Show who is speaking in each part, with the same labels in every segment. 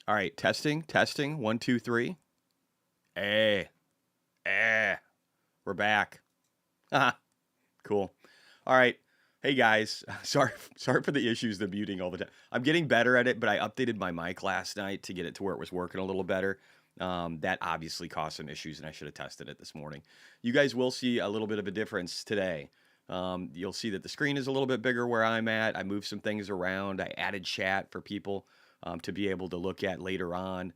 Speaker 1: All right, testing. One, two, three. Eh, eh. We're back. Haha, cool. All right. Hey guys, sorry for the issues, the muting all the time. I'm getting better at it, but I updated my mic last night to get it to where it was working a little better. That obviously caused some issues, and I should have tested it this morning. You guys will see a little bit of a difference today. You'll see that the screen is a little bit bigger where I'm at. I moved some things around. I added chat for people to be able to look at later on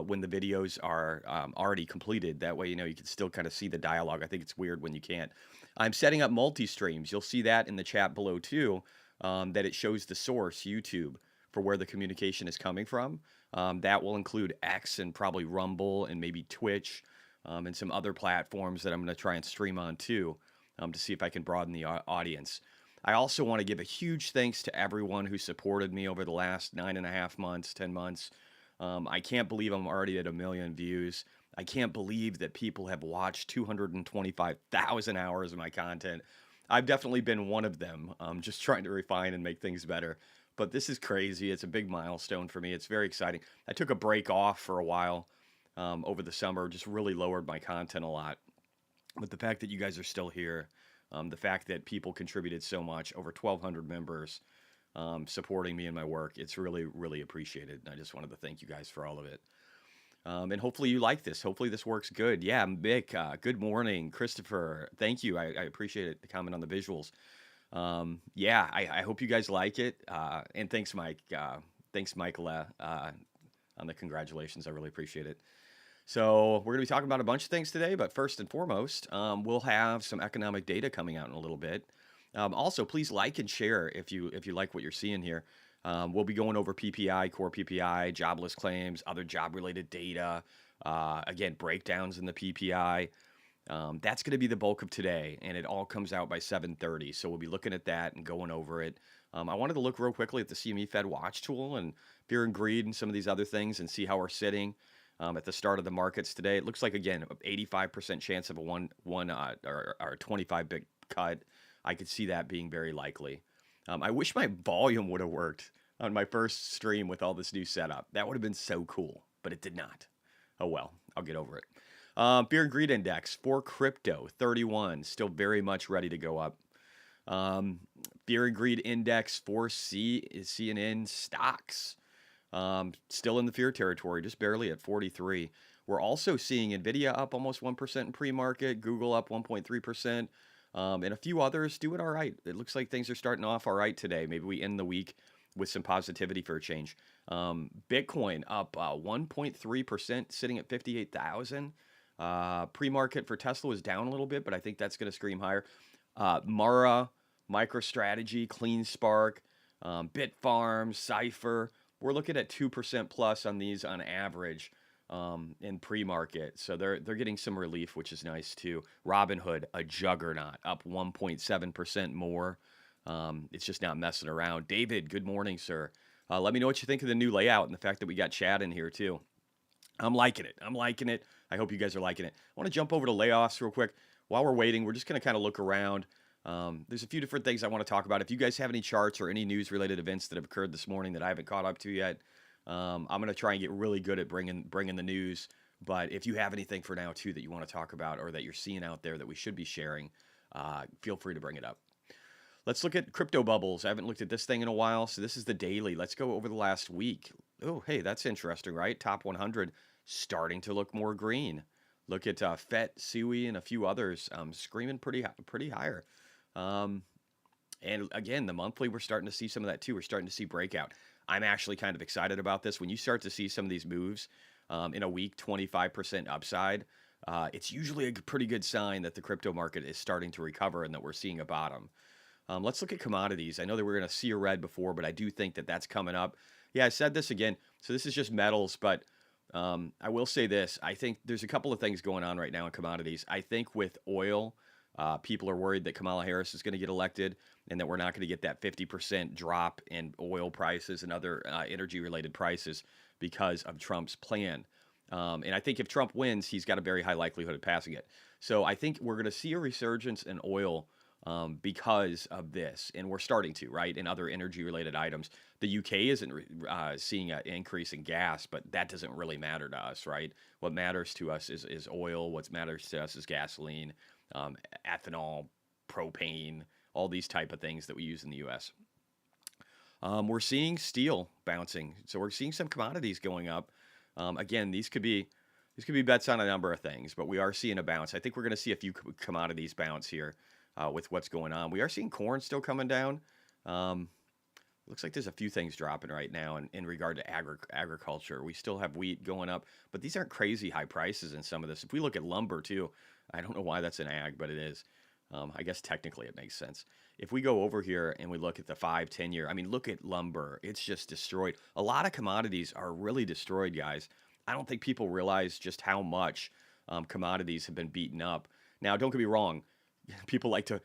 Speaker 1: when the videos are already completed. That way, you can still kind of see the dialogue. I think it's weird when you can't. I'm setting up multi-streams. You'll see that in the chat below too, that it shows the source, YouTube, for where the communication is coming from. That will include X and probably Rumble and maybe Twitch and some other platforms that I'm going to try and stream on too to see if I can broaden the audience. I also want to give a huge thanks to everyone who supported me over the last 9.5 months, 10 months. I can't believe I'm already at 1 million views. I can't believe that people have watched 225,000 hours of my content. I've definitely been one of them, just trying to refine and make things better. But this is crazy. It's a big milestone for me. It's very exciting. I took a break off for a while over the summer, just really lowered my content a lot. But the fact that you guys are still here, the fact that people contributed so much, over 1,200 members supporting me in my work, it's really, really appreciated. And I just wanted to thank you guys for all of it. And hopefully you like this. Hopefully this works good. Yeah, Mick, good morning. Christopher, thank you. I appreciate it, the comment on the visuals. Yeah, I hope you guys like it. And thanks, Mike. Thanks, Michaela, on the congratulations. I really appreciate it. So we're going to be talking about a bunch of things today, but first and foremost, we'll have some economic data coming out in a little bit. Also, please like and share if you like what you're seeing here. We'll be going over PPI, core PPI, jobless claims, other job-related data. Again, breakdowns in the PPI. That's going to be the bulk of today, and it all comes out by 7:30. So we'll be looking at that and going over it. I wanted to look real quickly at the CME Fed Watch tool and fear and greed and some of these other things and see how we're sitting at the start of the markets today. It looks like, again, 85% chance of a or 25 big cut. I could see that being very likely. I wish my volume would have worked on my first stream with all this new setup. That would have been so cool, but it did not. Oh well, I'll get over it. Fear and greed index for crypto, 31, still very much ready to go up. Fear and greed index for CNN stocks, still in the fear territory, just barely at 43. We're also seeing Nvidia up almost 1% in pre-market, Google up 1.3%, and a few others doing all right. It looks like things are starting off all right today. Maybe we end the week with some positivity for a change. Bitcoin up 1.3%, sitting at 58,000. Pre-market for Tesla was down a little bit, but I think that's going to scream higher. Mara, MicroStrategy, CleanSpark, Bitfarms, Cypher. We're looking at 2% plus on these on average in pre-market. So they're getting some relief, which is nice too. Robinhood, a juggernaut, up 1.7% more. It's just not messing around. David, good morning, sir. Let me know what you think of the new layout and the fact that we got Chad in here too. I'm liking it. I hope you guys are liking it. I want to jump over to layoffs real quick. While we're waiting, we're just going to kind of look around. There's a few different things I want to talk about. If you guys have any charts or any news-related events that have occurred this morning that I haven't caught up to yet, I'm going to try and get really good at bringing the news. But if you have anything for now too that you want to talk about or that you're seeing out there that we should be sharing, feel free to bring it up. Let's look at crypto bubbles. I haven't looked at this thing in a while, so this is the daily. Let's go over the last week. Oh, hey, that's interesting, right? Top 100 starting to look more green. Look at FET, SUI, and a few others screaming pretty higher. And again, the monthly, we're starting to see some of that too. We're starting to see breakout. I'm actually kind of excited about this. When you start to see some of these moves in a week, 25% upside, it's usually a pretty good sign that the crypto market is starting to recover and that we're seeing a bottom. Let's look at commodities. I know that we're going to see a red before, but I do think that that's coming up. Yeah, I said this again. So this is just metals, but I will say this. I think there's a couple of things going on right now in commodities. I think with oil, people are worried that Kamala Harris is going to get elected and that we're not going to get that 50% drop in oil prices and other energy-related prices because of Trump's plan. And I think if Trump wins, he's got a very high likelihood of passing it. So I think we're going to see a resurgence in oil because of this, and we're starting to, right, in other energy-related items. The UK isn't seeing an increase in gas, but that doesn't really matter to us, right? What matters to us is oil. What matters to us is gasoline, ethanol, propane, all these type of things that we use in the U.S. We're seeing steel bouncing, so we're seeing some commodities going up. Again, these could be bets on a number of things, but we are seeing a bounce. I think we're going to see a few commodities bounce here with what's going on. We are seeing corn still coming down. Looks like there's a few things dropping right now in regard to agriculture. We still have wheat going up, but these aren't crazy high prices in some of this. If we look at lumber too, I don't know why that's an ag, but it is. I guess technically it makes sense. If we go over here and we look at the 5, 10 year, I mean, look at lumber. It's just destroyed. A lot of commodities are really destroyed, guys. I don't think people realize just how much commodities have been beaten up. Now, don't get me wrong. People like to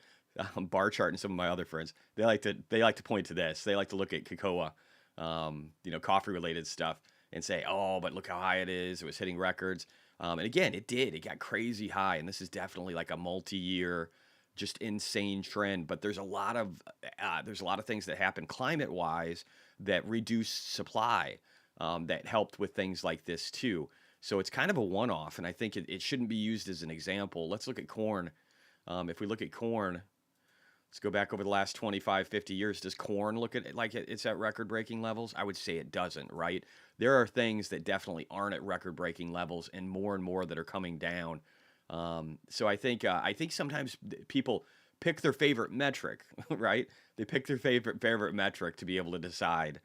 Speaker 1: bar chart, and some of my other friends, they like to point to this. They like to look at cocoa, coffee related stuff, and say, oh, but look how high it is. It was hitting records. And again, it did. It got crazy high, and this is definitely like a multi-year, just insane trend. But there's a lot of things that happen climate wise that reduce supply, that helped with things like this too. So it's kind of a one-off, and I think it shouldn't be used as an example. Let's look at corn. If we look at corn, let's go back over the last 25, 50 years. Does corn look at it like it's at record-breaking levels? I would say it doesn't, right? There are things that definitely aren't at record-breaking levels, and more that are coming down. So I think sometimes people pick their favorite metric, right? They pick their favorite metric to be able to decide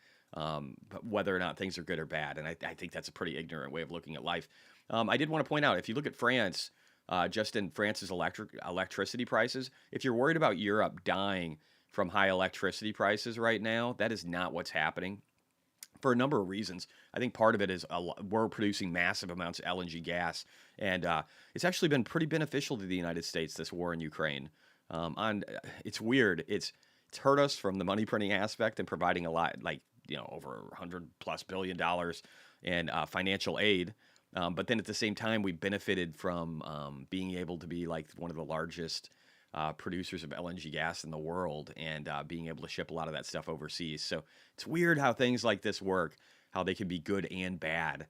Speaker 1: whether or not things are good or bad. And I think that's a pretty ignorant way of looking at life. I did want to point out, if you look at France, just in France's electricity prices, if you're worried about Europe dying from high electricity prices right now, that is not what's happening for a number of reasons. I think part of it is we're producing massive amounts of LNG gas, and it's actually been pretty beneficial to the United States, this war in Ukraine. It's weird. It's hurt us from the money printing aspect and providing a lot, like, over $100+ billion in financial aid. But then at the same time, we benefited from being able to be like one of the largest producers of LNG gas in the world, and being able to ship a lot of that stuff overseas. So it's weird how things like this work, how they can be good and bad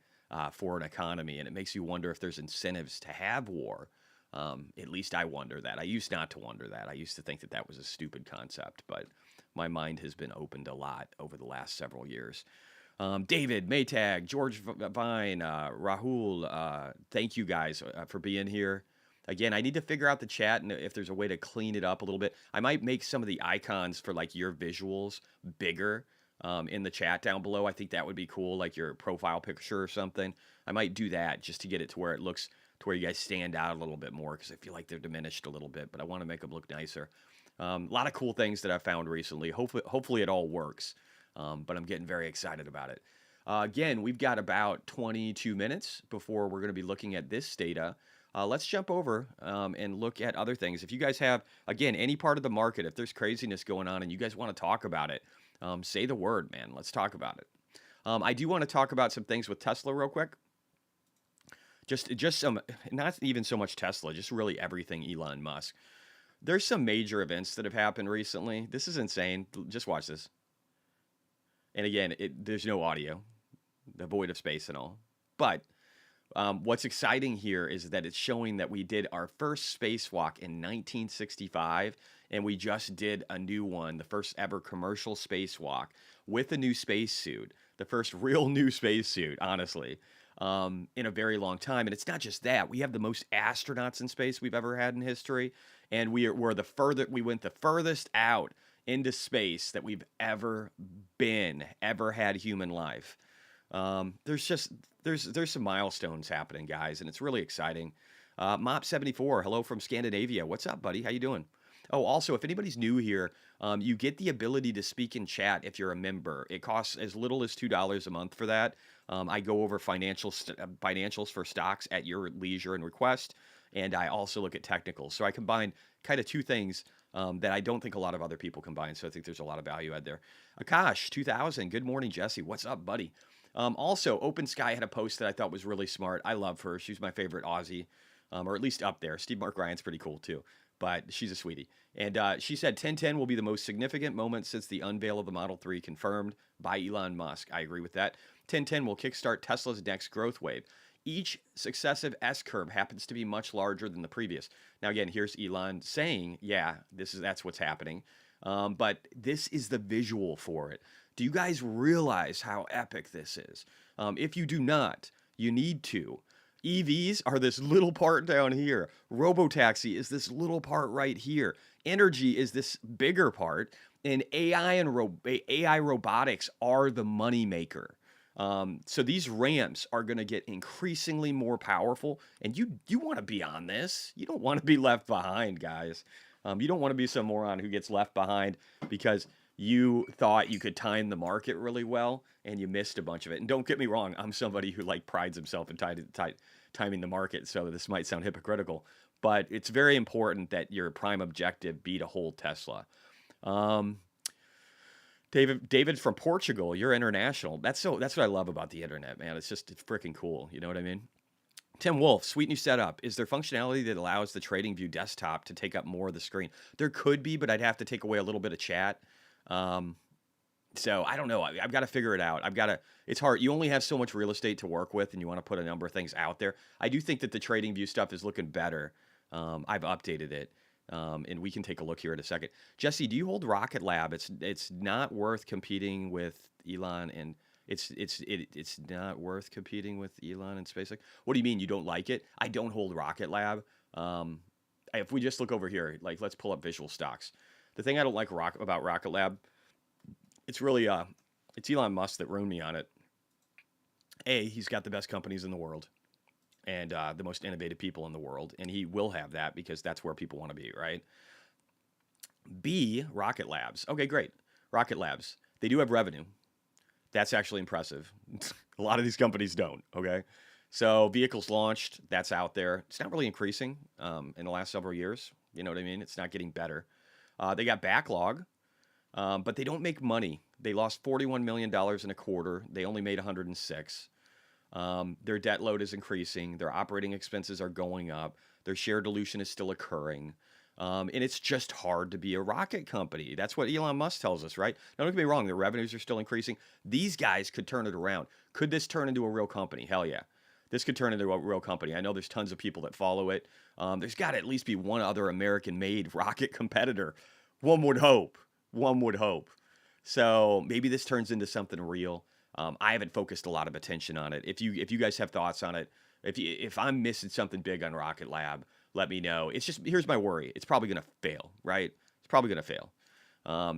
Speaker 1: for an economy. And it makes you wonder if there's incentives to have war. At least I wonder that. I used not to wonder that. I used to think that was a stupid concept, but my mind has been opened a lot over the last several years. David, Maytag, George Vine, Rahul, thank you guys for being here. Again, I need to figure out the chat and if there's a way to clean it up a little bit. I might make some of the icons for like your visuals bigger in the chat down below. I think that would be cool, like your profile picture or something. I might do that just to get it to where it looks to where you guys stand out a little bit more, because I feel like they're diminished a little bit, but I want to make them look nicer. A lot of cool things that I've found recently. Hopefully it all works, but I'm getting very excited about it. Again, we've got about 22 minutes before we're going to be looking at this data. Let's jump over and look at other things. If you guys have, again, any part of the market, if there's craziness going on and you guys want to talk about it, say the word, man. Let's talk about it. I do want to talk about some things with Tesla real quick. Just some, not even so much Tesla, just really everything Elon Musk. There's some major events that have happened recently. This is insane. Just watch this. And again, there's no audio, devoid of space and all. But what's exciting here is that it's showing that we did our first spacewalk in 1965, and we just did a new one, the first ever commercial spacewalk with a new spacesuit, the first real new spacesuit, honestly, in a very long time. And it's not just that. We have the most astronauts in space we've ever had in history, and we went the furthest out into space that we've ever had human life. There's some milestones happening, guys, and it's really exciting. Mop74, hello from Scandinavia. What's up, buddy? How you doing? Oh, also, if anybody's new here, you get the ability to speak in chat if you're a member. It costs as little as $2 a month for that. I go over financials for stocks at your leisure and request, and I also look at technicals. So I combine kind of two things that I don't think a lot of other people combine. So I think there's a lot of value out there. Akash 2000, good morning, Jesse. What's up, buddy? Also, Open Sky had a post that I thought was really smart. I love her. She's my favorite Aussie, or at least up there. Steve Mark Ryan's pretty cool too. but she's a sweetie. And she said 1010 will be the most significant moment since the unveil of the Model 3 confirmed by Elon Musk. I agree with that. 1010 will kickstart Tesla's next growth wave. Each successive S curve happens to be much larger than the previous. Now, again, here's Elon saying, yeah, that's what's happening. But this is the visual for it. Do you guys realize how epic this is? If you do not, you need to. EVs are this little part down here. Robotaxi is this little part right here. Energy is this bigger part. And AI robotics are the money maker. So these ramps are going to get increasingly more powerful. And you want to be on this. You don't want to be left behind, guys. You don't want to be some moron who gets left behind because you thought you could time the market really well and you missed a bunch of it. And don't get me wrong, I'm somebody who like prides himself in timing the market, so this might sound hypocritical, but it's very important that your prime objective be to hold Tesla. David from Portugal, you're international. That's what I love about the internet, man. It's freaking cool. You know what I mean? Tim Wolf, sweet new setup. Is there functionality that allows the TradingView desktop to take up more of the screen? There could be, but I'd have to take away a little bit of chat. So I don't know. I've got to figure it out. It's hard. You only have so much real estate to work with, and you want to put a number of things out there. I do think that the TradingView stuff is looking better. I've updated it. And we can take a look here in a second. Jesse, do you hold Rocket Lab? It's not worth competing with Elon, and it's not worth competing with Elon and SpaceX. What do you mean you don't like it? I don't hold Rocket Lab. If we just look over here, like let's pull up visual stocks. The thing I don't like about Rocket Lab, it's really it's Elon Musk that ruined me on it. He's got the best companies in the world and the most innovative people in the world, and he will have that because that's where people want to be, right? B, Rocket Labs. Okay, great. Rocket Labs. They do have revenue. That's actually impressive. A lot of these companies don't, okay? So vehicles launched, that's out there. It's not really increasing in the last several years. You know what I mean? It's not getting better. They got backlog, but they don't make money. They lost $41 million in a quarter. They only made 106. Their debt load is increasing. Their operating expenses are going up. Their share dilution is still occurring. And it's just hard to be a rocket company. That's what Elon Musk tells us, right? Now, don't get me wrong. Their revenues are still increasing. These guys could turn it around. Could this turn into a real company? Hell yeah. This could turn into a real company. I know there's tons of people that follow it. There's got to at least be one other American-made rocket competitor. One would hope. One would hope. So maybe this turns into something real. I haven't focused a lot of attention on it. If you guys have thoughts on it, if I'm missing something big on Rocket Lab, let me know. It's just, here's my worry. It's probably going to fail, right? It's probably going to fail.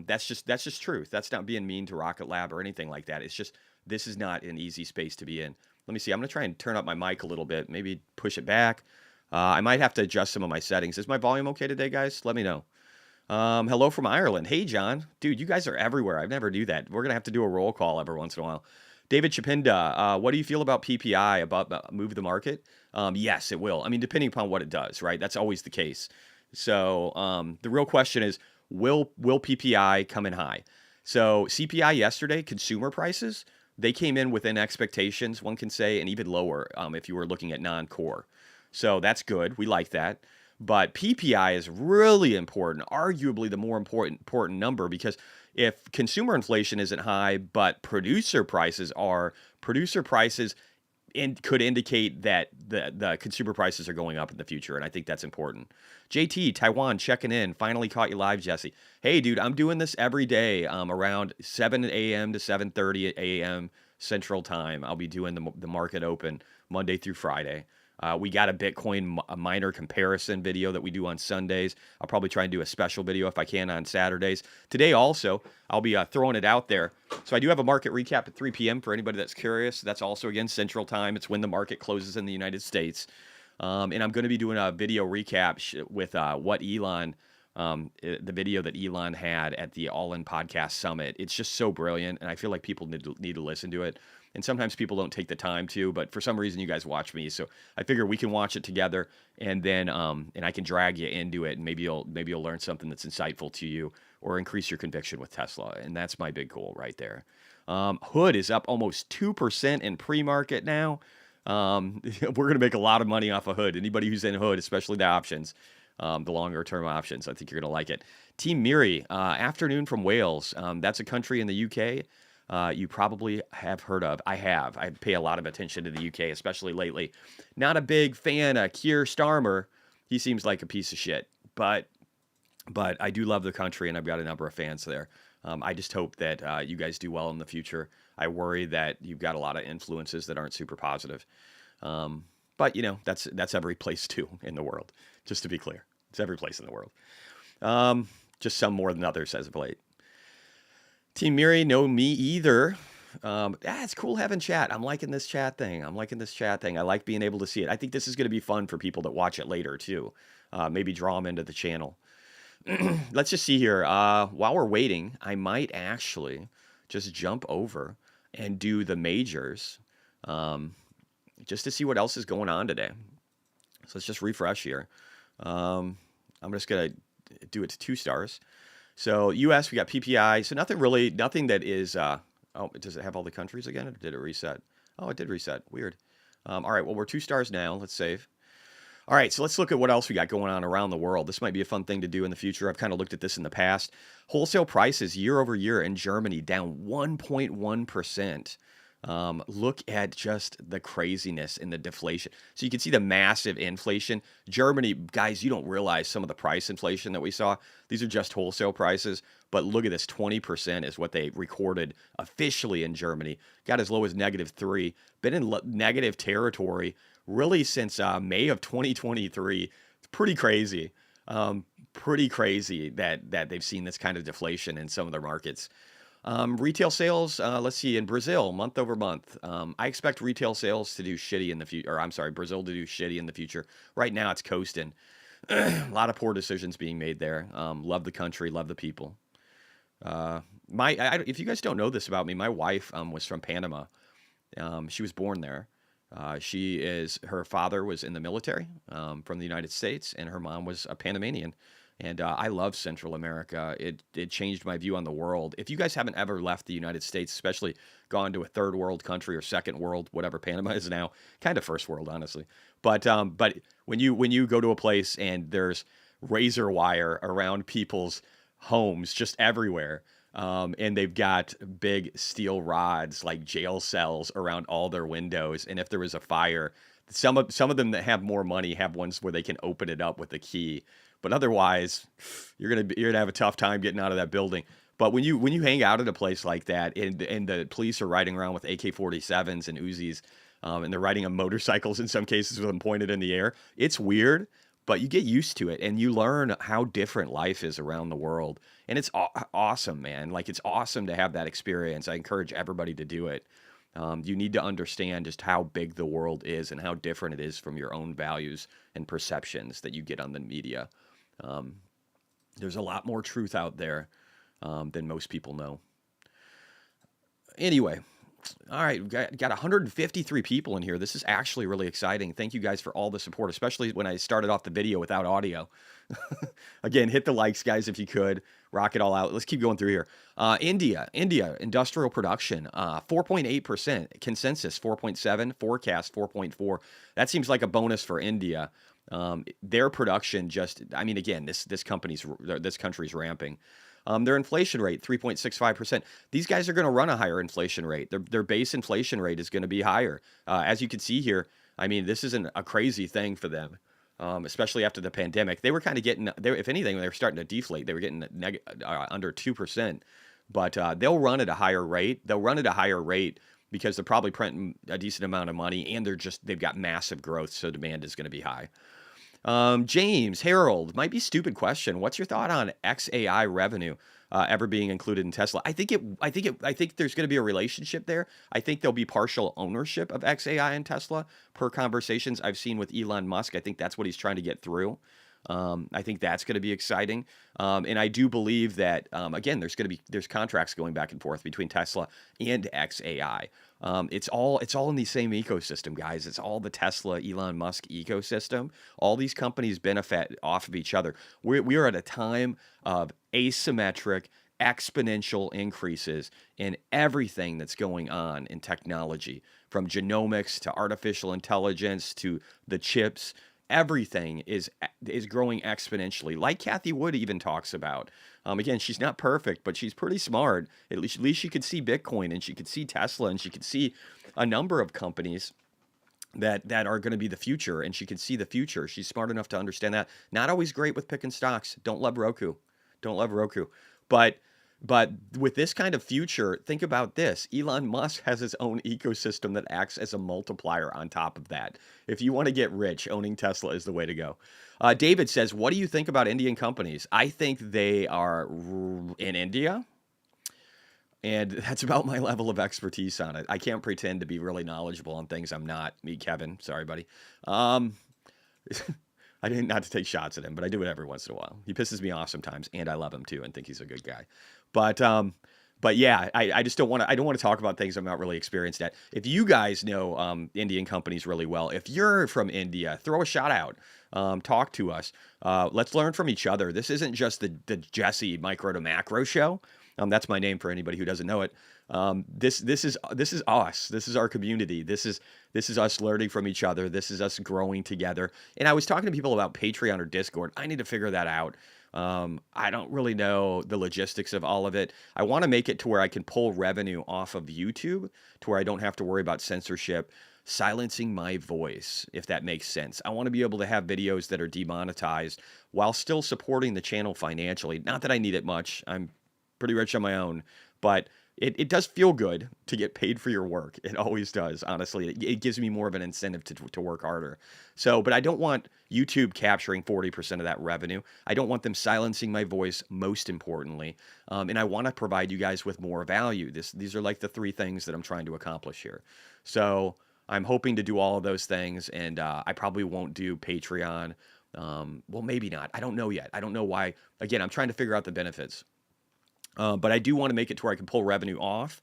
Speaker 1: That's just truth. That's not being mean to Rocket Lab or anything like that. It's just, this is not an easy space to be in. Let me see. I'm going to try and turn up my mic a little bit. Maybe push it back. I might have to adjust some of my settings. Is my volume okay today, guys? Let me know. Hello from Ireland. Hey, John. Dude, you guys are everywhere. I never do that. We're going to have to do a roll call every once in a while. David Chapinda, what do you feel about PPI, about move the market? Yes, it will. I mean, depending upon what it does, right? That's always the case. So the real question is, will PPI come in high? So CPI yesterday, consumer prices, they came in within expectations, one can say, and even lower if you were looking at non-core. So that's good. We like that. But PPI is really important, arguably the more important number, because if consumer inflation isn't high, but producer prices are, could indicate that the consumer prices are going up in the future, and I think that's important. JT, Taiwan, checking in. Finally caught you live, Jesse. Hey, dude, I'm doing this every day around 7 a.m. to 7:30 a.m. Central Time. I'll be doing the market open Monday through Friday. We got a Bitcoin miner comparison video that we do on Sundays. I'll probably try and do a special video if I can on Saturdays. Today also, I'll be throwing it out there. So I do have a market recap at 3 p.m. for anybody that's curious. That's also, again, Central Time. It's when the market closes in the United States. And I'm going to be doing a video recap with what Elon, the video that Elon had at the All In Podcast Summit. It's just so brilliant, and I feel like people need to listen to it. And sometimes people don't take the time to, but for some reason you guys watch me, so I figure we can watch it together, and then and I can drag you into it, and maybe you'll learn something that's insightful to you or increase your conviction with Tesla, and that's my big goal right there. Hood is up almost 2% in pre-market now. We're gonna make a lot of money off of Hood. Anybody who's in Hood, especially the options, the longer term options. I think you're going to like it. Team Miri, afternoon from Wales. That's a country in the UK. You probably have heard of. I have. I pay a lot of attention to the UK, especially lately. Not a big fan of Keir Starmer. He seems like a piece of shit. But I do love the country, and I've got a number of fans there. I just hope that you guys do well in the future. I worry that you've got a lot of influences that aren't super positive. But that's every place too in the world. Just to be clear, it's every place in the world. Just some more than others as of late. Team Miri, no me either. It's cool having chat. I'm liking this chat thing. I like being able to see it. I think this is going to be fun for people that watch it later too. Maybe draw them into the channel. Let's just see here. While we're waiting, I might actually just jump over and do the majors just to see what else is going on today. So let's just refresh here. I'm just going to do it to 2 stars. So US, we got PPI. So nothing that is, does it have all the countries again? Or did it reset? Oh, it did reset. Weird. All right, well, we're 2 stars now. Let's save. All right, so let's look at what else we got going on around the world. This might be a fun thing to do in the future. I've kind of looked at this in the past. Wholesale prices year over year in Germany down 1.1%. Look at just the craziness in the deflation. So you can see the massive inflation. Germany, guys, you don't realize some of the price inflation that we saw. These are just wholesale prices, but look at this, 20% is what they recorded officially in Germany. Got as low as -3. Been in negative territory really since May of 2023. It's pretty crazy. Pretty crazy that they've seen this kind of deflation in some of their markets. Retail sales, let's see, in Brazil, month over month. I expect retail sales to do shitty in the future, or I'm sorry, Brazil to do shitty in the future. Right now, it's coasting. A lot of poor decisions being made there. Love the country, love the people. If you guys don't know this about me, my wife was from Panama. She was born there. Her father was in the military from the United States, and her mom was a Panamanian. And I love Central America. It changed my view on the world. If you guys haven't ever left the United States, especially gone to a third world country or second world, whatever Panama is now, kind of first world, honestly. But when you go to a place and there's razor wire around people's homes just everywhere, and they've got big steel rods like jail cells around all their windows, and if there was a fire, some of them that have more money have ones where they can open it up with a key. But otherwise, you're gonna have a tough time getting out of that building. But when you hang out at a place like that, and the police are riding around with AK-47s and Uzis, and they're riding on motorcycles in some cases with them pointed in the air, it's weird, but you get used to it and you learn how different life is around the world, and it's awesome, man. Like, it's awesome to have that experience. I encourage everybody to do it. You need to understand just how big the world is and how different it is from your own values and perceptions that you get on the media. There's a lot more truth out there than most people know. Anyway, all right, we got 153 people in here. This is actually really exciting. Thank you guys for all the support, especially when I started off the video without audio. Again, hit the likes, guys, if you could. Rock it all out. Let's keep going through here. India, industrial production, 4.8%. Consensus, 4.7. Forecast, 4.4. That seems like a bonus for India. Their production again, this country's ramping. Their inflation rate, 3.65%. These guys are going to run a higher inflation rate. Their base inflation rate is going to be higher. As you can see here, this isn't a crazy thing for them, especially after the pandemic. They were kind of getting, if anything, they were starting to deflate. They were getting under 2%. But they'll run at a higher rate. They'll run at a higher rate because they're probably printing a decent amount of money, and they've got massive growth, so demand is going to be high. James Harold, might be a stupid question. What's your thought on XAI revenue ever being included in Tesla? I think there's going to be a relationship there. I think there'll be partial ownership of XAI in Tesla per conversations I've seen with Elon Musk. I think that's what he's trying to get through. I think that's going to be exciting. And I do believe that, again, there's contracts going back and forth between Tesla and XAI. It's all in the same ecosystem, guys. It's all the Tesla, Elon Musk ecosystem. All these companies benefit off of each other. We are at a time of asymmetric, exponential increases in everything that's going on in technology, from genomics to artificial intelligence to the chips everything is growing exponentially, like Kathy Wood even talks about. Again, she's not perfect, but she's pretty smart. At least she could see Bitcoin, and she could see Tesla, and she could see a number of companies that are going to be the future, and she can see the future. She's smart enough to understand that. Not always great with picking stocks. Don't love Roku. Don't love Roku. But but with this kind of future, think about this. Elon Musk has his own ecosystem that acts as a multiplier on top of that. If you want to get rich, owning Tesla is the way to go. David says, what do you think about Indian companies? I think they are in India. And that's about my level of expertise on it. I can't pretend to be really knowledgeable on things I'm not. Me, Kevin. Sorry, buddy. Um, I didn't not to take shots at him, but I do it every once in a while. He pisses me off sometimes, and I love him too, and think he's a good guy. But yeah, I just don't want to. I don't want to talk about things I'm not really experienced at. If you guys know Indian companies really well, if you're from India, throw a shout out. Talk to us. Let's learn from each other. This isn't just the Jesse Micro to Macro show. That's my name for anybody who doesn't know it. This is us. This is our community. This is us learning from each other. This is us growing together. And I was talking to people about Patreon or Discord. I need to figure that out. I don't really know the logistics of all of it. I want to make it to where I can pull revenue off of YouTube to where I don't have to worry about censorship, silencing my voice, if that makes sense. I want to be able to have videos that are demonetized while still supporting the channel financially. Not that I need it much. I'm pretty rich on my own, but it does feel good to get paid for your work. It always does, honestly. It gives me more of an incentive to work harder. So, but I don't want YouTube capturing 40% of that revenue. I don't want them silencing my voice, most importantly. And I want to provide you guys with more value. These are like the three things that I'm trying to accomplish here. So I'm hoping to do all of those things, and I probably won't do Patreon. Well, maybe not. I don't know yet. I don't know why. Again, I'm trying to figure out the benefits. But I do want to make it to where I can pull revenue off,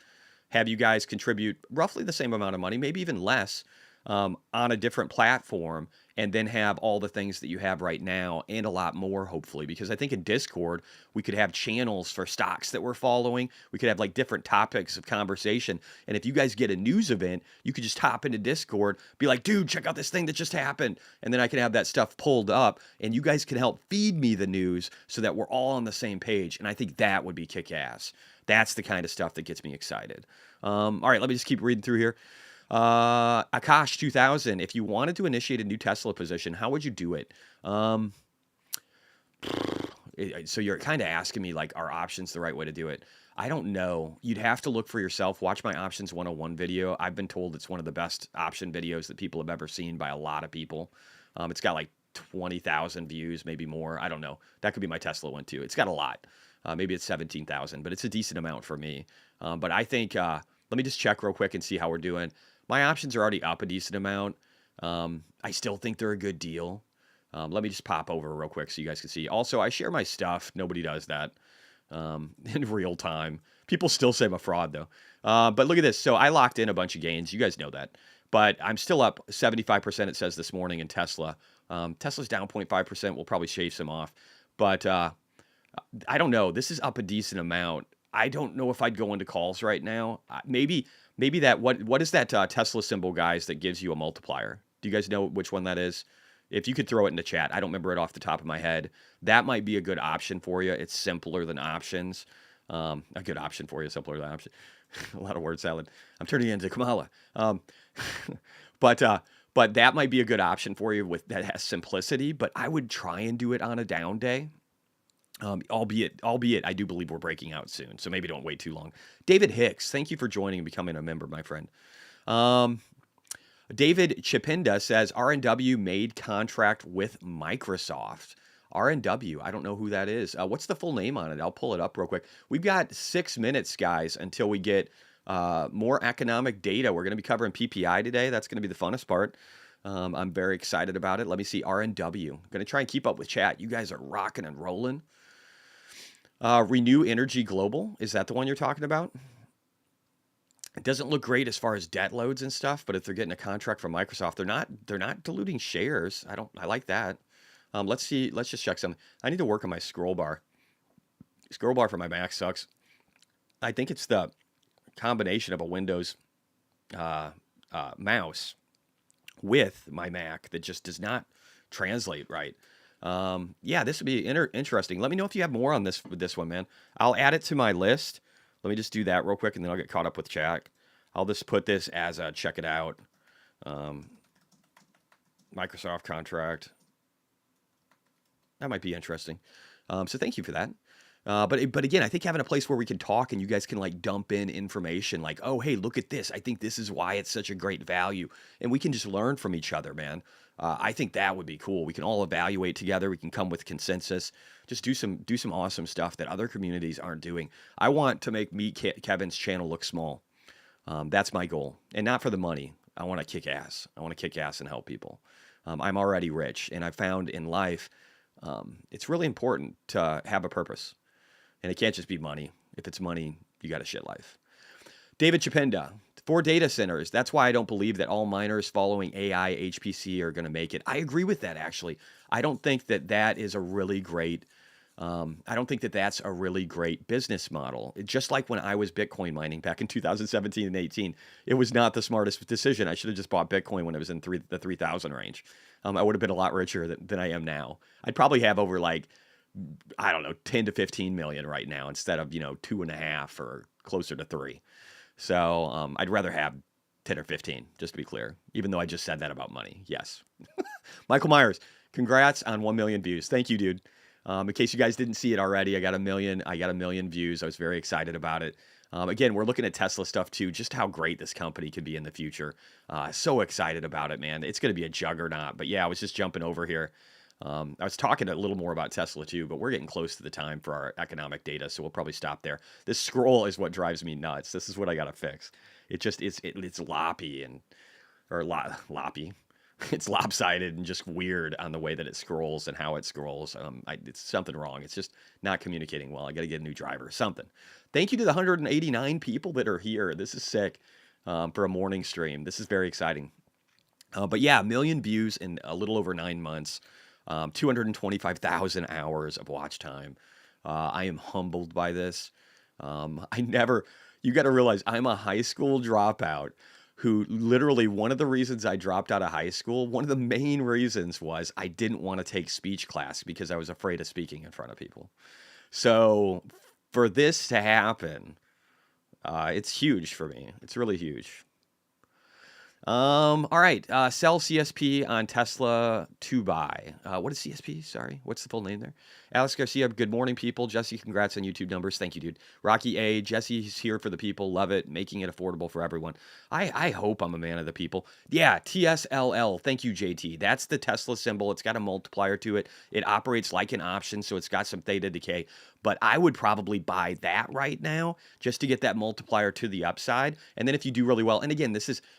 Speaker 1: have you guys contribute roughly the same amount of money, maybe even less, on a different platform, and then have all the things that you have right now and a lot more, hopefully. Because I think in Discord, we could have channels for stocks that we're following. We could have like different topics of conversation. And if you guys get a news event, you could just hop into Discord, be like, dude, check out this thing that just happened. And then I can have that stuff pulled up, and you guys can help feed me the news so that we're all on the same page. And I think that would be kick-ass. That's the kind of stuff that gets me excited. All right, let me just keep reading through here. Akash 2000, if you wanted to initiate a new Tesla position, how would you do it? So you're kind of asking me, like, are options the right way to do it? I don't know. You'd have to look for yourself. Watch my Options 101 video. I've been told it's one of the best option videos that people have ever seen by a lot of people. It's got like 20,000 views, maybe more. I don't know. That could be my Tesla one too. It's got a lot. Maybe it's 17,000, but it's a decent amount for me. But I think, let me just check real quick and see how we're doing. My options are already up a decent amount. I still think they're a good deal. Let me just pop over real quick so you guys can see. Also, I share my stuff. Nobody does that in real time. People still say I'm a fraud, though. But look at this. So I locked in a bunch of gains. You guys know that. But I'm still up 75%, it says this morning in Tesla. Tesla's down 0.5%. We'll probably shave some off. But I don't know. This is up a decent amount. I don't know if I'd go into calls right now. Maybe that, what is that Tesla symbol, guys, that gives you a multiplier? Do you guys know which one that is? If you could throw it in the chat. I don't remember it off the top of my head. That might be a good option for you. It's simpler than options. A good option for you, simpler than option. A lot of word salad. I'm turning into Kamala. But that might be a good option for you that has simplicity. But I would try and do it on a down day. Albeit, I do believe we're breaking out soon, so maybe don't wait too long. David Hicks, thank you for joining and becoming a member, my friend. David Chipinda says, R&W made contract with Microsoft. R&W, I don't know who that is. What's the full name on it? I'll pull it up real quick. We've got 6 minutes, guys, until we get more economic data. We're going to be covering PPI today. That's going to be the funnest part. I'm very excited about it. Let me see, R&W. I'm going to try and keep up with chat. You guys are rocking and rolling. Renew Energy Global, is that the one you're talking about? It doesn't look great as far as debt loads and stuff, but if they're getting a contract from Microsoft, they're not diluting shares. I like that. Let's see. Let's just check something. I need to work on my scroll bar. Scroll bar for my Mac sucks. I think it's the combination of a Windows mouse with my Mac that just does not translate right. Yeah, this would be interesting. Let me know if you have more on this with this one, man. I'll add it to my list. Let me just do that real quick, and then I'll get caught up with chat. I'll just put this as a check it out. Microsoft contract. That might be interesting. So thank you for that. But again, I think having a place where we can talk and you guys can like dump in information like, oh, hey, look at this. I think this is why it's such a great value. And we can just learn from each other, man. I think that would be cool. We can all evaluate together. We can come with consensus. Just do some awesome stuff that other communities aren't doing. I want to make Kevin's channel look small. That's my goal. And not for the money. I want to kick ass. I want to kick ass and help people. I'm already rich. And I found in life, it's really important to have a purpose. And it can't just be money. If it's money, you got a shit life. David Chapenda, for data centers, that's why I don't believe that all miners following AI, HPC are going to make it. I agree with that, actually. I don't think that that is a really great, I don't think that that's a really great business model. Just like when I was Bitcoin mining back in 2017 and 18, it was not the smartest decision. I should have just bought Bitcoin when it was in the 3,000 range. I would have been a lot richer than I am now. I'd probably have over like, I don't know, 10 to 15 million right now instead of, 2.5 or closer to 3. So I'd rather have 10 or 15, just to be clear, even though I just said that about money. Yes. Michael Myers, congrats on 1 million views. Thank you, dude. In case you guys didn't see it already, I got a million views. I was very excited about it. Again, we're looking at Tesla stuff too, just how great this company could be in the future. So excited about it, man. It's going to be a juggernaut. But yeah, I was just jumping over here. I was talking a little more about Tesla too, but we're getting close to the time for our economic data, so we'll probably stop there. This scroll is what drives me nuts. This is what I got to fix. It's loppy loppy. It's lopsided and just weird on the way that it scrolls and how it scrolls. It's something wrong. It's just not communicating well. I got to get a new driver. Something. Thank you to the 189 people that are here. This is sick for a morning stream. This is very exciting. But yeah, 1 million views in a little over 9 months. 225,000 hours of watch time. I am humbled by this. You got to realize I'm a high school dropout who literally one of the reasons I dropped out of high school, one of the main reasons was I didn't want to take speech class because I was afraid of speaking in front of people. So for this to happen, it's huge for me. It's really huge. All right. Sell CSP on Tesla to buy. What is CSP? Sorry. What's the full name there? Alex Garcia. Good morning, people. Jesse, congrats on YouTube numbers. Thank you, dude. Rocky A. Jesse's here for the people. Love it. Making it affordable for everyone. I hope I'm a man of the people. Yeah. TSLL. Thank you, JT. That's the Tesla symbol. It's got a multiplier to it. It operates like an option, so it's got some theta decay. But I would probably buy that right now just to get that multiplier to the upside. And then if you do really well, and again,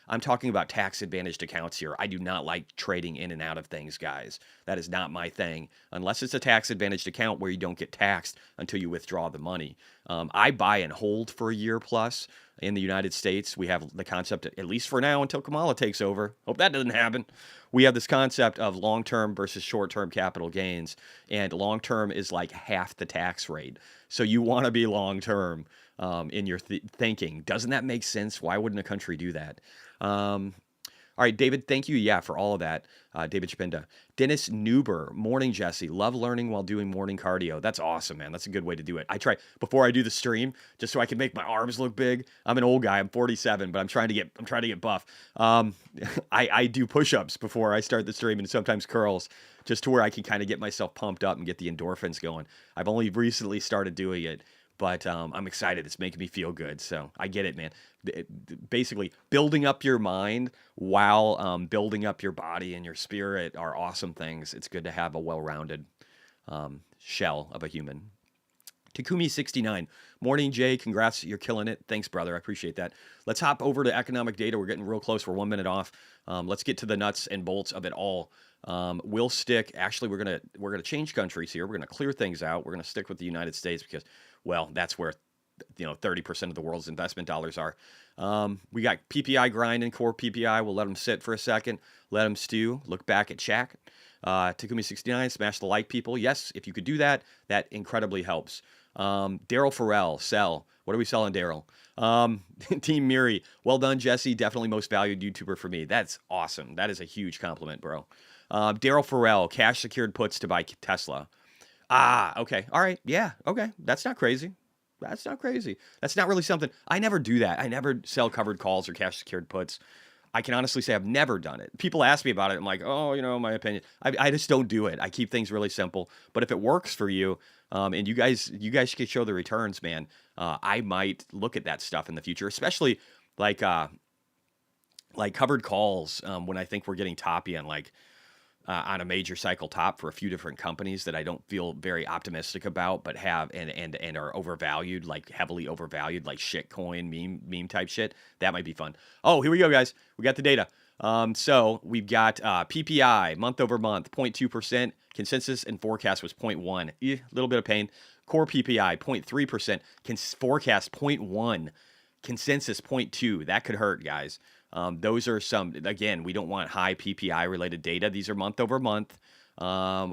Speaker 1: I'm talking about tax advantaged accounts here. I do not like trading in and out of things, guys. That is not my thing. Unless it's a tax advantaged account where you don't get taxed until you withdraw the money. I buy and hold for a year plus. In the United States, we have the concept, at least for now, until Kamala takes over. Hope that doesn't happen. We have this concept of long-term versus short-term capital gains, and long-term is like half the tax rate. So you want to be long-term in your thinking. Doesn't that make sense? Why wouldn't a country do that? All right, David, thank you, for all of that. David Chapenda. Dennis Newber, morning, Jesse. Love learning while doing morning cardio. That's awesome, man. That's a good way to do it. I try, before I do the stream, just so I can make my arms look big. I'm an old guy. I'm 47, but I'm trying to get buff. I do push-ups before I start the stream and sometimes curls, just to where I can kind of get myself pumped up and get the endorphins going. I've only recently started doing it. But I'm excited. It's making me feel good. So I get it, man. Basically, building up your mind while building up your body and your spirit are awesome things. It's good to have a well-rounded shell of a human. Takumi69. Morning, Jay. Congrats. You're killing it. Thanks, brother. I appreciate that. Let's hop over to economic data. We're getting real close. We're 1 minute off. Let's get to the nuts and bolts of it all. We'll stick. Actually, we're gonna change countries here. We're gonna clear things out. We're gonna stick with the United States because, well, that's where 30% of the world's investment dollars are. We got PPI grinding, core PPI. We'll let them sit for a second. Let them stew. Look back at Shaq. Takumi69. Smash the like, people. Yes, if you could do that, that incredibly helps. Daryl Farrell, sell. What are we selling, Daryl? Team Miri. Well done, Jesse. Definitely most valued YouTuber for me. That's awesome. That is a huge compliment, bro. Daryl Farrell. Cash secured puts to buy Tesla. Ah, okay. All right. Yeah. Okay. That's not crazy. That's not crazy. That's not really something. I never do that. I never sell covered calls or cash secured puts. I can honestly say I've never done it. People ask me about it. I'm like, oh, my opinion. I just don't do it. I keep things really simple. But if it works for you, and you guys can show the returns, man, I might look at that stuff in the future, especially like covered calls when I think we're getting toppy on a major cycle top for a few different companies that I don't feel very optimistic about, but have and are overvalued, like heavily overvalued, like shitcoin meme type shit. That might be fun. Oh, here we go, guys. We got the data. So we've got PPI month over month, 0.2%. Consensus and forecast was 0.1. A little bit of pain. Core PPI 0.3%. Forecast 0.1. Consensus 0.2. That could hurt, guys. Those are some, again, we don't want high PPI related data. These are month over month.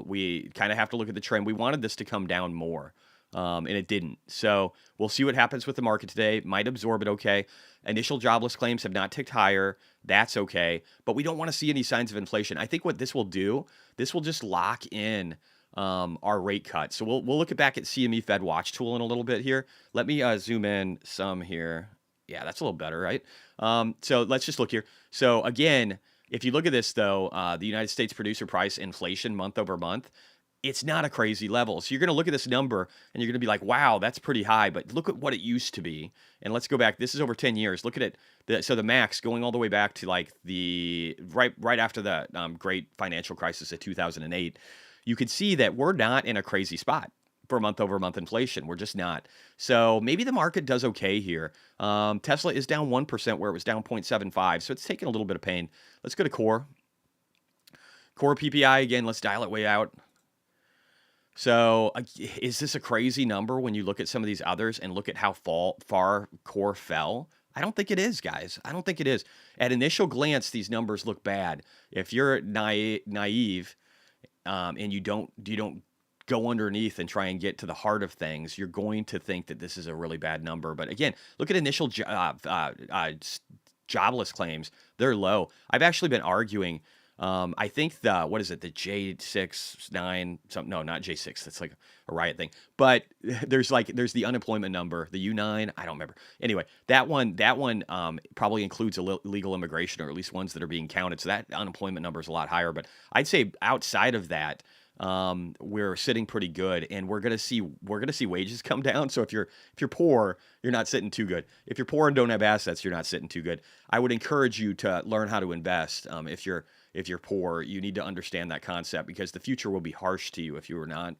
Speaker 1: We kind of have to look at the trend. We wanted this to come down more, and it didn't. So we'll see what happens with the market today. Might absorb it okay. Initial jobless claims have not ticked higher. That's okay. But we don't want to see any signs of inflation. I think what this will do, this will just lock in our rate cut. So we'll look back at CME Fed Watch tool in a little bit here. Let me zoom in some here. Yeah, that's a little better, right? So let's just look here. So again, if you look at this though, the United States producer price inflation month over month, it's not a crazy level. So you're going to look at this number and you're going to be like, wow, that's pretty high. But look at what it used to be. And let's go back. This is over 10 years. Look at it. So the max going all the way back to like the right after the great financial crisis of 2008, you could see that we're not in a crazy spot for month over month inflation. We're just not. So maybe the market does okay here. Tesla is down 1% where it was down 0.75. So it's taking a little bit of pain. Let's go to core. Core PPI again. Let's dial it way out. So is this a crazy number when you look at some of these others and look at how far core fell? I don't think it is, guys. I don't think it is. At initial glance, these numbers look bad. If you're naive and you don't go underneath and try and get to the heart of things, you're going to think that this is a really bad number. But again, look at initial jobless claims. They're low. I've actually been arguing. I think the J69 something. No, not J6. That's like a riot thing. But there's the unemployment number, the U9. I don't remember. Anyway, that one probably includes illegal immigration, or at least ones that are being counted. So that unemployment number is a lot higher. But I'd say outside of that, we're sitting pretty good, and we're gonna see wages come down. So if you're poor, you're not sitting too good. If you're poor and don't have assets, you're not sitting too good. I would encourage you to learn how to invest. If you're poor, you need to understand that concept, because the future will be harsh to you if you are not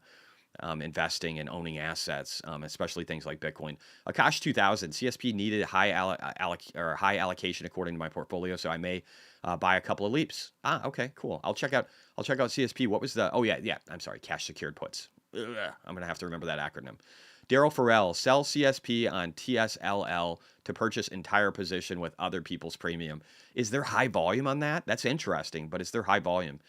Speaker 1: investing and owning assets, especially things like Bitcoin. Akash 2000, CSP needed high allocation according to my portfolio, so I may buy a couple of leaps. Okay, cool. I'll check out CSP. What was the? Oh yeah. I'm sorry, cash secured puts. Ugh, I'm gonna have to remember that acronym. Daryl Farrell, sell CSP on TSLL to purchase entire position with other people's premium. Is there high volume on that? That's interesting, but is there high volume?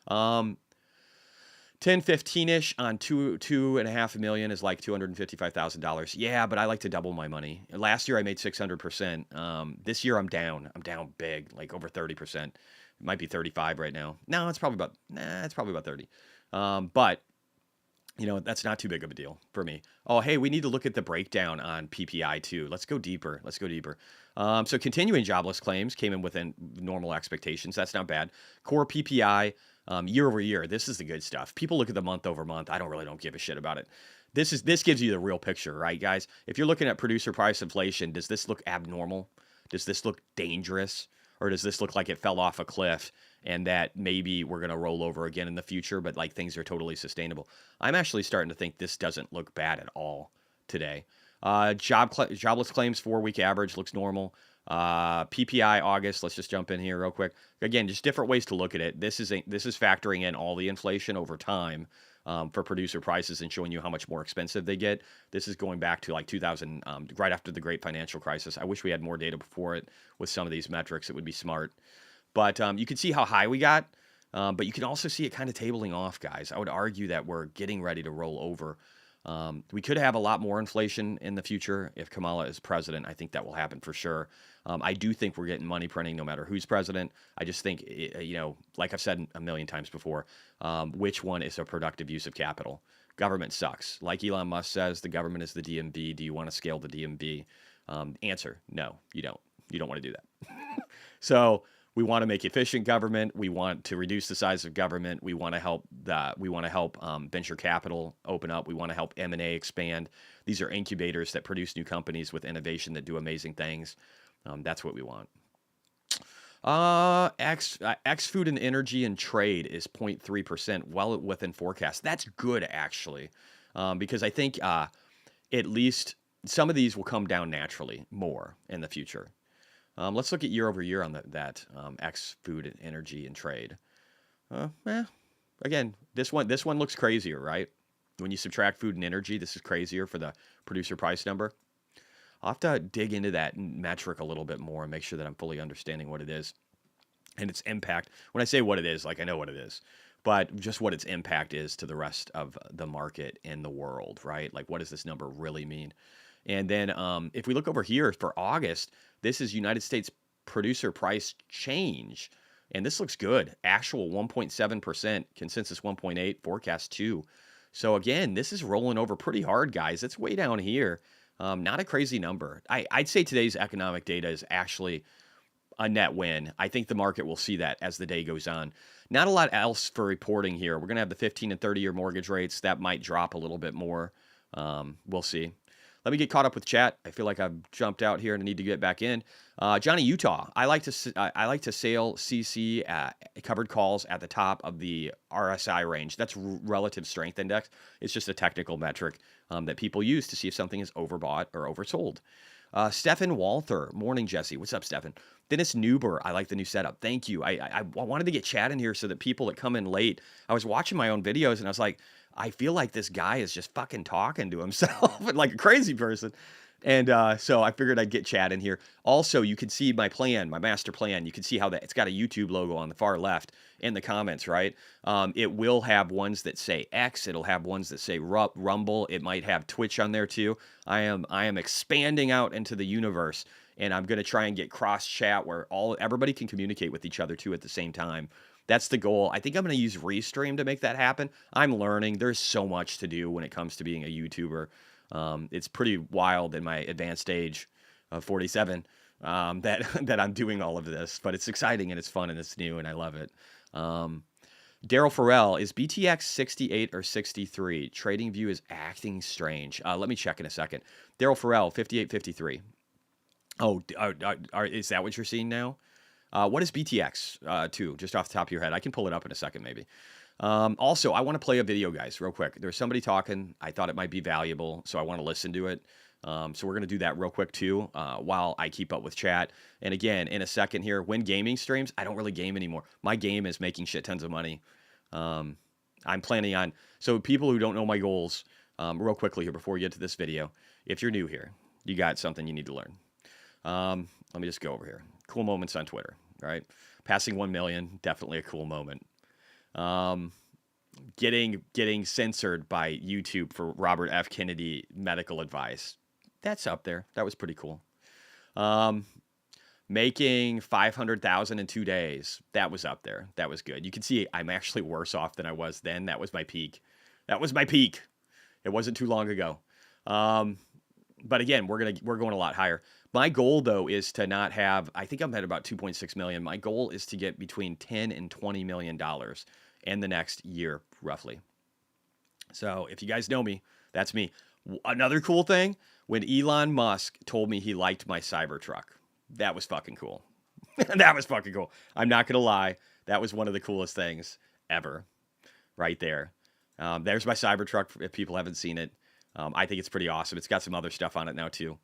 Speaker 1: 10-15-ish on 2.5 million is like $255,000. Yeah, but I like to double my money. Last year I made 600%. This year I'm down. I'm down big, like over 30%. It might be 35 right now. No, it's probably about 30. But that's not too big of a deal for me. Oh, hey, we need to look at the breakdown on PPI too. Let's go deeper. So continuing jobless claims came in within normal expectations. That's not bad. Core PPI year over year. This is the good stuff. People look at the month over month. I don't give a shit about it. This gives you the real picture, right, guys? If you're looking at producer price inflation, does this look abnormal? Does this look dangerous? Or does this look like it fell off a cliff and that maybe we're going to roll over again in the future, but like things are totally sustainable? I'm actually starting to think this doesn't look bad at all today. Jobless claims 4-week average looks normal. PPI August, let's just jump in here real quick. Again, just different ways to look at it. This is factoring in all the inflation over time for producer prices and showing you how much more expensive they get. This is going back to like 2000, right after the great financial crisis. I wish we had more data before it with some of these metrics. It would be smart. But you can see how high we got, but you can also see it kind of tabling off, guys. I would argue that we're getting ready to roll over. We could have a lot more inflation in the future if Kamala is president. I think that will happen for sure. I do think we're getting money printing no matter who's president. I just think, like I've said a million times before, which one is a productive use of capital? Government sucks. Like Elon Musk says, the government is the DMV. Do you want to scale the DMV? Answer, no, you don't. You don't want to do that. So we want to make efficient government. We want to reduce the size of government. We want to help venture capital open up. We want to help M&A expand. These are incubators that produce new companies with innovation that do amazing things. That's what we want. X food and energy and trade is 0.3%, well within forecast. That's good actually, because I think at least some of these will come down naturally more in the future. Let's look at year over year on that X food and energy and trade. Again, this one looks crazier, right? When you subtract food and energy, this is crazier for the producer price number. I'll have to dig into that metric a little bit more and make sure that I'm fully understanding what it is and its impact. When I say what it is, like I know what it is, but just what its impact is to the rest of the market in the world, right? Like what does this number really mean? And then if we look over here for August, this is United States producer price change. And this looks good. Actual 1.7%, consensus 1.8, forecast 2. So again, this is rolling over pretty hard, guys. It's way down here. Not a crazy number. I'd say today's economic data is actually a net win. I think the market will see that as the day goes on. Not a lot else for reporting here. We're going to have the 15 and 30-year mortgage rates. That might drop a little bit more. We'll see. Let me get caught up with chat. I feel like I've jumped out here and I need to get back in. Johnny Utah, I like to sail CC covered calls at the top of the RSI range. That's relative strength index. It's just a technical metric that people use to see if something is overbought or oversold. Stefan Walther, morning Jesse. What's up, Stefan? Dennis Newber, I like the new setup. Thank you. I wanted to get chat in here so that people that come in late, I was watching my own videos and I was like, I feel like this guy is just fucking talking to himself like a crazy person. And so I figured I'd get chat in here. Also, you can see my plan, my master plan. You can see how it's got a YouTube logo on the far left in the comments, right? It will have ones that say X. It'll have ones that say Rumble. It might have Twitch on there too. I am expanding out into the universe, and I'm going to try and get cross chat where everybody can communicate with each other too at the same time. That's the goal. I think I'm going to use Restream to make that happen. I'm learning. There's so much to do when it comes to being a YouTuber. It's pretty wild in my advanced age of 47 that I'm doing all of this, but it's exciting and it's fun and it's new and I love it. Daryl Farrell, is BTX 68 or 63? TradingView is acting strange. Let me check in a second. Daryl Farrell, 58.53. Oh, is that what you're seeing now? What is BTX too? Just off the top of your head. I can pull it up in a second maybe. Also, I want to play a video, guys, real quick. There's somebody talking. I thought it might be valuable, so I want to listen to it. So we're going to do that real quick too while I keep up with chat. And again, in a second here, when gaming streams, I don't really game anymore. My game is making shit tons of money. I'm planning on, so people who don't know my goals, real quickly here before we get to this video, if you're new here, you got something you need to learn. Let me just go over here. Cool moments on Twitter, right? Passing 1 million, definitely a cool moment. Getting censored by YouTube for Robert F. Kennedy medical advice. That's up there. That was pretty cool. Making 500,000 in 2 days. That was up there. That was good. You can see I'm actually worse off than I was then. That was my peak. That was my peak. It wasn't too long ago. But again, we're going a lot higher. My goal though is to not have, I think I'm at about 2.6 million. My goal is to get between 10 and 20 million dollars in the next year, roughly. So if you guys know me, that's me. Another cool thing, when Elon Musk told me he liked my Cybertruck, that was fucking cool. That was fucking cool. I'm not going to lie. That was one of the coolest things ever right there. There's my Cybertruck if people haven't seen it. I think it's pretty awesome. It's got some other stuff on it now too.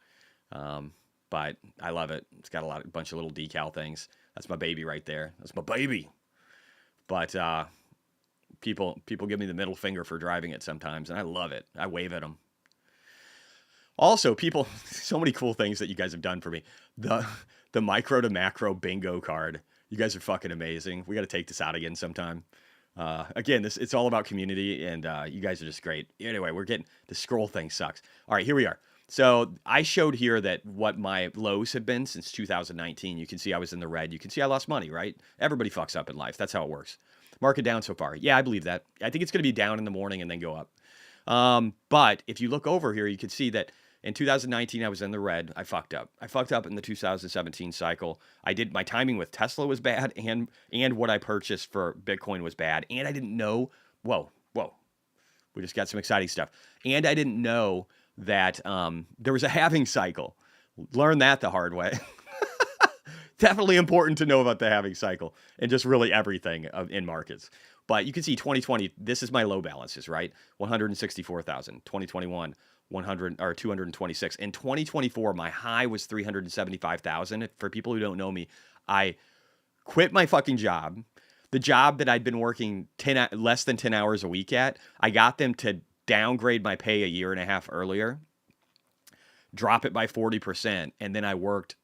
Speaker 1: But I love it. It's got a bunch of little decal things. That's my baby right there. That's my baby. But people give me the middle finger for driving it sometimes, and I love it. I wave at them. Also, people, so many cool things that you guys have done for me. The micro to macro bingo card. You guys are fucking amazing. We got to take this out again sometime. Again, it's all about community, and you guys are just great. Anyway, we're getting the scroll thing sucks. All right, here we are. So I showed here that what my lows have been since 2019. You can see I was in the red. You can see I lost money, right? Everybody fucks up in life. That's how it works. Market down so far. Yeah, I believe that. I think it's going to be down in the morning and then go up. But if you look over here, you can see that in 2019, I was in the red. I fucked up. I fucked up in the 2017 cycle. My timing with Tesla was bad, and what I purchased for Bitcoin was bad. And I didn't know. Whoa. We just got some exciting stuff. And I didn't know that there was a halving cycle. Learned that the hard way. Definitely important to know about the halving cycle and just really everything in markets. But you can see 2020, this is my low balances, right? 164,000. 2021, 100 or 226. In 2024, my high was 375,000. For people who don't know me, I quit my fucking job. The job that I'd been working less than 10 hours a week at, I got them to downgrade my pay a year and a half earlier, drop it by 40%, and then I worked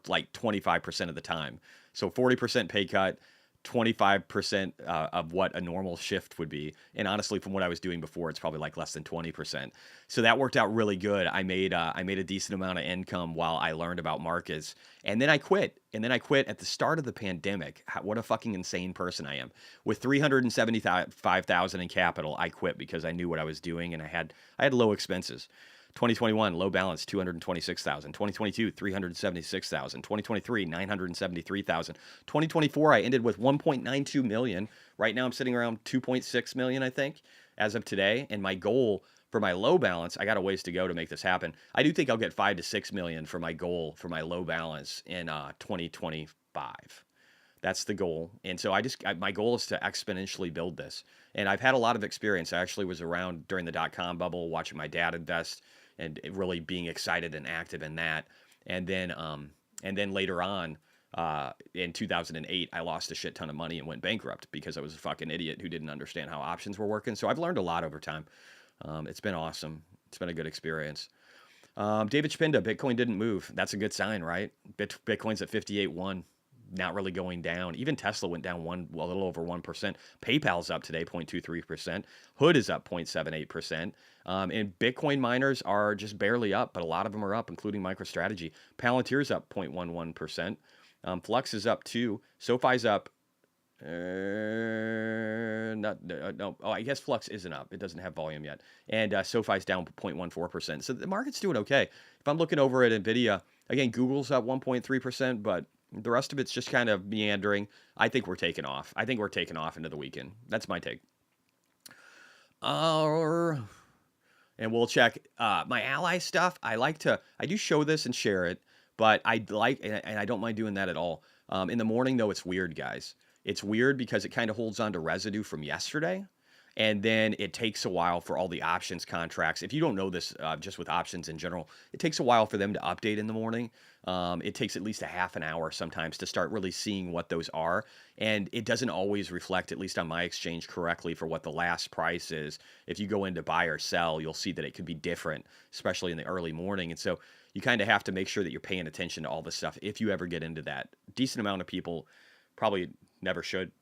Speaker 1: like 25% of the time. So 40% pay cut, 25% of what a normal shift would be. And honestly, from what I was doing before, it's probably like less than 20%. So that worked out really good. I made a decent amount of income while I learned about markets. And then I quit. At the start of the pandemic. What a fucking insane person I am. With 375,000 in capital, I quit because I knew what I was doing and I had low expenses. 2021, low balance, 226,000. 2022, 376,000. 2023, 973,000. 2024, I ended with 1.92 million. Right now, I'm sitting around 2.6 million, I think, as of today. And my goal for my low balance, I got a ways to go to make this happen. I do think I'll get 5 to 6 million for my goal for my low balance in 2025. That's the goal. And so my goal is to exponentially build this. And I've had a lot of experience. I actually was around during the dot-com bubble, watching my dad invest and really being excited and active in that. And then later on, in 2008, I lost a shit ton of money and went bankrupt because I was a fucking idiot who didn't understand how options were working. So I've learned a lot over time. It's been awesome. It's been a good experience. David Spinda, Bitcoin didn't move. That's a good sign, right? Bitcoin's at 58.1. Not really going down. Even Tesla went down a little over 1%. PayPal's up today, 0.23%. Hood is up 0.78%. And Bitcoin miners are just barely up, but a lot of them are up, including MicroStrategy. Palantir's up 0.11%. Flux is up 2. SoFi's up. No. Oh, I guess Flux isn't up. It doesn't have volume yet. And SoFi's down 0.14%. So the market's doing okay. If I'm looking over at NVIDIA, again, Google's up 1.3%, but the rest of it's just kind of meandering. I think we're taking off. I think we're taking off into the weekend. That's my take. And we'll check my ally stuff. I do show this and share it, but and I don't mind doing that at all. In the morning, though, it's weird, guys. It's weird because it kind of holds on to residue from yesterday. And then it takes a while for all the options contracts. If you don't know this, just with options in general, it takes a while for them to update in the morning. It takes at least a half an hour sometimes to start really seeing what those are. And it doesn't always reflect, at least on my exchange, correctly for what the last price is. If you go into buy or sell, you'll see that it could be different, especially in the early morning. And so you kind of have to make sure that you're paying attention to all this stuff if you ever get into that. Decent amount of people probably never should.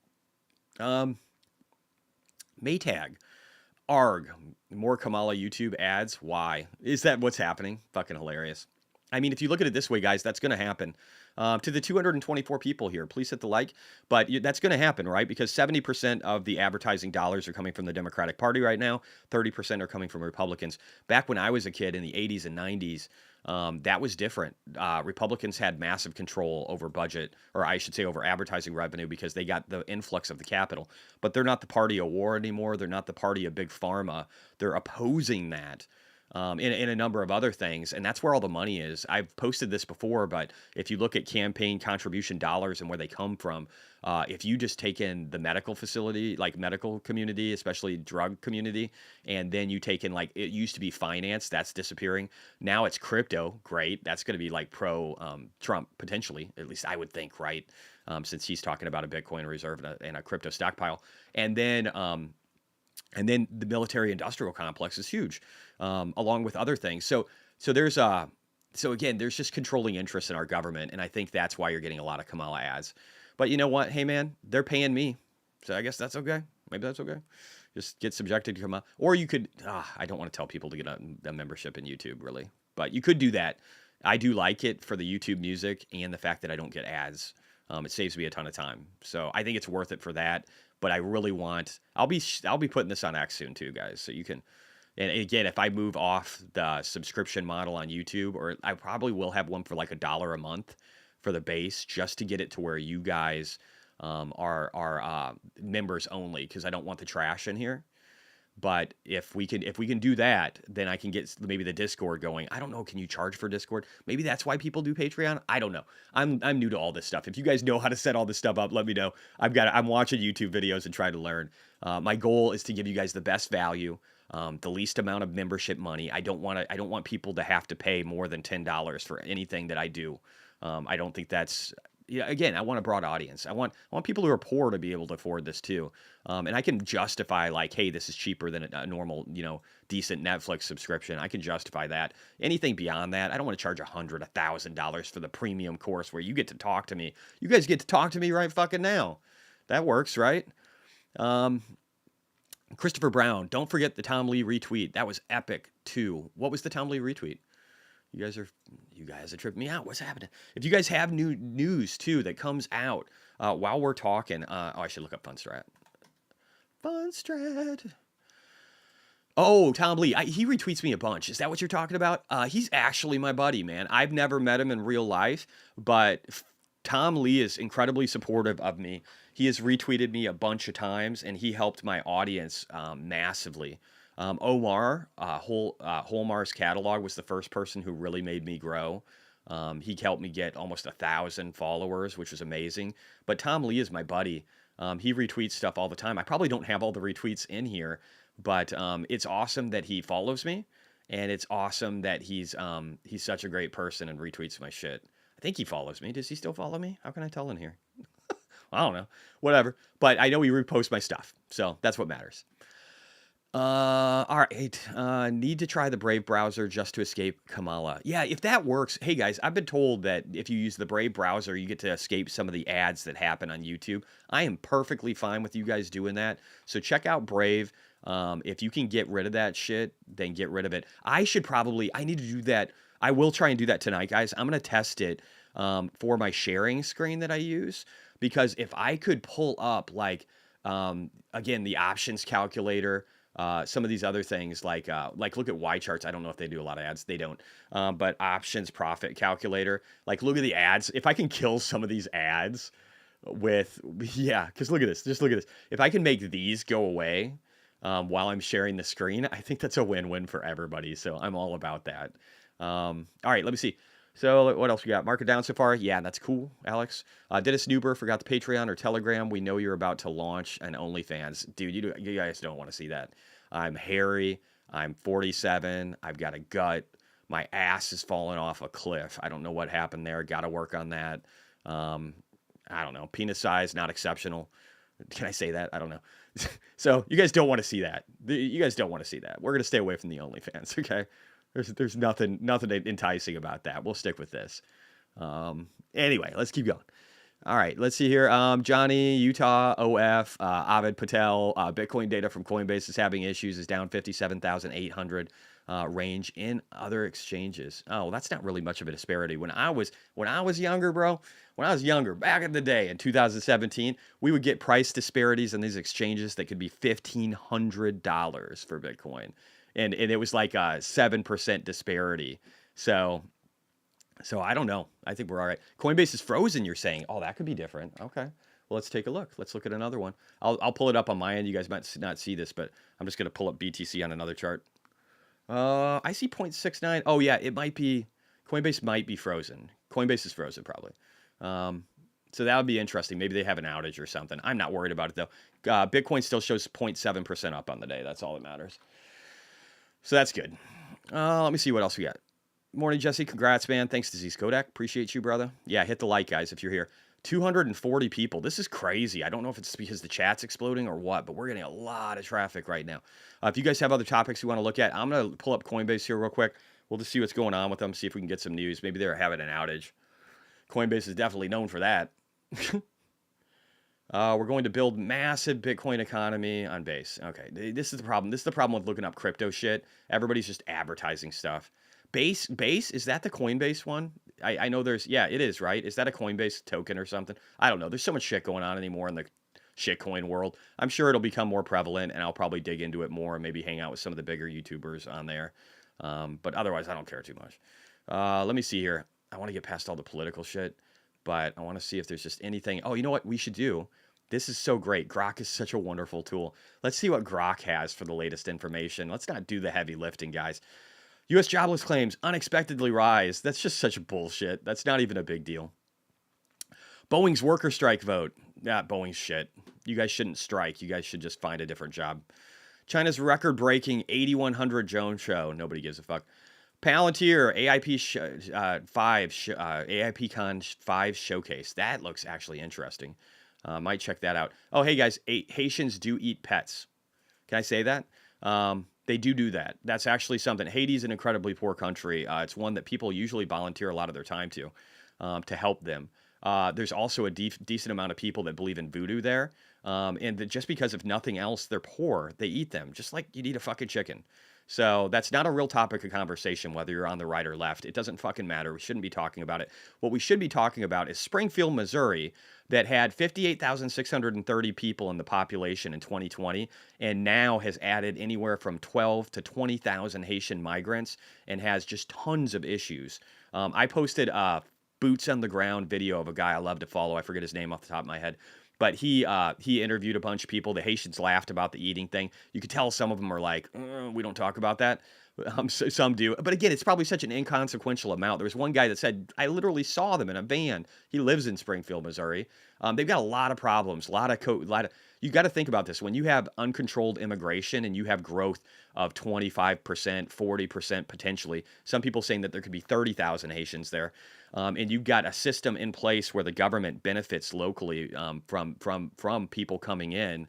Speaker 1: Maytag, ARG, more Kamala YouTube ads. Why? Is that what's happening? Fucking hilarious. I mean, if you look at it this way, guys, that's going to happen. To the 224 people here, please hit the like. But that's going to happen, right? Because 70% of the advertising dollars are coming from the Democratic Party right now. 30% are coming from Republicans. Back when I was a kid in the 80s and 90s, that was different. Republicans had massive control over budget, or I should say over advertising revenue, because they got the influx of the capital. But they're not the party of war anymore. They're not the party of big pharma. They're opposing that. In a number of other things, and that's where all the money is. I've posted this before, but if you look at campaign contribution dollars and where they come from, if you just take in the medical facility, like medical community, especially drug community, and then you take in, like, it used to be finance, that's disappearing. Now it's crypto, great. That's going to be like pro-Trump, potentially, at least I would think, right? Since he's talking about a Bitcoin reserve and a crypto stockpile. And then the military industrial complex is huge, along with other things. So again, there's just controlling interest in our government. And I think that's why you're getting a lot of Kamala ads. But you know what? Hey, man, they're paying me. So I guess that's okay. Maybe that's okay. Just get subjected to come out. Or you could, I don't want to tell people to get a membership in YouTube, really. But you could do that. I do like it for the YouTube music and the fact that I don't get ads. It saves me a ton of time. So I think it's worth it for that. But I really want, I'll be putting this on X soon too, guys. So you can, and again, if I move off the subscription model on YouTube, or I probably will have one for like $1 a month for the base, just to get it to where you guys are members only, because I don't want the trash in here. But if we can do that, then I can get maybe the Discord going. I don't know. Can you charge for Discord? Maybe that's why people do Patreon. I don't know. I'm new to all this stuff. If you guys know how to set all this stuff up, let me know. I'm watching YouTube videos and trying to learn. My goal is to give you guys the best value, the least amount of membership money. I don't want people to have to pay more than $10 for anything that I do. I don't think that's. Yeah, again, I want a broad audience. I want people who are poor to be able to afford this too. And I can justify like, hey, this is cheaper than a normal, decent Netflix subscription. I can justify that. Anything beyond that, I don't want to charge $100, $1,000 for the premium course where you get to talk to me. You guys get to talk to me right fucking now. That works, right? Christopher Brown, don't forget the Tom Lee retweet. That was epic too. What was the Tom Lee retweet? You guys are tripping me out. What's happening? If you guys have new news too that comes out while we're talking, I should look up Funstrat. Funstrat. Oh, Tom Lee. He retweets me a bunch. Is that what you're talking about? He's actually my buddy, man. I've never met him in real life, but Tom Lee is incredibly supportive of me. He has retweeted me a bunch of times, and he helped my audience massively. Omar, Holmar's catalog was the first person who really made me grow. He helped me get almost 1,000 followers, which was amazing. But Tom Lee is my buddy. He retweets stuff all the time. I probably don't have all the retweets in here, but it's awesome that he follows me, and it's awesome that he's such a great person and retweets my shit. I think he follows me. Does he still follow me? How can I tell in here? I don't know. Whatever. But I know he reposts my stuff, so that's what matters. All right. Need to try the Brave browser just to escape Kamala. Yeah, if that works. Hey guys, I've been told that if you use the Brave browser, you get to escape some of the ads that happen on YouTube. I am perfectly fine with you guys doing that. So check out Brave. If you can get rid of that shit, then get rid of it. I need to do that. I will try and do that tonight, guys. I'm going to test it for my sharing screen that I use, because if I could pull up again, the options calculator, some of these other things like look at Y charts. I don't know if they do a lot of ads. They don't. But options profit calculator. Like look at the ads. If I can kill some of these ads because look at this. Just look at this. If I can make these go away while I'm sharing the screen, I think that's a win-win for everybody. So I'm all about that. All right, let me see. So what else we got? Market down so far? Yeah, that's cool, Alex. Dennis Newber forgot the Patreon or Telegram. We know you're about to launch an OnlyFans. Dude, you guys don't want to see that. I'm hairy. I'm 47. I've got a gut. My ass is falling off a cliff. I don't know what happened there. Got to work on that. I don't know. Penis size, not exceptional. Can I say that? I don't know. So you guys don't want to see that. You guys don't want to see that. We're going to stay away from the OnlyFans, okay? There's nothing enticing about that. We'll stick with this. Anyway, let's keep going. All right, let's see here. Johnny, Utah, OF, Avid Patel, Bitcoin data from Coinbase is having issues, is down 57,800 range in other exchanges. Oh, that's not really much of a disparity. When I was younger, bro, back in the day in 2017, we would get price disparities in these exchanges that could be $1,500 for Bitcoin. And it was like a 7% disparity. So I don't know. I think we're all right. Coinbase is frozen, you're saying. Oh, that could be different. Okay. Well, let's take a look. Let's look at another one. I'll pull it up on my end. You guys might not see this, but I'm just going to pull up BTC on another chart. I see 0.69. Oh, yeah, it might be. Coinbase might be frozen. Coinbase is frozen, probably. So that would be interesting. Maybe they have an outage or something. I'm not worried about it, though. Bitcoin still shows 0.7% up on the day. That's all that matters. So that's good. Let me see what else we got. Morning, Jesse. Congrats, man. Thanks to Z's Kodak. Appreciate you, brother. Yeah, hit the like, guys, if you're here. 240 people. This is crazy. I don't know if it's because the chat's exploding or what, but we're getting a lot of traffic right now. If you guys have other topics you want to look at, I'm going to pull up Coinbase here real quick. We'll just see what's going on with them, see if we can get some news. Maybe they're having an outage. Coinbase is definitely known for that. We're going to build massive Bitcoin economy on Base. Okay, this is the problem. This is the problem with looking up crypto shit. Everybody's just advertising stuff. Base, is that the Coinbase one? I know there's, yeah, it is, right? Is that a Coinbase token or something? I don't know. There's so much shit going on anymore in the shitcoin world. I'm sure it'll become more prevalent, and I'll probably dig into it more and maybe hang out with some of the bigger YouTubers on there. But otherwise, I don't care too much. Let me see here. I want to get past all the political shit, but I want to see if there's just anything. Oh, you know what we should do? This is so great. Grok is such a wonderful tool. Let's see what Grok has for the latest information. Let's not do the heavy lifting, guys. U.S. jobless claims unexpectedly rise. That's just such bullshit. That's not even a big deal. Boeing's worker strike vote. Yeah, Boeing's shit. You guys shouldn't strike. You guys should just find a different job. China's record-breaking 8100 Jones show. Nobody gives a fuck. Palantir AIPCon 5 showcase. That looks actually interesting. Might check that out. Oh, hey guys, Haitians do eat pets. Can I say that? They do that. That's actually something. Haiti is an incredibly poor country. It's one that people usually volunteer a lot of their time to help them. There's also a decent amount of people that believe in voodoo there. And that just because if nothing else, they're poor, they eat them, just like you'd eat a fucking chicken. So that's not a real topic of conversation, whether you're on the right or left. It doesn't fucking matter. We shouldn't be talking about it. What we should be talking about is Springfield, Missouri, that had 58,630 people in the population in 2020, and now has added anywhere from 12 to 20,000 Haitian migrants and has just tons of issues. I posted a boots on the ground video of a guy I love to follow. I forget his name off the top of my head. But he interviewed a bunch of people. The Haitians laughed about the eating thing. You could tell some of them are like, we don't talk about that. So some do. But again, it's probably such an inconsequential amount. There was one guy that said, I literally saw them in a van. He lives in Springfield, Missouri. They've got a lot of problems, you got to think about this. When you have uncontrolled immigration and you have growth of 25%, 40% potentially, some people saying that there could be 30,000 Haitians there, and you've got a system in place where the government benefits locally from people coming in,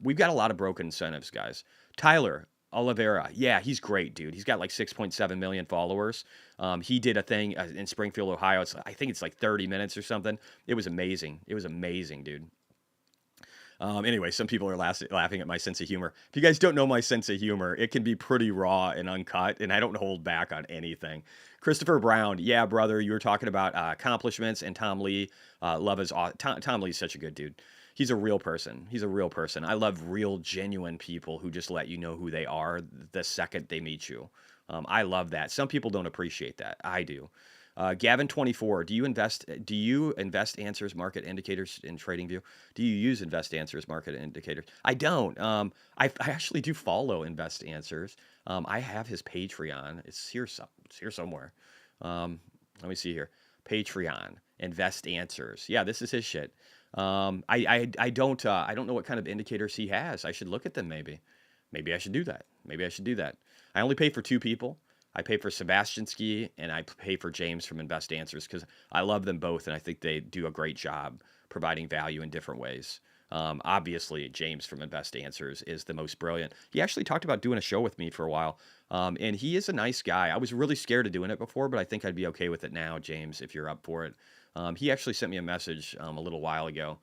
Speaker 1: we've got a lot of broken incentives, guys. Tyler Oliveira, yeah, he's great, dude. He's got like 6.7 million followers. He did a thing in Springfield, Ohio. I think it's like 30 minutes or something. It was amazing. It was amazing, dude. Anyway, some people are laughing at my sense of humor. If you guys don't know my sense of humor, it can be pretty raw and uncut, and I don't hold back on anything. Christopher Brown, yeah, brother, you were talking about accomplishments, and Tom Lee, love is Tom Lee's such a good dude. He's a real person. He's a real person. I love real, genuine people who just let you know who they are the second they meet you. I love that. Some people don't appreciate that. I do. Gavin24, do you invest Answers Market Indicators in TradingView? Do you use Invest Answers Market Indicators? I don't. I actually do follow Invest Answers. I have his Patreon. It's here somewhere. Let me see here. Patreon, Invest Answers. Yeah, this is his shit. I don't know what kind of indicators he has. I should look at them maybe. Maybe I should do that. I only pay for 2 people. I pay for Sebastian Ski and I pay for James from Invest Answers because I love them both and I think they do a great job providing value in different ways. Obviously, James from Invest Answers is the most brilliant. He actually talked about doing a show with me for a while, and he is a nice guy. I was really scared of doing it before, but I think I'd be okay with it now, James, if you're up for it. He actually sent me a message a little while ago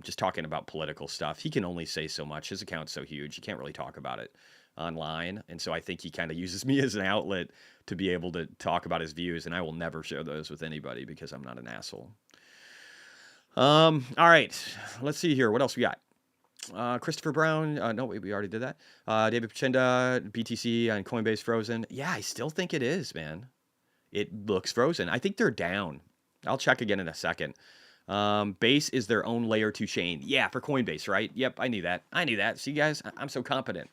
Speaker 1: just talking about political stuff. He can only say so much. His account's so huge. You can't really talk about it online, and so I think he kind of uses me as an outlet to be able to talk about his views, and I will never share those with anybody because I'm not an asshole. All right, let's see here. What else we got? Christopher Brown. No, we already did that. David Pachenda, BTC and Coinbase frozen. Yeah, I still think it is, man. It looks frozen. I think they're down. I'll check again in a second. Base is their own layer 2 chain. Yeah, for Coinbase, right? Yep, I knew that. See, guys, I'm so competent.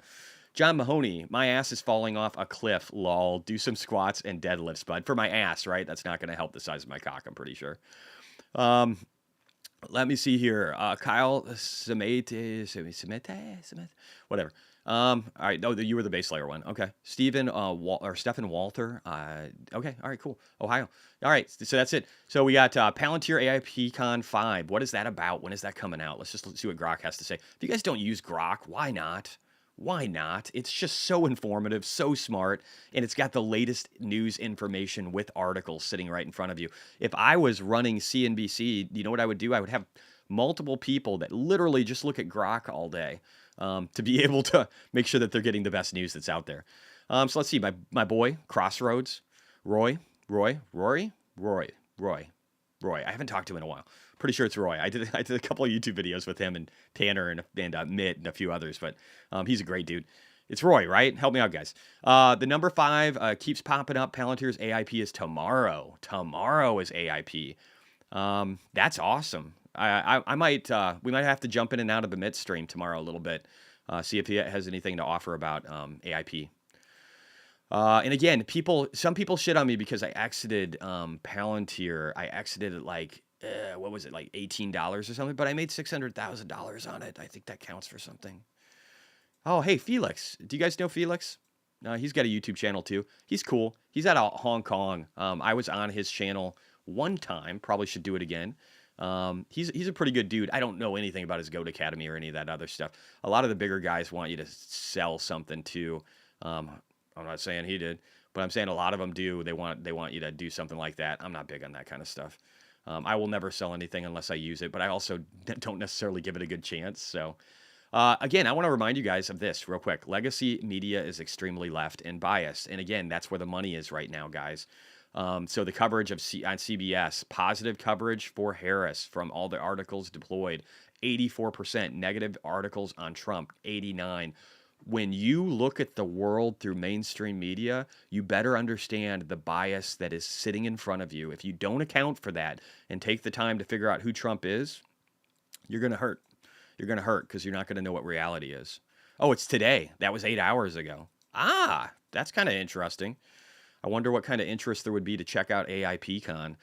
Speaker 1: John Mahoney, my ass is falling off a cliff, lol. Do some squats and deadlifts, bud. For my ass, right? That's not going to help the size of my cock, I'm pretty sure. Let me see here. Kyle Samete, whatever. All right. Oh, you were the base layer one. Okay. Stephen Walter. Okay. All right. Cool. Ohio. All right. So that's it. So we got Palantir AIPCon 5. What is that about? When is that coming out? Let's see what Grok has to say. If you guys don't use Grok, why not? Why not? It's just so informative, so smart, and it's got the latest news information with articles sitting right in front of you. If I was running CNBC, you know what I would do? I would have multiple people that literally just look at Grok all day to be able to make sure that they're getting the best news that's out there. So let's see, my boy, Crossroads, Roy. I haven't talked to him in a while. Pretty sure it's Roy. I did a couple of YouTube videos with him and Tanner and Mitt and a few others, but he's a great dude. It's Roy, right? Help me out, guys. The number 5 keeps popping up. Palantir's AIP is tomorrow. Tomorrow is AIP. That's awesome. I might we might have to jump in and out of the Mitt stream tomorrow a little bit. See if he has anything to offer about AIP. And again, some people shit on me because I exited Palantir. I exited at like what was it, like $18 or something? But I made $600,000 on it. I think that counts for something. Oh, hey, Felix. Do you guys know Felix? He's got a YouTube channel too. He's cool. He's out of Hong Kong. I was on his channel one time. Probably should do it again. He's a pretty good dude. I don't know anything about his Goat Academy or any of that other stuff. A lot of the bigger guys want you to sell something too. I'm not saying he did, but I'm saying a lot of them do. They want you to do something like that. I'm not big on that kind of stuff. I will never sell anything unless I use it, but I also don't necessarily give it a good chance. So, again, I want to remind you guys of this real quick. Legacy media is extremely left and biased. And again, that's where the money is right now, guys. So the coverage on CBS, positive coverage for Harris from all the articles deployed, 84%, negative articles on Trump, 89%. When you look at the world through mainstream media, you better understand the bias that is sitting in front of you. If you don't account for that and take the time to figure out who Trump is, you're going to hurt. You're going to hurt because you're not going to know what reality is. Oh, it's today. That was 8 hours ago. That's kind of interesting. I wonder what kind of interest there would be to check out AIPCon.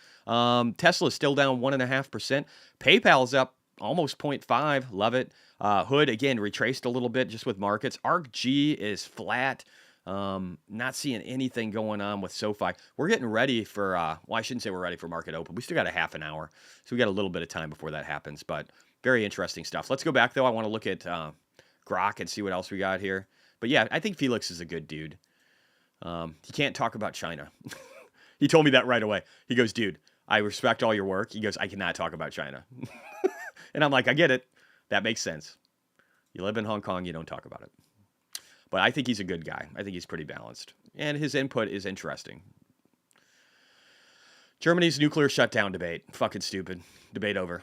Speaker 1: Tesla's still down 1.5%. PayPal's up almost 0.5. Love it. Hood, again, retraced a little bit just with markets. ARKG is flat. Not seeing anything going on with SoFi. We're getting ready for, I shouldn't say we're ready for market open. We still got a half an hour. So we got a little bit of time before that happens. But very interesting stuff. Let's go back, though. I want to look at Grok and see what else we got here. But yeah, I think Felix is a good dude. He can't talk about China. He told me that right away. He goes, dude, I respect all your work. He goes, I cannot talk about China. And I'm like, I get it. That makes sense. You live in Hong Kong, you don't talk about it. But I think he's a good guy. I think he's pretty balanced. And his input is interesting. Germany's nuclear shutdown debate. Fucking stupid. Debate over.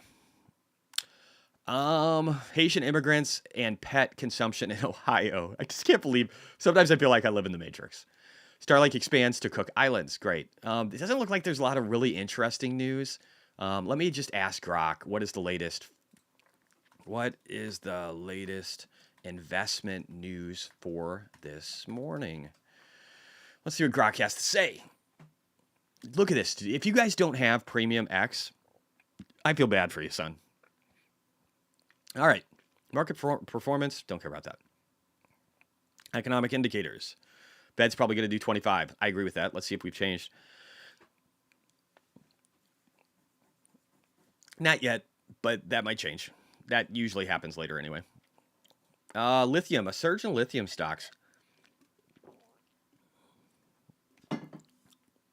Speaker 1: Haitian immigrants and pet consumption in Ohio. I just can't believe. Sometimes I feel like I live in the Matrix. Starlink expands to Cook Islands. Great. It doesn't look like there's a lot of really interesting news. Let me just ask Grok, what is the latest investment news for this morning? Let's see what Grok has to say. Look at this. If you guys don't have Premium X, I feel bad for you, son. All right. Market performance, don't care about that. Economic indicators. Fed's probably going to do 25. I agree with that. Let's see if we've changed. Not yet, but that might change. That usually happens later anyway. Lithium, a surge in lithium stocks.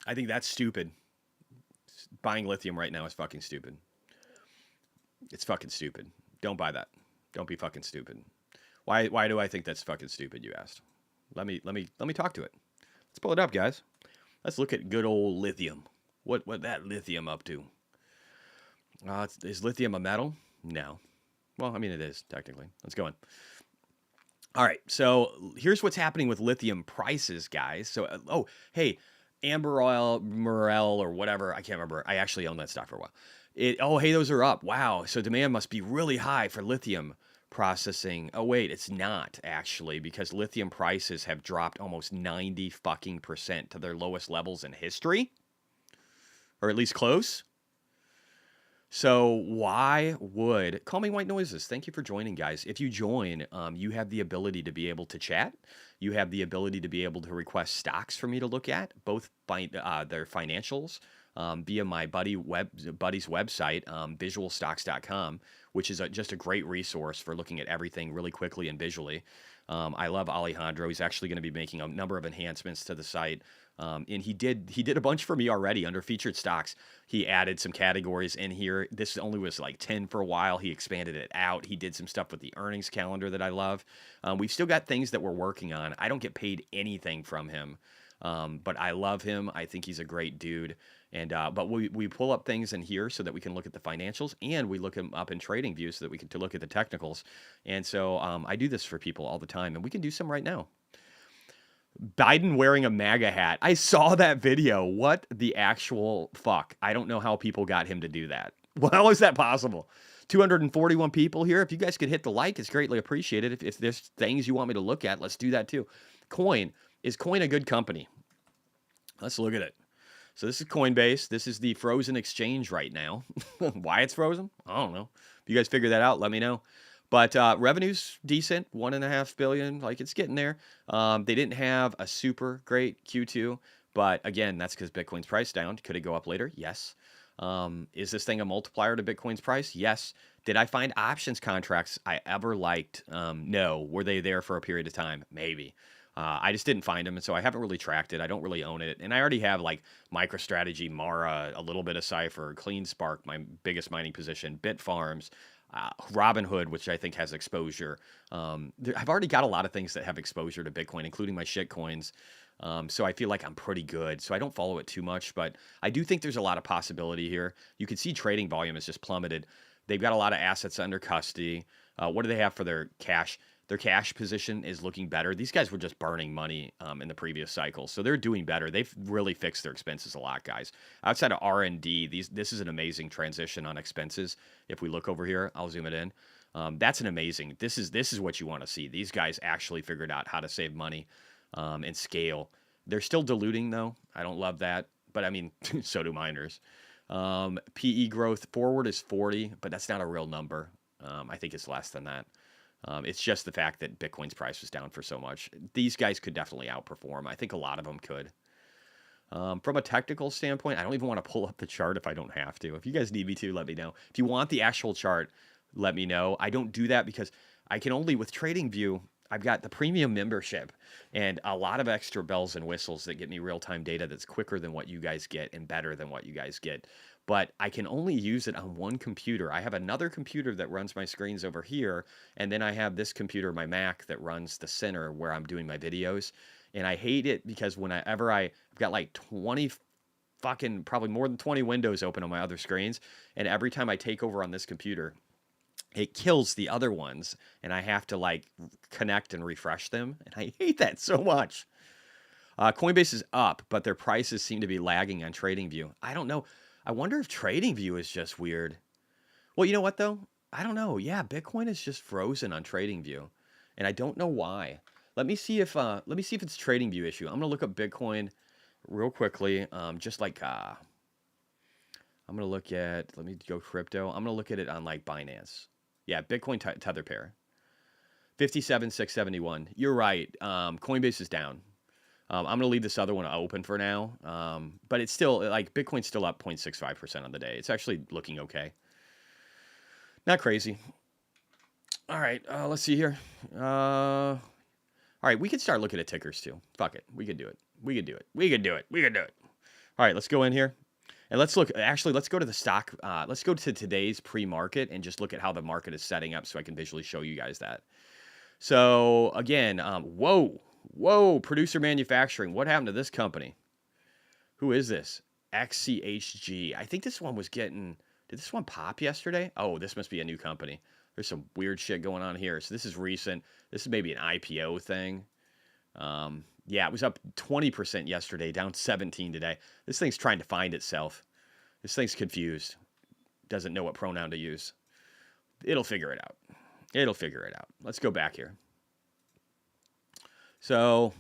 Speaker 1: I think that's stupid. Buying lithium right now is fucking stupid. It's fucking stupid. Don't buy that. Don't be fucking stupid. Why do I think that's fucking stupid, you asked? Let me talk to it. Let's pull it up, guys. Let's look at good old lithium. What that lithium up to? Is lithium a metal? No. Well, I mean, it is, technically. Let's go on. All right, so here's what's happening with lithium prices, guys. So, hey, Amber Oil, Morel, or whatever, I can't remember. I actually owned that stock for a while. Hey, those are up. Wow, so demand must be really high for lithium processing. Oh, wait, it's not, actually, because lithium prices have dropped almost 90% to their lowest levels in history, or at least close. So why would... Call me White Noises. Thank you for joining, guys. If you join, you have the ability to be able to chat. You have the ability to be able to request stocks for me to look at, both their financials, via my buddy's website, visualstocks.com, which is just a great resource for looking at everything really quickly and visually. I love Alejandro. He's actually going to be making a number of enhancements to the site. And he did a bunch for me already under featured stocks. He added some categories in here. This only was like 10 for a while. He expanded it out. He did some stuff with the earnings calendar that I love. We've still got things that we're working on. I don't get paid anything from him. But I love him. I think he's a great dude. And but we pull up things in here so that we can look at the financials, and we look him up in trading view so that we can to look at the technicals. And so I do this for people all the time, and we can do some right now. Biden wearing a MAGA hat. I saw that video. What the actual fuck? I don't know how people got him to do that. How is that possible? 241 people here. If you guys could hit the like, it's greatly appreciated. If there's things you want me to look at, let's do that too. Is Coin a good company? Let's look at it. So this is Coinbase. This is the frozen exchange right now. Why it's frozen? I don't know. If you guys figure that out, let me know. But revenue's decent, $1.5 billion. Like, it's getting there. They didn't have a super great Q2, but again, that's because Bitcoin's price down. Could it go up later? Yes. Is this thing a multiplier to Bitcoin's price? Yes. Did I find options contracts I ever liked? No. Were they there for a period of time? Maybe. I just didn't find them, and so I haven't really tracked it. I don't really own it, and I already have like MicroStrategy, Mara, a little bit of Cypher, CleanSpark, my biggest mining position, Bitfarms, Robinhood, which I think has exposure. I've already got a lot of things that have exposure to Bitcoin, including my shit coins. So I feel like I'm pretty good. So I don't follow it too much, but I do think there's a lot of possibility here. You can see trading volume has just plummeted. They've got a lot of assets under custody. What do they have for their cash? Their cash position is looking better. These guys were just burning money in the previous cycle, so they're doing better. They've really fixed their expenses a lot, guys. Outside of R&D, this is an amazing transition on expenses. If we look over here, I'll zoom it in. That's an amazing. This is what you want to see. These guys actually figured out how to save money and scale. They're still diluting though. I don't love that, but I mean, so do miners. PE growth forward is 40, but that's not a real number. I think it's less than that. It's just the fact that Bitcoin's price was down for so much. These guys could definitely outperform. I think a lot of them could. From a technical standpoint, I don't even want to pull up the chart if I don't have to. If you guys need me to, let me know. If you want the actual chart, let me know. I don't do that because I can only, with TradingView, I've got the premium membership and a lot of extra bells and whistles that get me real-time data that's quicker than what you guys get and better than what you guys get. But I can only use it on one computer. I have another computer that runs my screens over here, and then I have this computer, my Mac, that runs the center where I'm doing my videos. And I hate it because whenever I've got like 20 fucking, probably more than 20 windows open on my other screens, and every time I take over on this computer, it kills the other ones, and I have to like connect and refresh them, and I hate that so much. Coinbase is up, but their prices seem to be lagging on TradingView. I don't know. I wonder if TradingView is just weird. Well, you know what though? I don't know. Yeah, Bitcoin is just frozen on TradingView, and I don't know why. Let me see if it's TradingView issue. I'm gonna look up Bitcoin real quickly. Just like I'm gonna look at. Let me go crypto. I'm gonna look at it on like Binance. Yeah, Bitcoin tether pair. 57,671. You're right. Coinbase is down. I'm going to leave this other one open for now. But it's still, like, Bitcoin's still up 0.65% on the day. It's actually looking okay. Not crazy. All right, let's see here. All right, we can start looking at tickers too. Fuck it. We can do it. We can do it. We can do it. We can do it. All right, let's go in here. And let's look, actually, let's go to the stock. Let's go to today's pre-market and just look at how the market is setting up so I can visually show you guys that. So, again, whoa, producer manufacturing. What happened to this company? Who is this? XCHG. I think this one was getting, did this one pop yesterday? Oh, this must be a new company. There's some weird shit going on here. So this is recent. This is maybe an IPO thing. Yeah, it was up 20% yesterday, down 17 today. This thing's trying to find itself. This thing's confused. Doesn't know what pronoun to use. It'll figure it out. It'll figure it out. Let's go back here. So,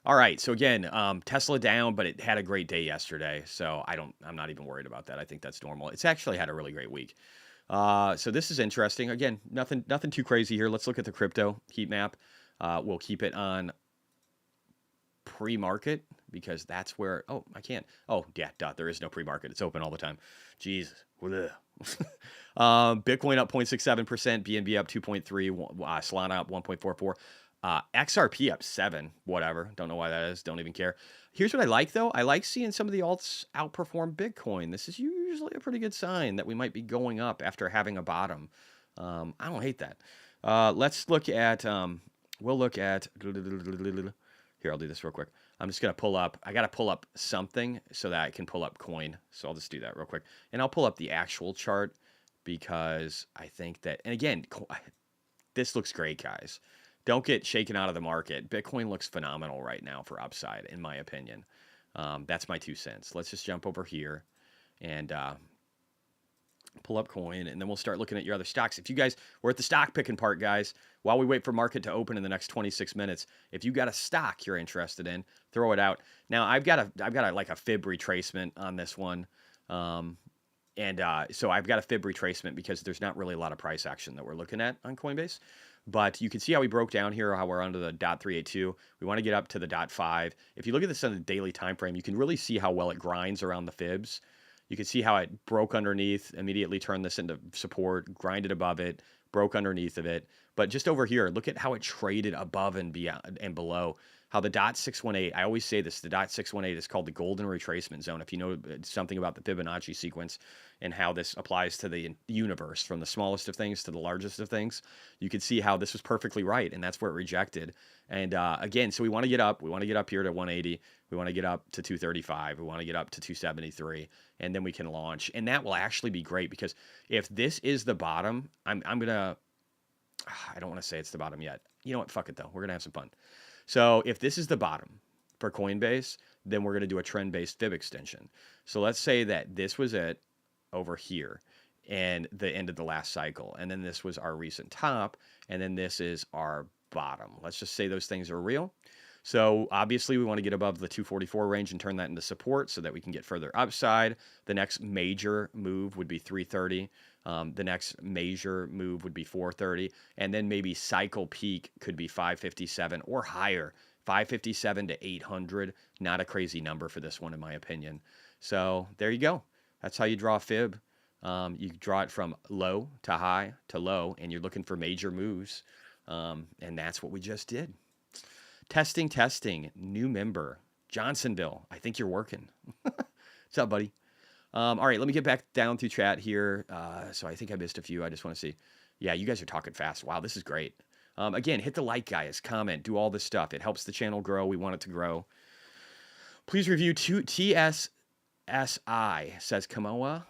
Speaker 1: all right. So again, Tesla down, but it had a great day yesterday. So I'm not even worried about that. I think that's normal. It's actually had a really great week. So this is interesting. Again, nothing too crazy here. Let's look at the crypto heat map. We'll keep it on pre-market. because that's where, oh, I can't. Oh, yeah, duh, there is no pre-market. It's open all the time. Jesus. Bitcoin up 0.67%, BNB up 2.3, Solana up 1.44, XRP up 7, whatever. Don't know why that is. Don't even care. Here's what I like, though. I like seeing some of the alts outperform Bitcoin. This is usually a pretty good sign that we might be going up after having a bottom. I don't hate that. Let's look at, we'll look at, here, I'll do this real quick. I'm just going to pull up, I got to pull up something so that I can pull up coin. So I'll just do that real quick. And I'll pull up the actual chart because I think that, and again, this looks great, guys. Don't get shaken out of the market. Bitcoin looks phenomenal right now for upside, in my opinion. That's my 2 cents. Let's just jump over here and pull up coin, and then we'll start looking at your other stocks. If you guys, we're at the stock picking part, guys. While we wait for market to open in the next 26 minutes, if you got a stock you're interested in, throw it out. Now, I've got like a fib retracement on this one. So I've got a fib retracement because there's not really a lot of price action that we're looking at on Coinbase. But you can see how we broke down here, how we're under the .382. We want to get up to the .5. If you look at this on the daily time frame, you can really see how well it grinds around the fibs. You can see how it broke underneath, immediately turned this into support, grinded above it, broke underneath of it. But just over here, look at how it traded above and beyond and below. How the .618, I always say this, the .618 is called the golden retracement zone. If you know something about the Fibonacci sequence and how this applies to the universe, from the smallest of things to the largest of things, you can see how this was perfectly right, and that's where it rejected. And again, so we want to get up. We want to get up here to 180. We want to get up to 235. We want to get up to 273, and then we can launch. And that will actually be great because if this is the bottom, I'm going to, I don't want to say it's the bottom yet. You know what? Fuck it, though. We're going to have some fun. So if this is the bottom for Coinbase, then we're going to do a trend-based fib extension. So let's say that this was it over here and the end of the last cycle. And then this was our recent top. And then this is our bottom. Let's just say those things are real. So obviously we want to get above the 244 range and turn that into support so that we can get further upside. The next major move would be 330. The next major move would be 430. And then maybe cycle peak could be 557 or higher. 557 to 800. Not a crazy number for this one, in my opinion. So there you go. That's how you draw a fib. You draw it from low to high to low, and you're looking for major moves. And that's what we just did. Testing. New member. Johnsonville. I think you're working. What's up, buddy? All right, let me get back down through chat here. So I think I missed a few. I just want to see. Yeah, you guys are talking fast. Wow, this is great. Again, hit the like, guys. Comment. Do all this stuff. It helps the channel grow. We want it to grow. Please review TSSI, says Kamoa.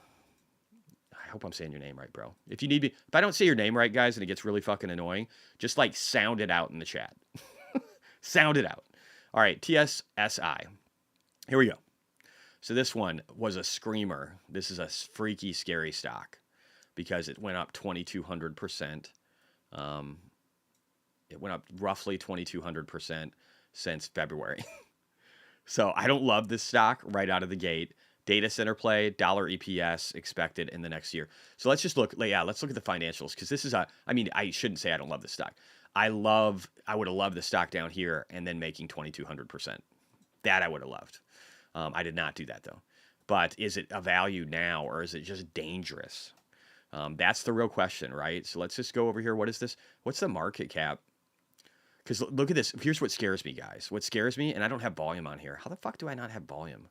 Speaker 1: I hope I'm saying your name right, bro. If you need me, if I don't say your name right, guys, and it gets really fucking annoying, just like sound it out in the chat. Sound it out. All right, TSSI. Here we go. So this one was a screamer. This is a freaky, scary stock because it went up 2,200%. It went up roughly 2,200% since February. So I don't love this stock right out of the gate. Data center play, dollar EPS expected in the next year. So let's just look. Yeah, let's look at the financials because this is I mean, I shouldn't say I don't love this stock. I would have loved the stock down here and then making 2,200%. That I would have loved. I did not do that though. But is it a value now or is it just dangerous? That's the real question, right? So let's just go over here. What is this? What's the market cap? Because look at this. Here's what scares me, guys. What scares me, and I don't have volume on here. How the fuck do I not have volume?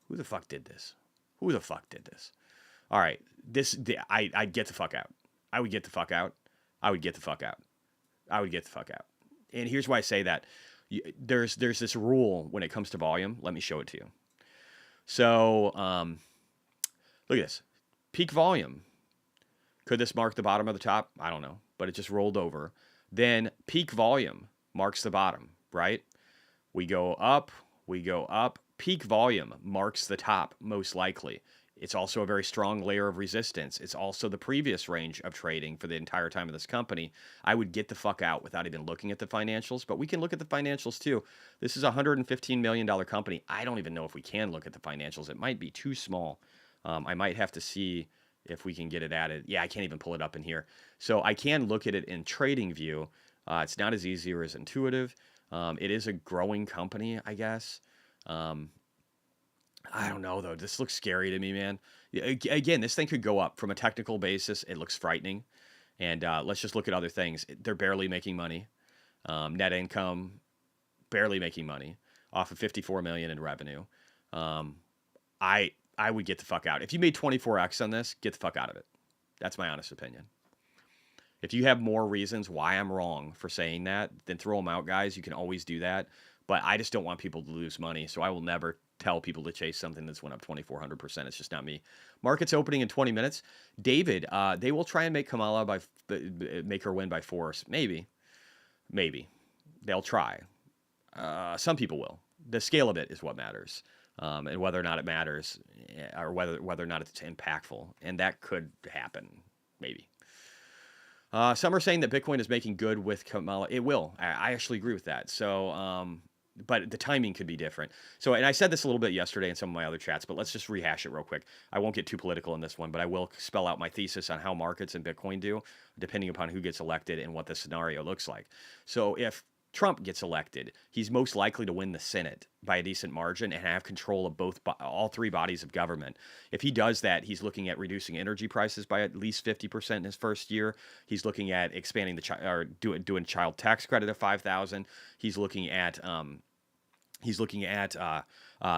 Speaker 1: Who the fuck did this? Who the fuck did this? All right. I'd get the fuck out. I would get the fuck out. I would get the fuck out. I would get the fuck out. And here's why I say that. There's this rule when it comes to volume. Let me show it to you. So look at this. Peak volume. Could this mark the bottom of the top? I don't know. But it just rolled over. Then peak volume marks the bottom, right? We go up. Peak volume marks the top, most likely. It's also a very strong layer of resistance. It's also the previous range of trading for the entire time of this company. I would get the fuck out without even looking at the financials, but we can look at the financials too. This is a $115 million company. I don't even know if we can look at the financials. It might be too small. I might have to see if we can get it added. Yeah, I can't even pull it up in here. So I can look at it in trading view. It's not as easy or as intuitive. It is a growing company, I guess. Um, I don't know though. This looks scary to me, man. Again, this thing could go up from a technical basis. It looks frightening. And let's just look at other things. They're barely making money. Net income, barely making money off of 54 million in revenue. Um, I would get the fuck out. If you made 24x on this, get the fuck out of it. That's my honest opinion. If you have more reasons why I'm wrong for saying that, then throw them out, guys. You can always do that. But I just don't want people to lose money. So I will never tell people to chase something that's went up 2,400%. It's just not me. Market's opening in 20 minutes. David, they will try and make Kamala make her win by force. Maybe. They'll try. Some people will. The scale of it is what matters. And whether or not it matters, or whether or not it's impactful. And that could happen. Maybe. Some are saying that Bitcoin is making good with Kamala. It will. I actually agree with that. So, but the timing could be different. So, and I said this a little bit yesterday in some of my other chats, but let's just rehash it real quick. I won't get too political in this one, but I will spell out my thesis on how markets and Bitcoin do, depending upon who gets elected and what the scenario looks like. So if Trump gets elected, he's most likely to win the Senate by a decent margin and have control of all three bodies of government. If he does that, he's looking at reducing energy prices by at least 50% in his first year. He's looking at expanding doing child tax credit of $5,000. He's looking at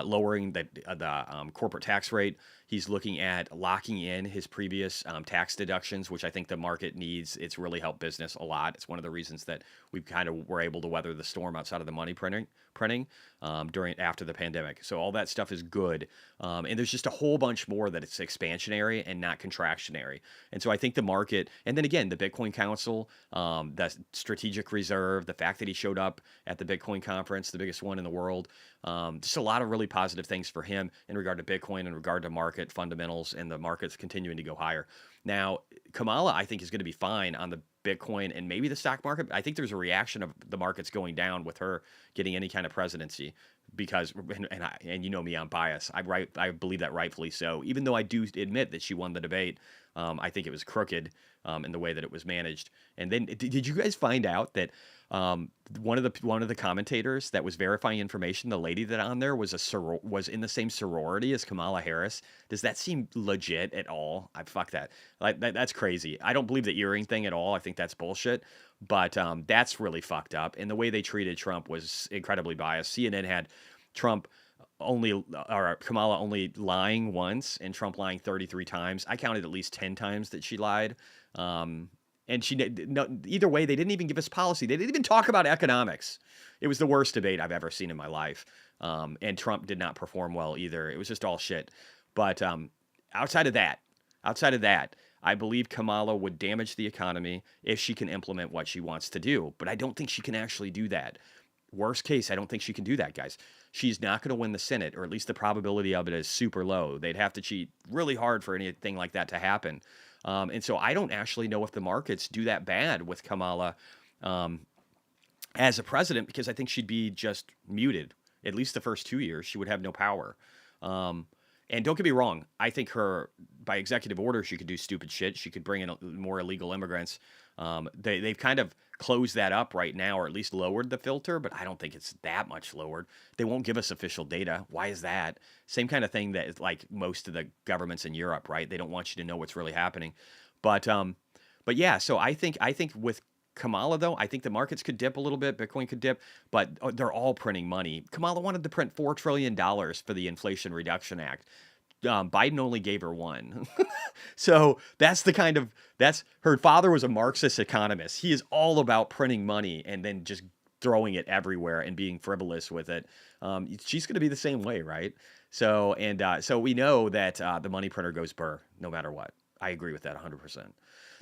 Speaker 1: lowering the corporate tax rate. He's looking at locking in his previous tax deductions, which I think the market needs. It's really helped business a lot. It's one of the reasons that we kind of were able to weather the storm outside of the money printing after the pandemic. So all that stuff is good. And there's just a whole bunch more that it's expansionary and not contractionary. And so I think the market, and then again, the Bitcoin Council, the strategic reserve, the fact that he showed up at the Bitcoin conference, the biggest one in the world, just a lot of really positive things for him in regard to Bitcoin, in regard to market fundamentals, and the market's continuing to go higher. Now, Kamala, I think, is going to be fine on the Bitcoin and maybe the stock market. I think there's a reaction of the markets going down with her getting any kind of presidency because, and you know me, I'm biased. I believe that rightfully so. Even though I do admit that she won the debate, I think it was crooked in the way that it was managed. And then, did you guys find out that one of the commentators that was verifying information, the lady that on there was in the same sorority as Kamala Harris? Does that seem legit at all? Fuck that. That's crazy. I don't believe the earring thing at all. I think that's bullshit. But that's really fucked up. And the way they treated Trump was incredibly biased. CNN had Kamala only lying once and Trump lying 33 times. I counted at least 10 times that she lied. And either way, they didn't even give us policy. They didn't even talk about economics. It was the worst debate I've ever seen in my life. And Trump did not perform well either. It was just all shit. But outside of that, I believe Kamala would damage the economy if she can implement what she wants to do. But I don't think she can actually do that. Worst case, I don't think she can do that, guys. She's not going to win the Senate, or at least the probability of it is super low. They'd have to cheat really hard for anything like that to happen. And so I don't actually know if the markets do that bad with Kamala as a president, because I think she'd be just muted. At least the first 2 years, she would have no power. And don't get me wrong, I think by executive order, she could do stupid shit. She could bring in more illegal immigrants. They've kind of closed that up right now, or at least lowered the filter, but I don't think it's that much lowered. They won't give us official data. Why is that? Same kind of thing that is like most of the governments in Europe, right? They don't want you to know what's really happening. But yeah, so I think with Kamala, though, I think the markets could dip a little bit. Bitcoin could dip, but they're all printing money. Kamala wanted to print $4 trillion for the Inflation Reduction Act. Biden only gave her one. So that's her father was a Marxist economist. He is all about printing money and then just throwing it everywhere and being frivolous with it. She's going to be the same way, right? So we know that the money printer goes burr no matter what. I agree with that 100%.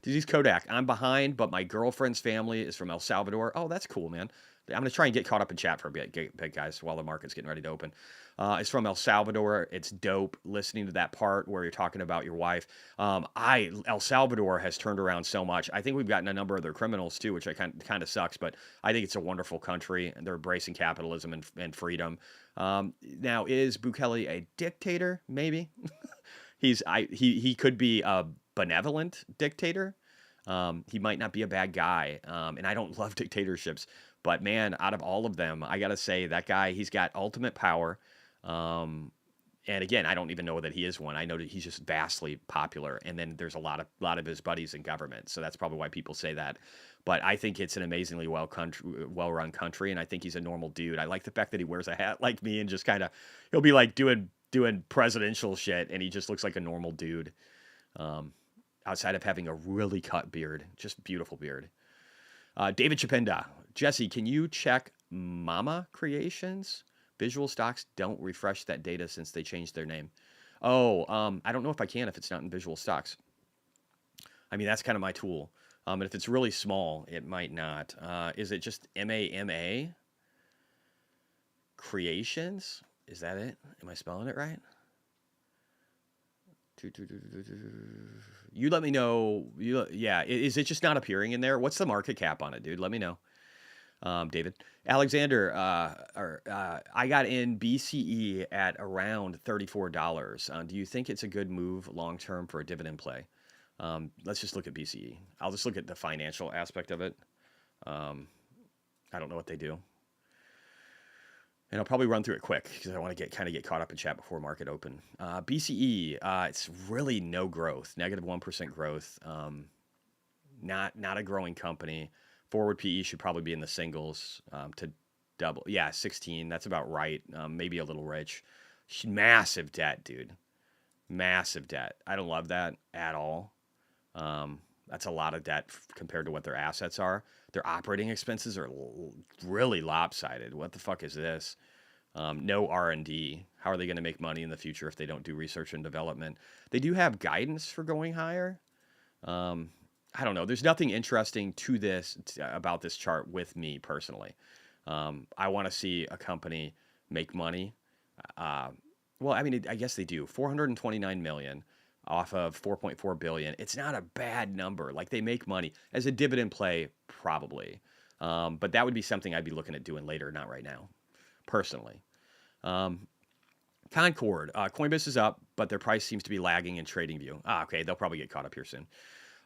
Speaker 1: Disease Kodak, I'm behind, but my girlfriend's family is from El Salvador. Oh, that's cool, man. I'm going to try and get caught up in chat for a bit, guys, while the market's getting ready to open. It's from El Salvador. It's dope listening to that part where you're talking about your wife. El Salvador has turned around so much. I think we've gotten a number of their criminals too, which kind of sucks, but I think it's a wonderful country, and they're embracing capitalism and freedom. Now, is Bukele a dictator? Maybe. He could be a benevolent dictator. He might not be a bad guy. And I don't love dictatorships. But man, out of all of them, I got to say that guy, he's got ultimate power. Um, and again, I don't even know that he is one. I know that he's just vastly popular. And then there's a lot of his buddies in government, so that's probably why people say that. But I think it's an amazingly well-run country, and I think he's a normal dude. I like the fact that he wears a hat like me and just kind of he'll be like doing presidential shit, and he just looks like a normal dude. Um, Outside of having a really cut beard, just beautiful beard. David Chapinda, Jesse, can you check Mama Creations? Visual Stocks don't refresh that data since they changed their name. Oh, I don't know if I can if it's not in Visual Stocks. I mean, that's kind of my tool. And if it's really small, it might not. Is it just MAMA Creations? Is that it? Am I spelling it right? You let me know. Yeah, is it just not appearing in there? What's the market cap on it, dude? Let me know. David. Alexander, I got in BCE at around $34. Do you think it's a good move long term for a dividend play? Let's just look at BCE. I'll just look at the financial aspect of it. I don't know what they do. And I'll probably run through it quick because I want to get caught up in chat before market open. BCE, it's really no growth, negative 1% growth. Not a growing company. Forward PE should probably be in the singles to double. Yeah, 16. That's about right. Maybe a little rich. Massive debt, dude. Massive debt. I don't love that at all. That's a lot of debt compared to what their assets are. Their operating expenses are really lopsided. What the fuck is this? No R&D. How are they going to make money in the future if they don't do research and development? They do have guidance for going higher. I don't know. There's nothing interesting to this about this chart with me personally. I want to see a company make money. Well, I mean, I guess they do. 429 million off of 4.4 billion. It's not a bad number. Like they make money as a dividend play, probably. But that would be something I'd be looking at doing later, not right now, personally. Concord, Coinbase is up, but their price seems to be lagging in TradingView. Okay, they'll probably get caught up here soon.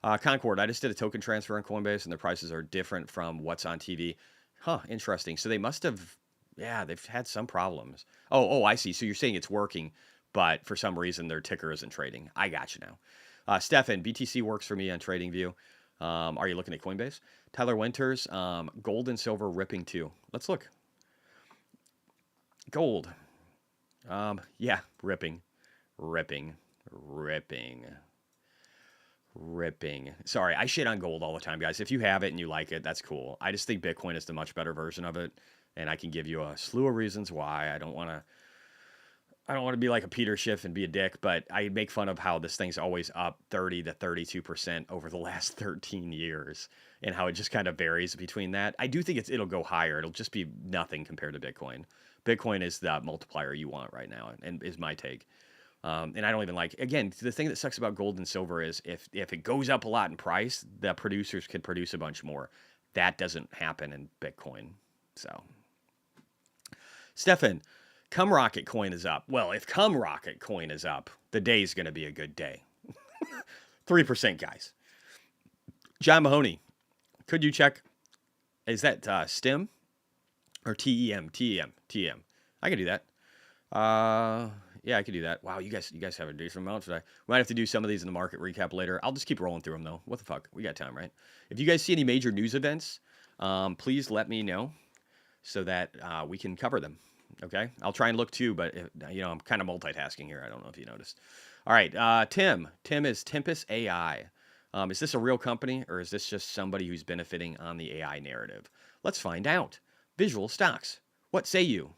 Speaker 1: Concord, I just did a token transfer on Coinbase, and their prices are different from what's on TV. Huh, interesting. So they must have, yeah, they've had some problems. Oh, I see. So you're saying it's working, but for some reason their ticker isn't trading. I got you now. Stefan, BTC works for me on TradingView. Are you looking at Coinbase? Tyler Winters, gold and silver ripping too. Let's look. Gold. Yeah, ripping. Sorry, I shit on gold all the time, guys. If you have it and you like it, that's cool. I just think Bitcoin is the much better version of it, and I can give you a slew of reasons why. I don't want to be like a Peter Schiff and be a dick, but I make fun of how this thing's always up 30 to 32% over the last 13 years and how it just kind of varies between that. I do think it'll go higher. It'll just be nothing compared to Bitcoin. Bitcoin is the multiplier you want right now, and is my take. And I don't even like, again, the thing that sucks about gold and silver is if it goes up a lot in price, the producers could produce a bunch more. That doesn't happen in Bitcoin. So, Stefan, Cum Rocket coin is up. Well, if Cum Rocket coin is up, the day's going to be a good day. 3%, guys. John Mahoney, could you check? Is that STEM or TEM? TEM. I can do that. Yeah, I could do that. Wow, you guys have a decent amount today. We might have to do some of these in the market recap later. I'll just keep rolling through them though. What the fuck? We got time, right? If you guys see any major news events, please let me know so that we can cover them. Okay, I'll try and look too, but I'm kind of multitasking here. I don't know if you noticed. All right, Tim. Tim is Tempest AI. Is this a real company or is this just somebody who's benefiting on the AI narrative? Let's find out. Visual Stocks. What say you?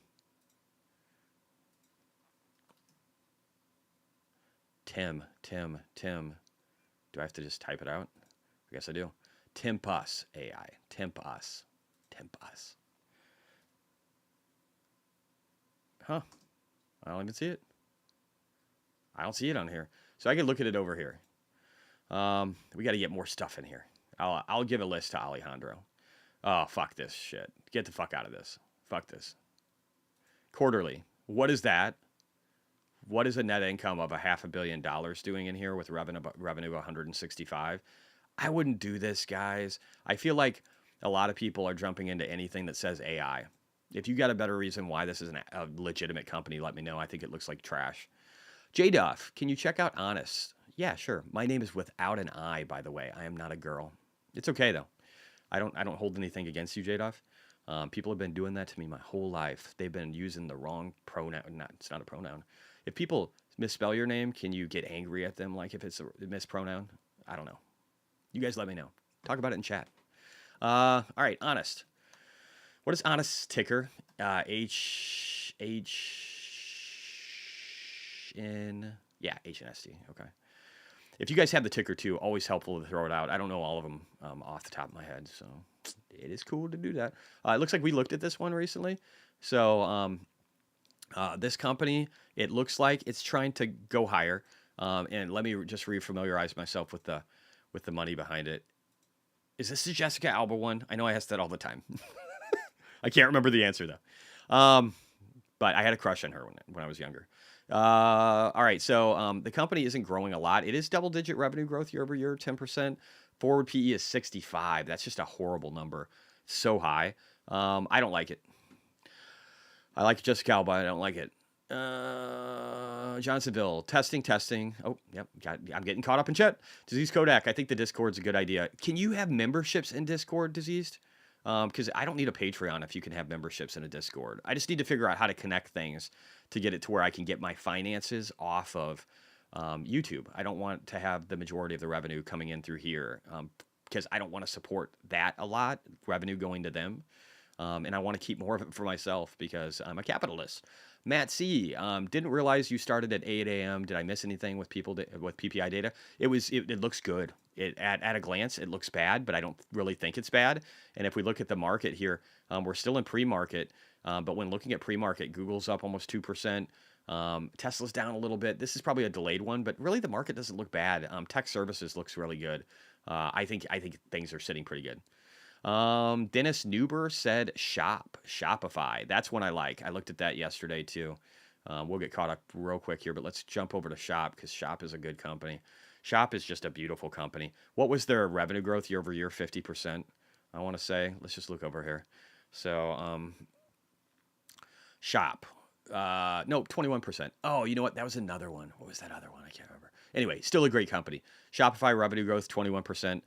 Speaker 1: Tim. Do I have to just type it out? I guess I do. Tempus AI. Tempus. Huh. I don't even see it. I don't see it on here. So I can look at it over here. We got to get more stuff in here. I'll give a list to Alejandro. Oh, fuck this shit. Get the fuck out of this. Fuck this. Quarterly. What is that? What is a net income of $500 million doing in here with revenue 165? I wouldn't do this, guys. I feel like a lot of people are jumping into anything that says AI. If you got a better reason why this is a legitimate company, let me know. I think it looks like trash. J Duff, can you check out Honest? Yeah, sure. My name is without an I, by the way. I am not a girl. It's okay though. I don't hold anything against you, J Duff. People have been doing that to me my whole life. They've been using the wrong pronoun. It's not a pronoun. If people misspell your name, can you get angry at them like if it's a mispronoun? I don't know. You guys let me know. Talk about it in chat. All right, Honest. What is Honest's ticker? HNST. Okay. If you guys have the ticker too, always helpful to throw it out. I don't know all of them off the top of my head, so it is cool to do that. It looks like we looked at this one recently. So this company, it looks like it's trying to go higher. And let me just refamiliarize myself with the money behind it. Is this the Jessica Alba one? I know I ask that all the time. I can't remember the answer though. But I had a crush on her when I was younger. All right, so the company isn't growing a lot. It is double-digit revenue growth year over year, 10%. Forward PE is 65. That's just a horrible number. So high. I don't like it. I like Jessica Alba. I don't like it. Johnsonville, testing. Oh, yep. I'm getting caught up in chat. Diseased Kodak. I think the Discord's a good idea. Can you have memberships in Discord, Diseased? Because I don't need a Patreon if you can have memberships in a Discord. I just need to figure out how to connect things to get it to where I can get my finances off of YouTube. I don't want to have the majority of the revenue coming in through here because I don't want to support that a lot, revenue going to them. And I want to keep more of it for myself because I'm a capitalist. Matt C. Didn't realize you started at 8 a.m. Did I miss anything with with PPI data? It looks good. At a glance, it looks bad, but I don't really think it's bad. And if we look at the market here, we're still in pre-market. But when looking at pre-market, Google's up almost 2%. Tesla's down a little bit. This is probably a delayed one, but really the market doesn't look bad. Tech services looks really good. I think things are sitting pretty good. Dennis Newber said Shopify. That's one I like. I looked at that yesterday too. We'll get caught up real quick here, but let's jump over to Shop because Shop is a good company. Shop is just a beautiful company. What was their revenue growth year over year? 50%. I want to say. Let's just look over here. So Shop. No, 21%. Oh, you know what? That was another one. What was that other one? I can't remember. Anyway, still a great company. Shopify revenue growth, 21%.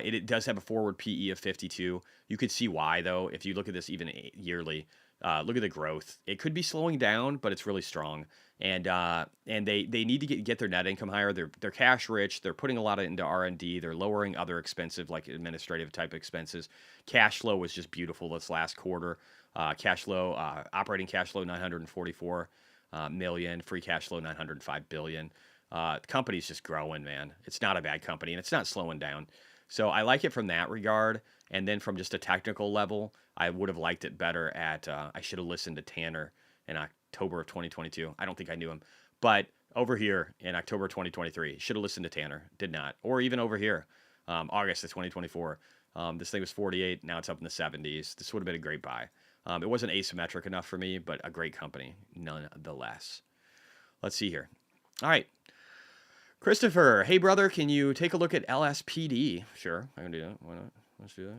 Speaker 1: It does have a forward PE of 52. You could see why, though, if you look at this even yearly. Look at the growth. It could be slowing down, but it's really strong. And they need to get their net income higher. They're cash rich. They're putting a lot into R&D. They're lowering other expensive, like administrative type expenses. Cash flow was just beautiful this last quarter. Operating cash flow, 944 million. Free cash flow, 905 billion. The company's just growing, man. It's not a bad company, and it's not slowing down. So I like it from that regard. And then from just a technical level, I would have liked it better at, I should have listened to Tanner in October of 2022. I don't think I knew him. But over here in October 2023, should have listened to Tanner. Did not. Or even over here, August of 2024. This thing was 48. Now it's up in the 70s. This would have been a great buy. It wasn't asymmetric enough for me, but a great company nonetheless. Let's see here. All right. Christopher, hey brother, can you take a look at LSPD? Sure, I can do that. Why not? Let's do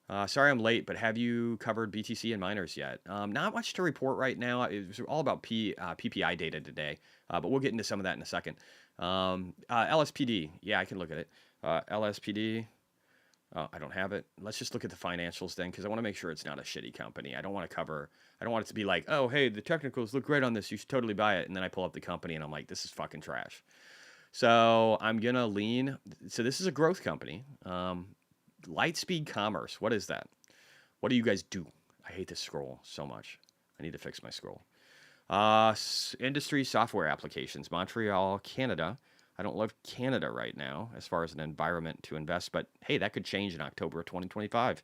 Speaker 1: that. Sorry I'm late, but have you covered BTC and miners yet? Not much to report right now. It was all about PPI data today, but we'll get into some of that in a second. LSPD, yeah, I can look at it. LSPD, I don't have it. Let's just look at the financials then, because I want to make sure it's not a shitty company. I don't want it to be like, oh, hey, the technicals look great on this. You should totally buy it. And then I pull up the company and I'm like, this is fucking trash. So I'm going to lean. So this is a growth company. Lightspeed Commerce. What is that? What do you guys do? I hate this scroll so much. I need to fix my scroll. Industry software applications. Montreal, Canada. I don't love Canada right now as far as an environment to invest, but hey, that could change in October of 2025.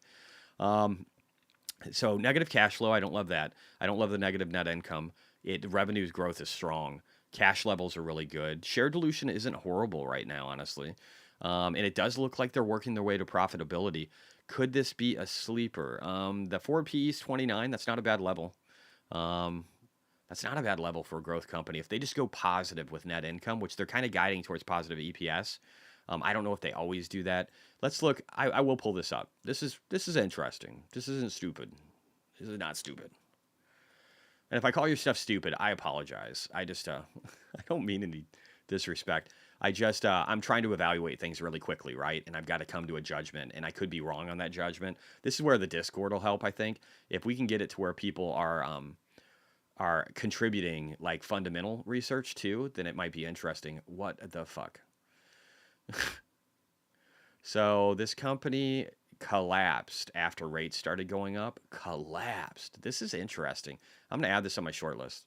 Speaker 1: So negative cash flow. I don't love that. I don't love the negative net income. Revenue's growth is strong. Cash levels are really good. Share dilution isn't horrible right now, honestly. And it does look like they're working their way to profitability. Could this be a sleeper? The forward PE is 29. That's not a bad level. That's not a bad level for a growth company. If they just go positive with net income, which they're kind of guiding towards positive EPS, I don't know if they always do that. Let's look. I will pull this up. This is interesting. This isn't stupid. This is not stupid. And if I call your stuff stupid, I apologize. I just, I don't mean any disrespect. I just, I'm trying to evaluate things really quickly, right? And I've got to come to a judgment, and I could be wrong on that judgment. This is where the Discord will help, I think. If we can get it to where people are contributing like fundamental research too, then it might be interesting. What the fuck? So this company collapsed after rates started going up. Collapsed. This is interesting. I'm going to add this on my short list.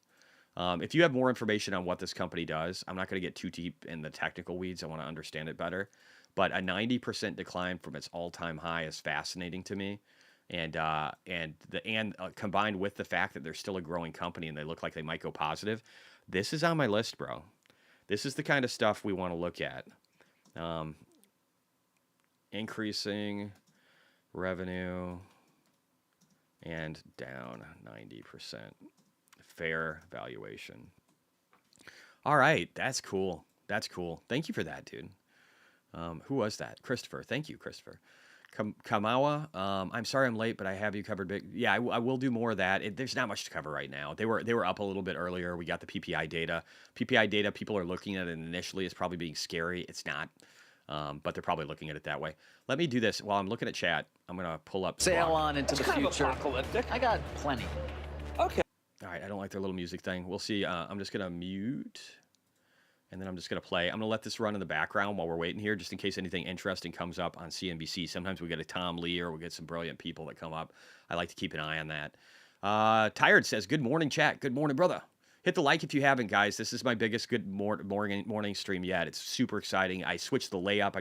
Speaker 1: If you have more information on what this company does, I'm not going to get too deep in the technical weeds. I want to understand it better. But a 90% decline from its all-time high is fascinating to me. And combined with the fact that they're still a growing company and they look like they might go positive, this is on my list, bro. This is the kind of stuff we want to look at. Increasing revenue and down 90%. Fair valuation. All right, that's cool. That's cool. Thank you for that, dude. Who was that? Christopher. Thank you, Christopher. Kamawa, I'm sorry I'm late, but I have you covered big. Yeah, I will do more of that. There's not much to cover right now. They were up a little bit earlier. We got the PPI data. PPI data, people are looking at it initially as probably being scary. It's not, but they're probably looking at it that way. Let me do this while I'm looking at chat. I'm gonna pull up.
Speaker 2: Sail on into the future. Apocalyptic. I got plenty. Okay.
Speaker 1: All right, I don't like their little music thing. We'll see. I'm just gonna mute. And then I'm just going to play. I'm going to let this run in the background while we're waiting here, just in case anything interesting comes up on CNBC. Sometimes we get a Tom Lee or we get some brilliant people that come up. I like to keep an eye on that. Tired says, good morning, chat. Good morning, brother. Hit the like if you haven't, guys. This is my biggest good morning stream yet. It's super exciting. I switched the layup.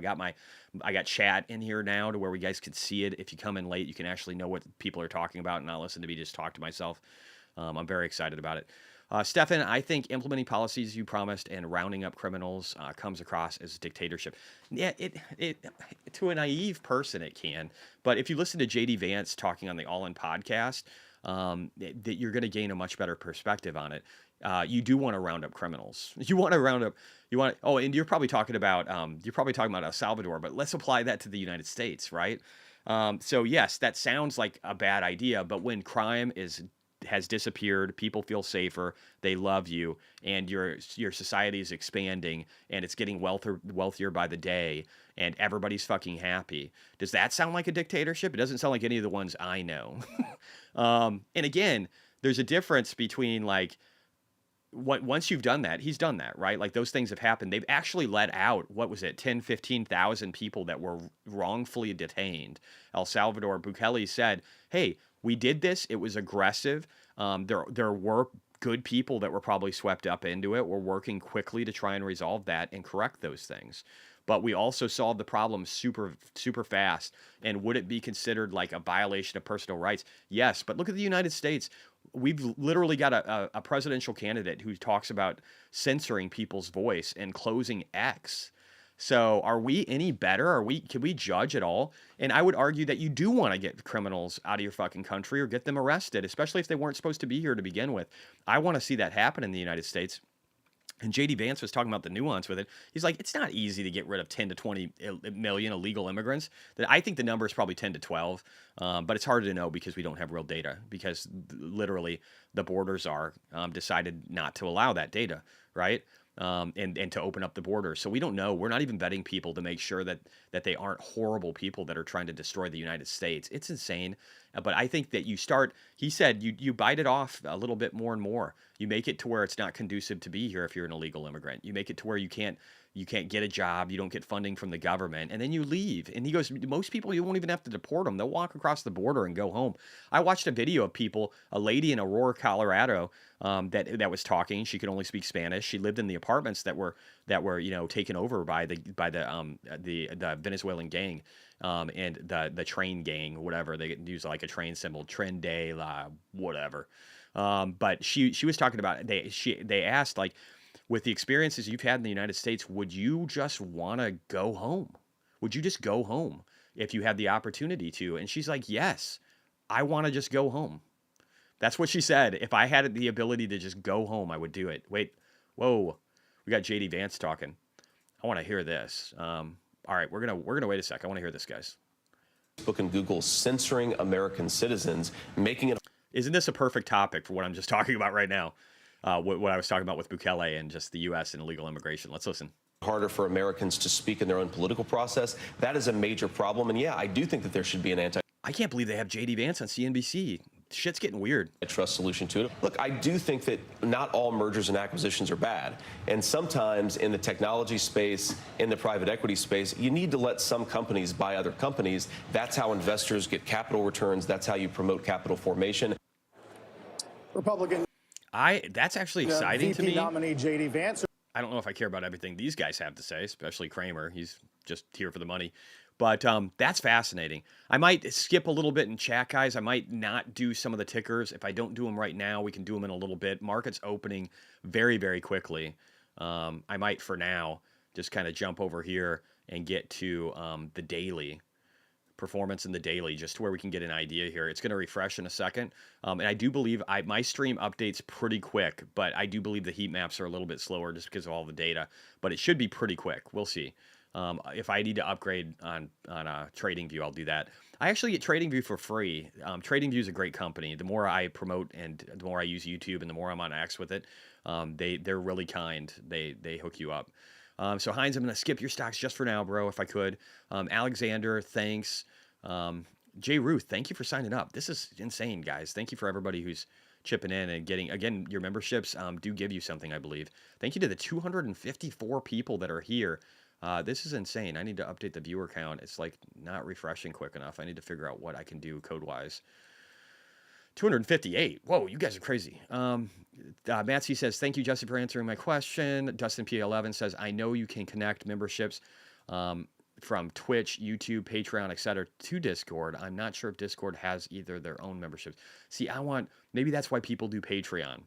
Speaker 1: I got chat in here now to where we guys can see it. If you come in late, you can actually know what people are talking about and not listen to me just talk to myself. I'm very excited about it. Stefan, I think implementing policies you promised and rounding up criminals comes across as dictatorship. Yeah, it to a naive person it can, but if you listen to JD Vance talking on the All In podcast, that you're going to gain a much better perspective on it. You do want to round up criminals. You want to round up. Oh, and you're probably talking about El Salvador, but let's apply that to the United States, right? So yes, that sounds like a bad idea, but when crime has disappeared, people feel safer, they love you, and your society is expanding and it's getting wealthier by the day, and everybody's fucking happy. Does that sound like a dictatorship? It doesn't sound like any of the ones I know. And again, there's a difference between like once you've done that, he's done that, right? Like those things have happened. They've actually let out, 15,000 people that were wrongfully detained. El Salvador, Bukele said, hey, we did this. It was aggressive. There were good people that were probably swept up into it. We're working quickly to try and resolve that and correct those things. But we also solved the problem super, super fast. And would it be considered like a violation of personal rights? Yes. But look at the United States. We've literally got a presidential candidate who talks about censoring people's voice and closing X. So are we any better? Can we judge at all? And I would argue that you do want to get criminals out of your fucking country or get them arrested, especially if they weren't supposed to be here to begin with. I want to see that happen in the United States. And JD Vance was talking about the nuance with it. He's like, it's not easy to get rid of 10 to 20 million illegal immigrants. I think the number is probably 10 to 12, but it's hard to know because we don't have real data, because literally the borders are decided not to allow that data, right? And to open up the borders. So we don't know. We're not even vetting people to make sure that they aren't horrible people that are trying to destroy the United States. It's insane. But I think that he said, you bite it off a little bit more and more. You make it to where it's not conducive to be here if you're an illegal immigrant. You make it to where you can't get a job, you don't get funding from the government, and then you leave. And he goes, most people, you won't even have to deport them. They'll walk across the border and go home. I watched a video of people, a lady in Aurora, Colorado, that was talking. She could only speak Spanish. She lived in the apartments that were taken over by the Venezuelan gang, and the train gang, whatever. They use like a train symbol, Tren de la whatever. But she was talking about, they asked, like, with the experiences you've had in the United States, would you just want to go home? Would you just go home if you had the opportunity to? And she's like, yes, I want to just go home. That's what she said. If I had the ability to just go home, I would do it. Wait, whoa, we got JD Vance talking. I want to hear this. All right, we're gonna wait a sec. I want to hear this, guys.
Speaker 3: Facebook and Google censoring American citizens, making it.
Speaker 1: Isn't this a perfect topic for what I'm just talking about right now? What I was talking about with Bukele and just the U.S. and illegal immigration. Let's listen.
Speaker 3: Harder for Americans to speak in their own political process. That is a major problem. And yeah, I do think that there should be an
Speaker 1: I can't believe they have J.D. Vance on CNBC. Shit's getting weird.
Speaker 3: antitrust solution to it. Look, I do think that not all mergers and acquisitions are bad. And sometimes in the technology space, in the private equity space, you need to let some companies buy other companies. That's how investors get capital returns. That's how you promote capital formation.
Speaker 4: Republican.
Speaker 1: That's actually exciting to me.
Speaker 4: Nominee J.D. Vance.
Speaker 1: I don't know if I care about everything these guys have to say, especially Kramer. He's just here for the money. But that's fascinating. I might skip a little bit in chat, guys. I might not do some of the tickers. If I don't do them right now, we can do them in a little bit. Market's opening very, very quickly. I might, for now, just kind of jump over here and get to the daily. Performance in the daily, just to where we can get an idea here. It's going to refresh in a second. And I do believe my stream updates pretty quick, but I do believe the heat maps are a little bit slower just because of all the data. But it should be pretty quick. We'll see. If I need to upgrade on TradingView, I'll do that. I actually get TradingView for free. TradingView is a great company. The more I promote and the more I use YouTube and the more I'm on X with it, they're really kind. They hook you up. So Heinz, I'm going to skip your stocks just for now, bro, if I could. Alexander, thanks. Jay Ruth, thank you for signing up. This is insane, guys. Thank you for everybody who's chipping in and getting, again, your memberships do give you something, I believe. Thank you to the 254 people that are here. This is insane. I need to update the viewer count. It's like not refreshing quick enough. I need to figure out what I can do code-wise. 258. Whoa, you guys are crazy. Matsy says, thank you, Jesse, for answering my question. Dustin P11 says, I know you can connect memberships from Twitch, YouTube, Patreon, etc. to Discord. I'm not sure if Discord has either their own memberships. See, maybe that's why people do Patreon.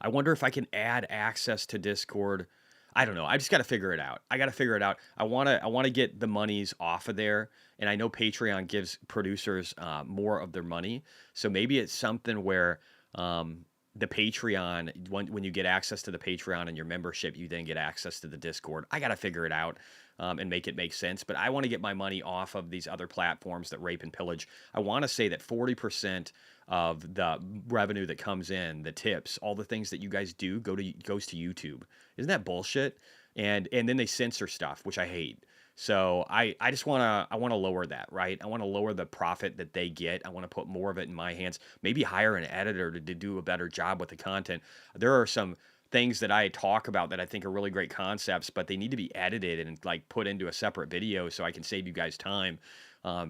Speaker 1: I wonder if I can add access to Discord. I don't know. I just got to figure it out. I want to get the monies off of there. And I know Patreon gives producers more of their money. So maybe it's something where the Patreon, when you get access to the Patreon and your membership, you then get access to the Discord. I got to figure it out and make it make sense. But I want to get my money off of these other platforms that rape and pillage. I want to say that 40% of the revenue that comes in, the tips, all the things that you guys do goes to YouTube. Isn't that bullshit? And then they censor stuff, which I hate. So I just want to lower that, right? I want to lower the profit that they get. I want to put more of it in my hands. Maybe hire an editor to do a better job with the content. There are some things that I talk about that I think are really great concepts, but they need to be edited and like put into a separate video so I can save you guys time.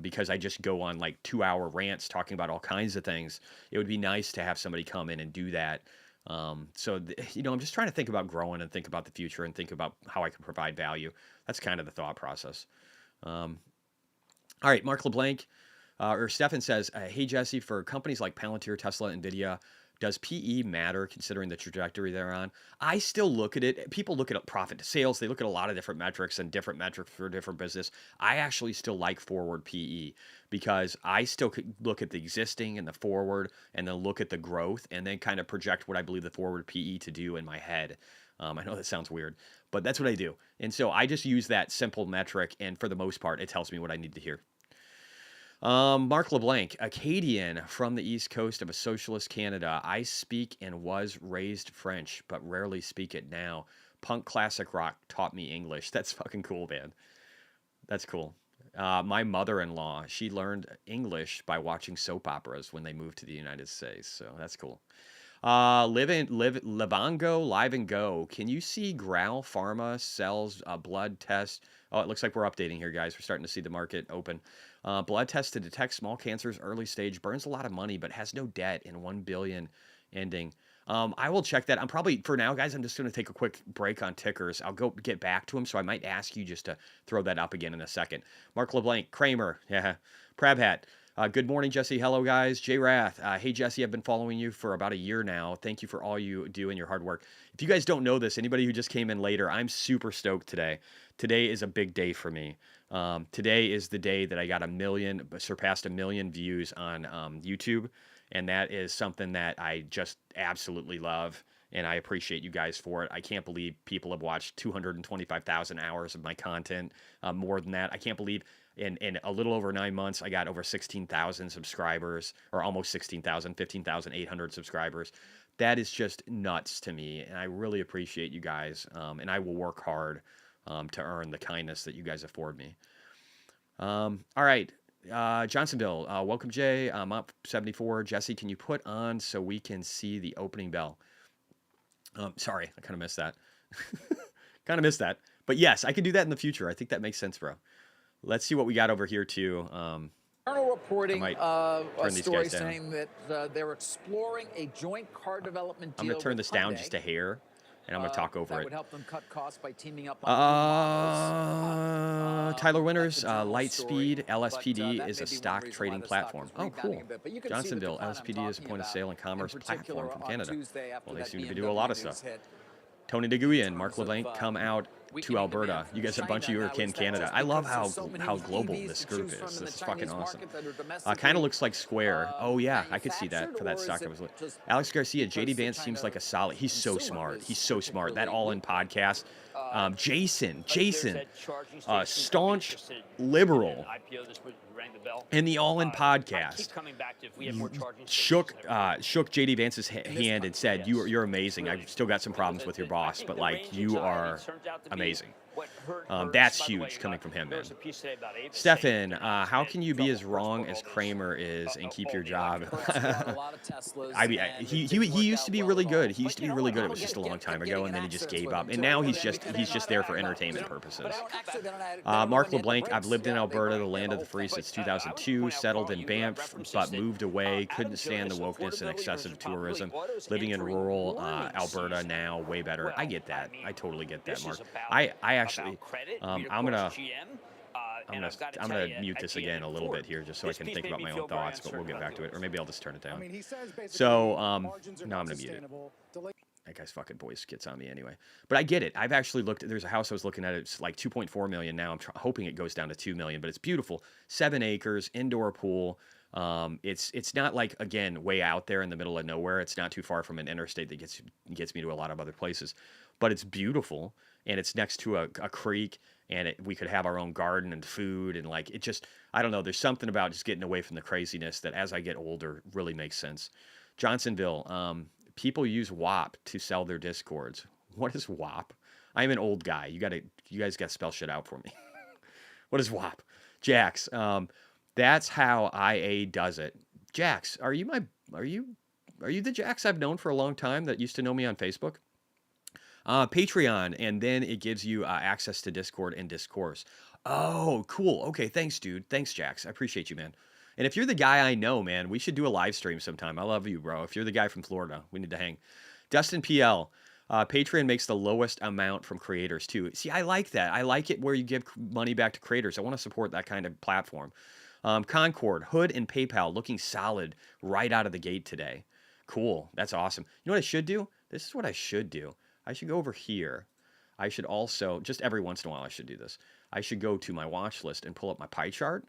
Speaker 1: Because I just go on like 2-hour rants talking about all kinds of things. It would be nice to have somebody come in and do that. I'm just trying to think about growing and think about the future and think about how I can provide value. That's kind of the thought process. All right, Mark LeBlanc or Stefan says, hey, Jesse, for companies like Palantir, Tesla, NVIDIA, does PE matter considering the trajectory they're on? I still look at it. People look at profit to sales. They look at a lot of different metrics and different metrics for different business. I actually still like forward PE because I still could look at the existing and the forward and then look at the growth and then kind of project what I believe the forward PE to do in my head. I know that sounds weird, but that's what I do. And so I just use that simple metric. And for the most part, it tells me what I need to hear. Mark LeBlanc, Acadian from the east coast of a socialist Canada. I speak and was raised French, but rarely speak it now. Punk classic rock taught me English. That's fucking cool, man. That's cool. My mother-in-law, she learned English by watching soap operas when they moved to the United States. So that's cool. Livango, Live and Go. Can you see Growl Pharma sells a blood test? Oh, it looks like we're updating here, guys. We're starting to see the market open. Blood test to detect small cancers early stage, burns a lot of money, but has no debt in 1 billion ending. I will check that. I'm probably, for now, guys, I'm just going to take a quick break on tickers. I'll go get back to them, so I might ask you just to throw that up again in a second. Mark LeBlanc, Kramer, yeah, Prab Hat. Good morning, Jesse. Hello, guys. J Rath. Hey, Jesse, I've been following you for about a year now. Thank you for all you do and your hard work. If you guys don't know this, anybody who just came in later, I'm super stoked today. Today is a big day for me. Today is the day that I got surpassed 1 million views on YouTube. And that is something that I just absolutely love. And I appreciate you guys for it. I can't believe people have watched 225,000 hours of my content, more than that. I can't believe In a little over 9 months, I got over 16,000 subscribers, or almost 16,000, 15,800 subscribers. That is just nuts to me, and I really appreciate you guys, and I will work hard to earn the kindness that you guys afford me. All right, Johnsonville, welcome, Jay. I'm up 74. Jesse, can you put on so we can see the opening bell? Sorry, I kind of missed that. But yes, I can do that in the future. I think that makes sense, bro. Let's see what we got over here, too.
Speaker 2: Journal reporting a story
Speaker 1: down.
Speaker 2: saying that they're exploring a joint car development deal.
Speaker 1: I'm going to turn this down just a hair, and I'm going to talk over
Speaker 2: that
Speaker 1: it.
Speaker 2: would help them cut costs by teaming up on
Speaker 1: Tyler Winters, Lightspeed, LSPD is a stock trading platform. Oh, cool. Johnsonville, LSPD is a point of sale and commerce platform from Canada. Well, they seem to do a lot of stuff. Tony DeGuyen, Mark LeBlanc come out to Alberta. You guys, a bunch of you are in Canada. I love how global this group is. This is fucking awesome. Kind of looks like Square. Oh yeah, I could see that for that stock. Alex Garcia, JD Vance seems like a solid. He's so smart. He's so smart. That All In podcast. Jason, staunch liberal in the All In podcast, shook JD Vance's hand and said, "You're amazing. I've still got some problems with your boss, but like you are amazing." That's huge coming from him, man. Stefan, how can you be as wrong as Kramer is and keep your job? I mean, he used to be really good. He used to be really good. It was just a long time ago, and then he just gave up. And now he's just there for entertainment purposes. Mark LeBlanc, I've lived in Alberta, the land of the free, since 2002. Settled in Banff, but moved away. Couldn't stand the wokeness and excessive tourism. Living in rural Alberta now, way better. I get that. I totally get that, Mark. I actually, I'm gonna mute this again a little bit here just so I can think about my own thoughts, but we'll get back to it, or maybe I'll just turn it down. So no, I'm gonna mute it. That guy's fucking voice gets on me anyway. But I get it. I've actually looked. There's a house I was looking at. It's like 2.4 million now. I'm hoping it goes down to 2 million, but it's beautiful. 7 acres, indoor pool. It's not like, again, way out there in the middle of nowhere. It's not too far from an interstate that gets me to a lot of other places, but it's beautiful, and it's next to a creek, and we could have our own garden and food, and like it just, I don't know. There's something about just getting away from the craziness that as I get older really makes sense. Johnsonville, people use WAP to sell their discords. What is WAP? I'm an old guy. You guys got to spell shit out for me. What is WAP? Jax, that's how IA does it. Jax, are you the Jax I've known for a long time that used to know me on Facebook? Patreon, and then it gives you access to Discord and Discourse. Oh, cool. Okay, thanks, dude. Thanks, Jax. I appreciate you, man. And if you're the guy I know, man, we should do a live stream sometime. I love you, bro. If you're the guy from Florida, we need to hang. Dustin PL, Patreon makes the lowest amount from creators, too. See, I like that. I like it where you give money back to creators. I want to support that kind of platform. Concord, Hood, and PayPal looking solid right out of the gate today. Cool. That's awesome. You know what I should do? This is what I should do. I should go over here. I should also, just every once in a while, I should do this. I should go to my watch list and pull up my pie chart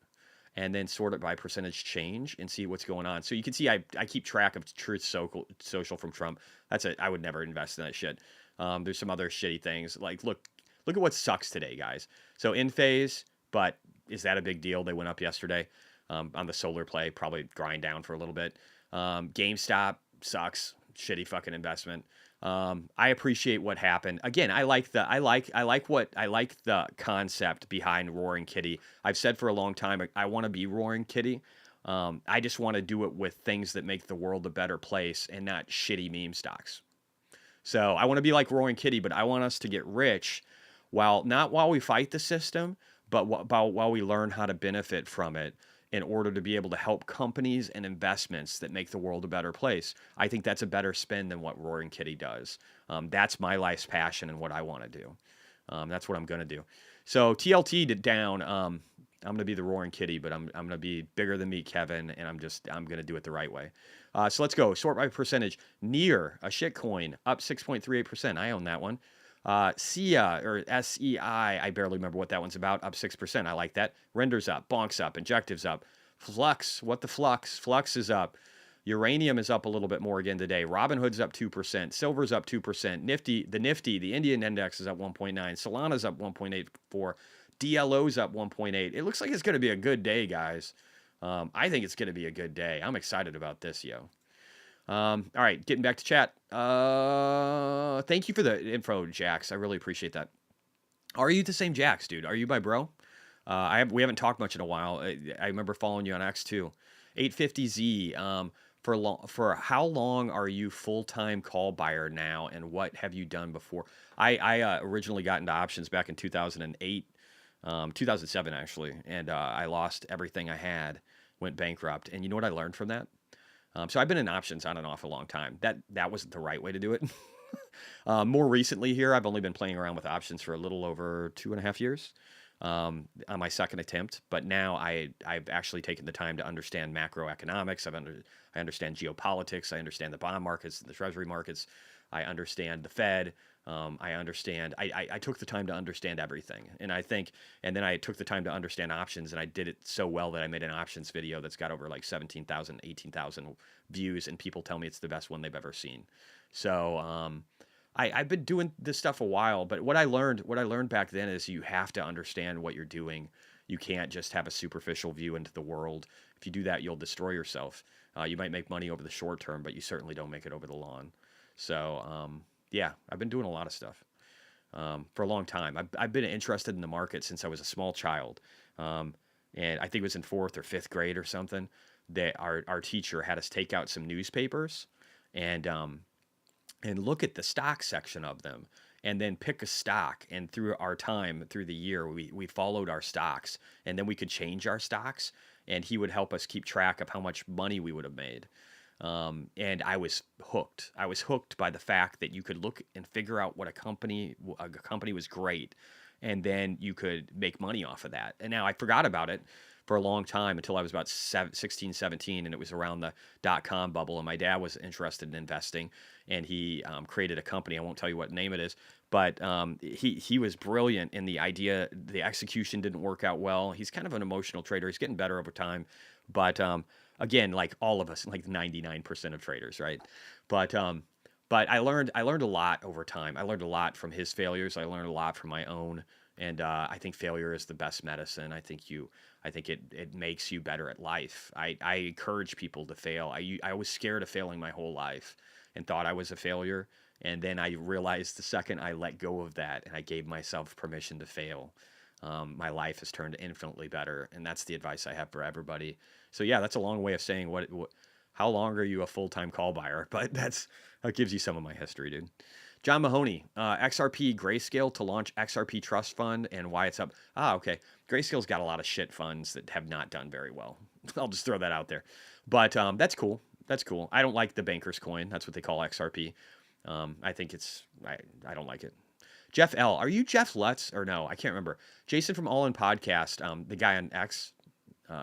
Speaker 1: and then sort it by percentage change and see what's going on. So you can see I keep track of Truth Social from Trump. That's it. I would never invest in that shit. There's some other shitty things. Like, look at what sucks today, guys. So in phase, but is that a big deal? They went up yesterday on the solar play, probably grind down for a little bit. GameStop sucks. Shitty fucking investment. I appreciate what happened. Again, I like the concept behind Roaring Kitty. I've said for a long time I want to be Roaring Kitty. I just want to do it with things that make the world a better place and not shitty meme stocks. So I want to be like Roaring Kitty, but I want us to get rich not while we fight the system, but while we learn how to benefit from it in order to be able to help companies and investments that make the world a better place. I think that's a better spin than what Roaring Kitty does. That's my life's passion and what I want to do. That's what I'm going to do. So TLT down. I'm going to be the Roaring Kitty, but I'm going to be bigger than me, Kevin, and I'm going to do it the right way. So let's go. Sort by percentage. Near, a shitcoin, up 6.38%. I own that one. SEA, or SEI, I barely remember what that one's about, up 6%. I like that. Render's up, Bonk's up, Injective's up. Flux, what the Flux? Flux is up. Uranium is up a little bit more again today. Robinhood's up 2%. Silver's up 2%. The Nifty, the Indian index is up 1.9. Solana's up 1.84. DLO's up 1.8. It looks like it's going to be a good day, guys. I think it's going to be a good day. I'm excited about this, yo. All right, getting back to chat. Thank you for the info, Jax. I really appreciate that. Are you the same Jax, dude? Are you my bro? We haven't talked much in a while. I remember following you on X too. 850Z. For how long are you full-time call buyer now, and what have you done before? I originally got into options back in 2008, 2007 actually, and I lost everything I had, went bankrupt. And you know what I learned from that? So I've been in options on and off a long time. That wasn't the right way to do it. More recently here, I've only been playing around with options for a little over 2.5 years. On my second attempt, but now I've actually taken the time to understand macroeconomics. I understand geopolitics. I understand the bond markets, the treasury markets. I understand the Fed. I took the time to understand everything, and then I took the time to understand options, and I did it so well that I made an options video that's got over like 17,000, 18,000 views, and people tell me it's the best one they've ever seen. So, I've been doing this stuff a while, but what I learned back then is you have to understand what you're doing. You can't just have a superficial view into the world. If you do that, you'll destroy yourself. You might make money over the short term, but you certainly don't make it over the long. So, yeah, I've been doing a lot of stuff for a long time. I've been interested in the market since I was a small child. And I think it was in 4th or 5th grade or something that our teacher had us take out some newspapers and look at the stock section of them, and then pick a stock. And through our time, through the year, we followed our stocks, and then we could change our stocks, and he would help us keep track of how much money we would have made. And I was hooked. I was hooked by the fact that you could look and figure out what a company was great, and then you could make money off of that. And now I forgot about it for a long time until I was about 16, 17, and it was around the dot-com bubble, and my dad was interested in investing, and he created a company. I won't tell you what name it is, but he was brilliant in the idea. The execution didn't work out well. He's kind of an emotional trader. He's getting better over time, but again, like all of us, like 99% of traders, right? But I learned a lot over time. I learned a lot from his failures. I learned a lot from my own. And I think failure is the best medicine. I think it makes you better at life. I encourage people to fail. I was scared of failing my whole life and thought I was a failure. And then I realized the second I let go of that and I gave myself permission to fail, my life has turned infinitely better. And that's the advice I have for everybody. So yeah, that's a long way of saying how long are you a full-time call buyer? But that gives you some of my history, dude. John Mahoney, XRP Grayscale to launch XRP Trust Fund and why it's up. Okay. Grayscale's got a lot of shit funds that have not done very well. I'll just throw that out there. But that's cool. That's cool. I don't like the banker's coin. That's what they call XRP. I think I don't like it. Jeff L. Are you Jeff Lutz or no? I can't remember. Jason from All In Podcast, the guy on X.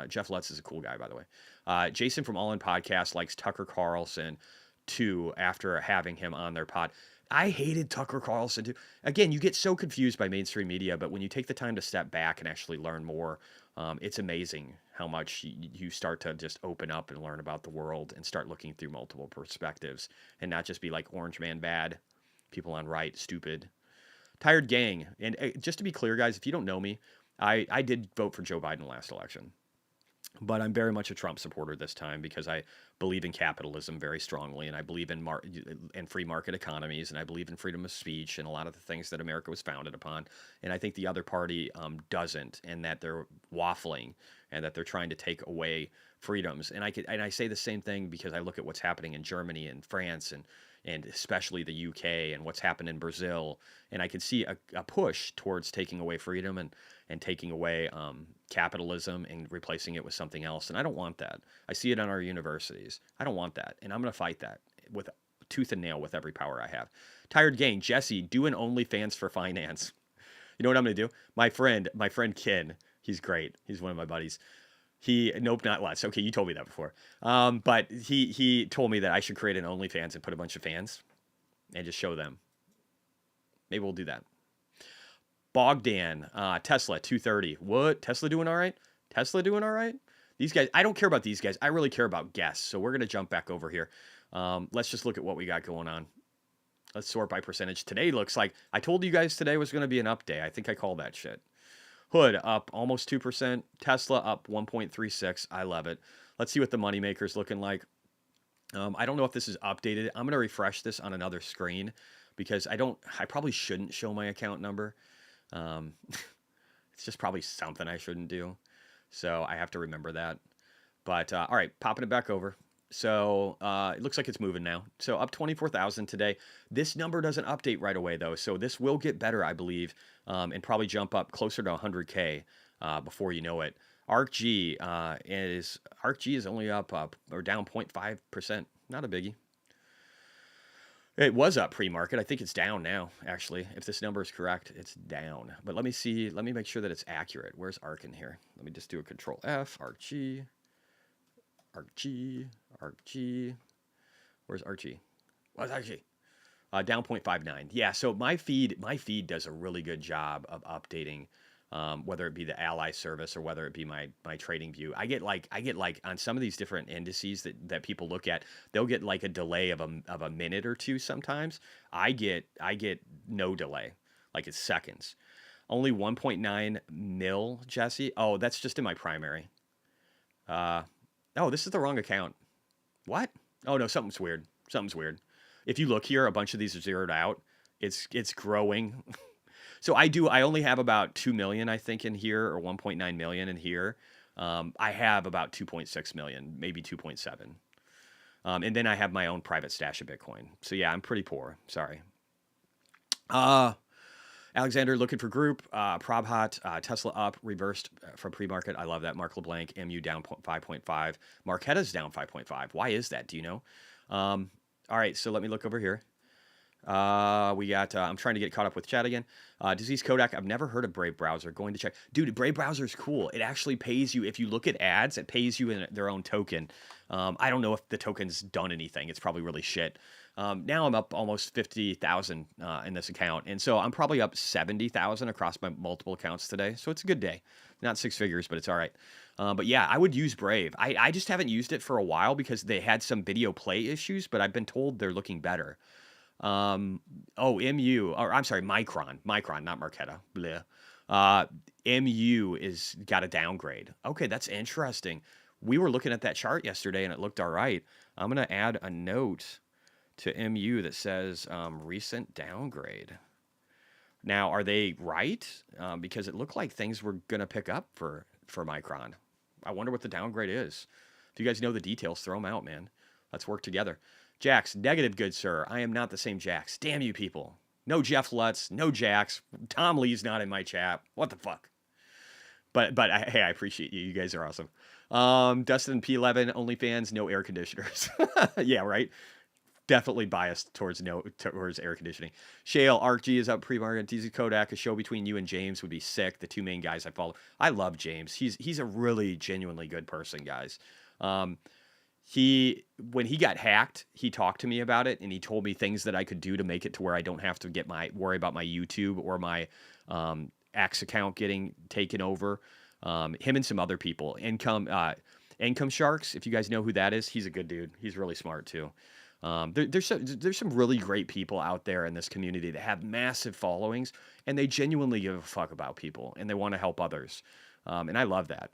Speaker 1: Jeff Lutz is a cool guy, by the way. Jason from All In Podcast likes Tucker Carlson too after having him on their pod. I hated Tucker Carlson too. Again, you get so confused by mainstream media, but when you take the time to step back and actually learn more, it's amazing how much you start to just open up and learn about the world and start looking through multiple perspectives and not just be like Orange Man bad, people on right, stupid. Tired Gang. And just to be clear, guys, if you don't know me, I did vote for Joe Biden last election. But I'm very much a Trump supporter this time because I believe in capitalism very strongly, and I believe in free market economies, and I believe in freedom of speech and a lot of the things that America was founded upon. And I think the other party doesn't, and that they're waffling, and that they're trying to take away freedoms. And I say the same thing because I look at what's happening in Germany and France and especially the UK and what's happened in Brazil, and I can see a push towards taking away freedom and taking away capitalism and replacing it with something else. And I don't want that. I see it on our universities. I don't want that. And I'm going to fight that with tooth and nail with every power I have. Tired Gang, Jesse, do an OnlyFans for finance. You know what I'm going to do? My friend Ken, he's great. He's one of my buddies. Nope, not less. Okay, you told me that before. But he told me that I should create an OnlyFans and put a bunch of fans and just show them. Maybe we'll do that. Bogdan, Tesla 230. What? Tesla doing all right? Tesla doing all right? These guys, I don't care about these guys. I really care about guests. So we're going to jump back over here. Let's just look at what we got going on. Let's sort by percentage. Today looks like, I told you guys today was going to be an up day. I think I called that shit. Hood up almost 2%. Tesla up 1.36. I love it. Let's see what the moneymaker's looking like. I don't know if this is updated. I'm going to refresh this on another screen because I probably shouldn't show my account number. It's just probably something I shouldn't do. So I have to remember that. But all right, popping it back over. So it looks like it's moving now. So up 24,000 today. This number doesn't update right away though. So this will get better, I believe, and probably jump up closer to 100K before you know it. ARKG is only up or down 0.5%. Not a biggie. It was up pre-market. I think it's down now, actually. If this number is correct, it's down. But let me see. Let me make sure that it's accurate. Where's ARK in here? Let me just do a Control F. ARKG. ARKG. Where's ARKG? What's ARKG? Down 0.59. Yeah, so my feed does a really good job of updating, whether it be the Ally service or whether it be my trading view. I get like on some of these different indices that people look at, they'll get like a delay of a minute or two sometimes. I get no delay, like it's seconds. Only 1.9 mil, Jesse. Oh, that's just in my primary. Oh, this is the wrong account. What? Oh no, something's weird. Something's weird. If you look here, a bunch of these are zeroed out. It's growing. So I only have about 2 million, I think, in here, or 1.9 million in here. I have about 2.6 million, maybe 2.7. And then I have my own private stash of Bitcoin. So yeah, I'm pretty poor. Sorry. Alexander looking for group. Probhot, Tesla up, reversed from pre-market. I love that. Mark LeBlanc, MU down 5.5. Marqueta's down 5.5. Why is that? Do you know? All right, so let me look over here. We got, I'm trying to get caught up with chat again. Disease Kodak, I've never heard of Brave Browser. Going to check. Dude, Brave Browser is cool. It actually pays you, if you look at ads, it pays you in their own token. I don't know if the token's done anything. It's probably really shit. Now I'm up almost 50,000 in this account. And so I'm probably up 70,000 across my multiple accounts today. So it's a good day. Not six figures, but it's all right. But yeah, I would use Brave. I just haven't used it for a while because they had some video play issues, but I've been told they're looking better. MU, or I'm sorry, Micron, not Marqueta. Bleh. MU is got a downgrade. Okay, that's interesting. We were looking at that chart yesterday and it looked all right. I'm going to add a note to MU that says recent downgrade. Now, are they right? Because it looked like things were going to pick up for Micron. I wonder what the downgrade is. If you guys know the details, throw them out, man. Let's work together. Jax, negative, good sir. I am not the same Jax. Damn you people. No Jeff Lutz, no Jax. Tom Lee's not in my chat. What the fuck? But hey, I appreciate you. You guys are awesome. Dustin P11, OnlyFans, no air conditioners. Yeah, right. Definitely biased towards air conditioning. Shale, ArkG is up pre-market. DZ Kodak, a show between you and James would be sick. The two main guys I follow. I love James. He's a really genuinely good person, guys. When he got hacked, he talked to me about it and he told me things that I could do to make it to where I don't have to worry about my YouTube or my X account getting taken over. Him and some other people. Income Sharks, if you guys know who that is, he's a good dude. He's really smart too. There's some really great people out there in this community that have massive followings and they genuinely give a fuck about people and they want to help others. And I love that.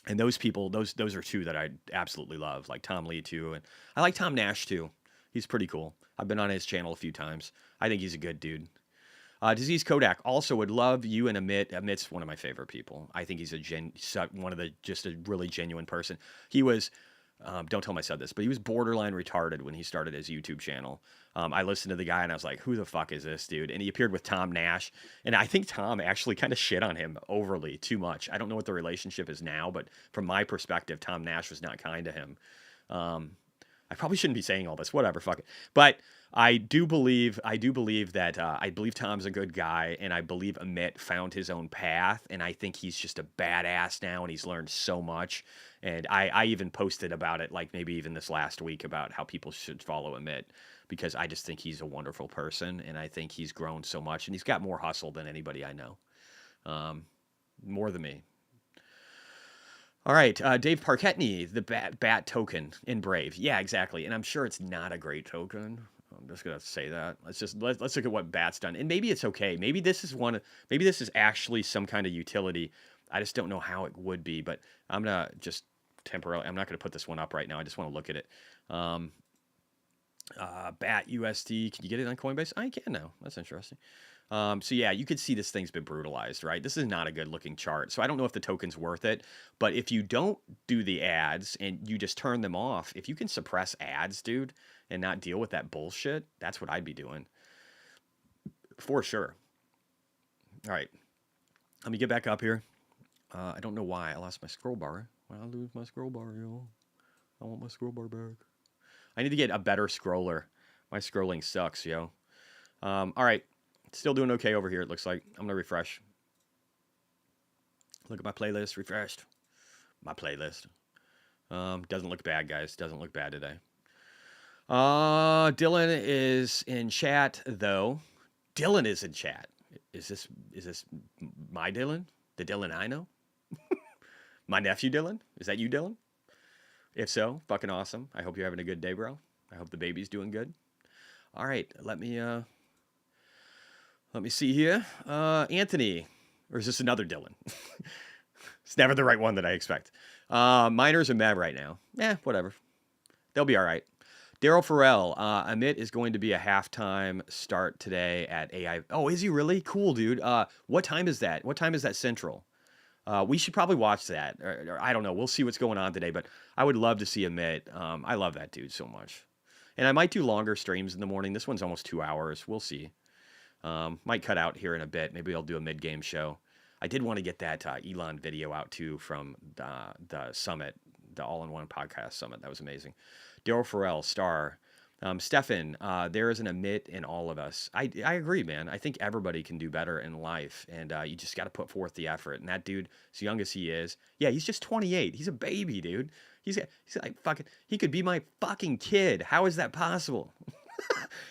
Speaker 1: And those people, those are two that I absolutely love, like Tom Lee too. And I like Tom Nash too. He's pretty cool. I've been on his channel a few times. I think he's a good dude. Disease Kodak also would love you and Amit. Amit's one of my favorite people. I think he's just a really genuine person. He was, don't tell him I said this, but he was borderline retarded when he started his YouTube channel. I listened to the guy and I was like, who the fuck is this dude? And he appeared with Tom Nash. And I think Tom actually kind of shit on him overly too much. I don't know what the relationship is now, but from my perspective, Tom Nash was not kind to him. I probably shouldn't be saying all this, whatever, fuck it. But I do believe that I believe Tom's a good guy, and I believe Amit found his own path, and I think he's just a badass now, and he's learned so much. And I even posted about it, like maybe even this last week, about how people should follow Amit, because I just think he's a wonderful person, and I think he's grown so much, and he's got more hustle than anybody I know, more than me. All right, Dave Parketney, the bat token in Brave. Yeah, exactly, and I'm sure it's not a great token. I'm just gonna say that. Let's look at what BAT's done, and maybe it's okay. Maybe this is maybe this is actually some kind of utility. I just don't know how it would be, but I'm gonna just temporarily. I'm not gonna put this one up right now. I just want to look at it. BAT USD. Can you get it on Coinbase? I can now. That's interesting. So yeah, you could see this thing's been brutalized, right? This is not a good looking chart. So I don't know if the token's worth it, but if you don't do the ads and you just turn them off, if you can suppress ads, dude, and not deal with that bullshit, that's what I'd be doing. For sure. All right. Let me get back up here. I don't know why I lost my scroll bar. Why I lose my scroll bar, yo? I want my scroll bar back. I need to get a better scroller. My scrolling sucks, yo. All right. Still doing okay over here, it looks like. I'm going to refresh. Look at my playlist. Refreshed. My playlist. Doesn't look bad, guys. Doesn't look bad today. Dylan is in chat, though. Dylan is in chat. Is this my Dylan? The Dylan I know? My nephew Dylan? Is that you, Dylan? If so, fucking awesome. I hope you're having a good day, bro. I hope the baby's doing good. All right, let me see here. Anthony, or is this another Dylan? It's never the right one that I expect. Miners are mad right now. Whatever. They'll be all right. Daryl Farrell, Amit is going to be a halftime start today at AI. Oh, is he really? Cool, dude. What time is that? What time is that Central? We should probably watch that. Or I don't know. We'll see what's going on today, but I would love to see Amit. I love that dude so much. And I might do longer streams in the morning. This one's almost 2 hours. We'll see. Might cut out here in a bit. Maybe I'll do a mid-game show. I did want to get that Elon video out, too, from the summit, the All-in-One Podcast Summit. That was amazing. Daryl Farrell, star. Stefan, there is an Amit in all of us. I agree, man. I think everybody can do better in life, and you just got to put forth the effort. And that dude, as young as he is, yeah, he's just 28. He's a baby, dude. He's like fucking. He could be my fucking kid. How is that possible?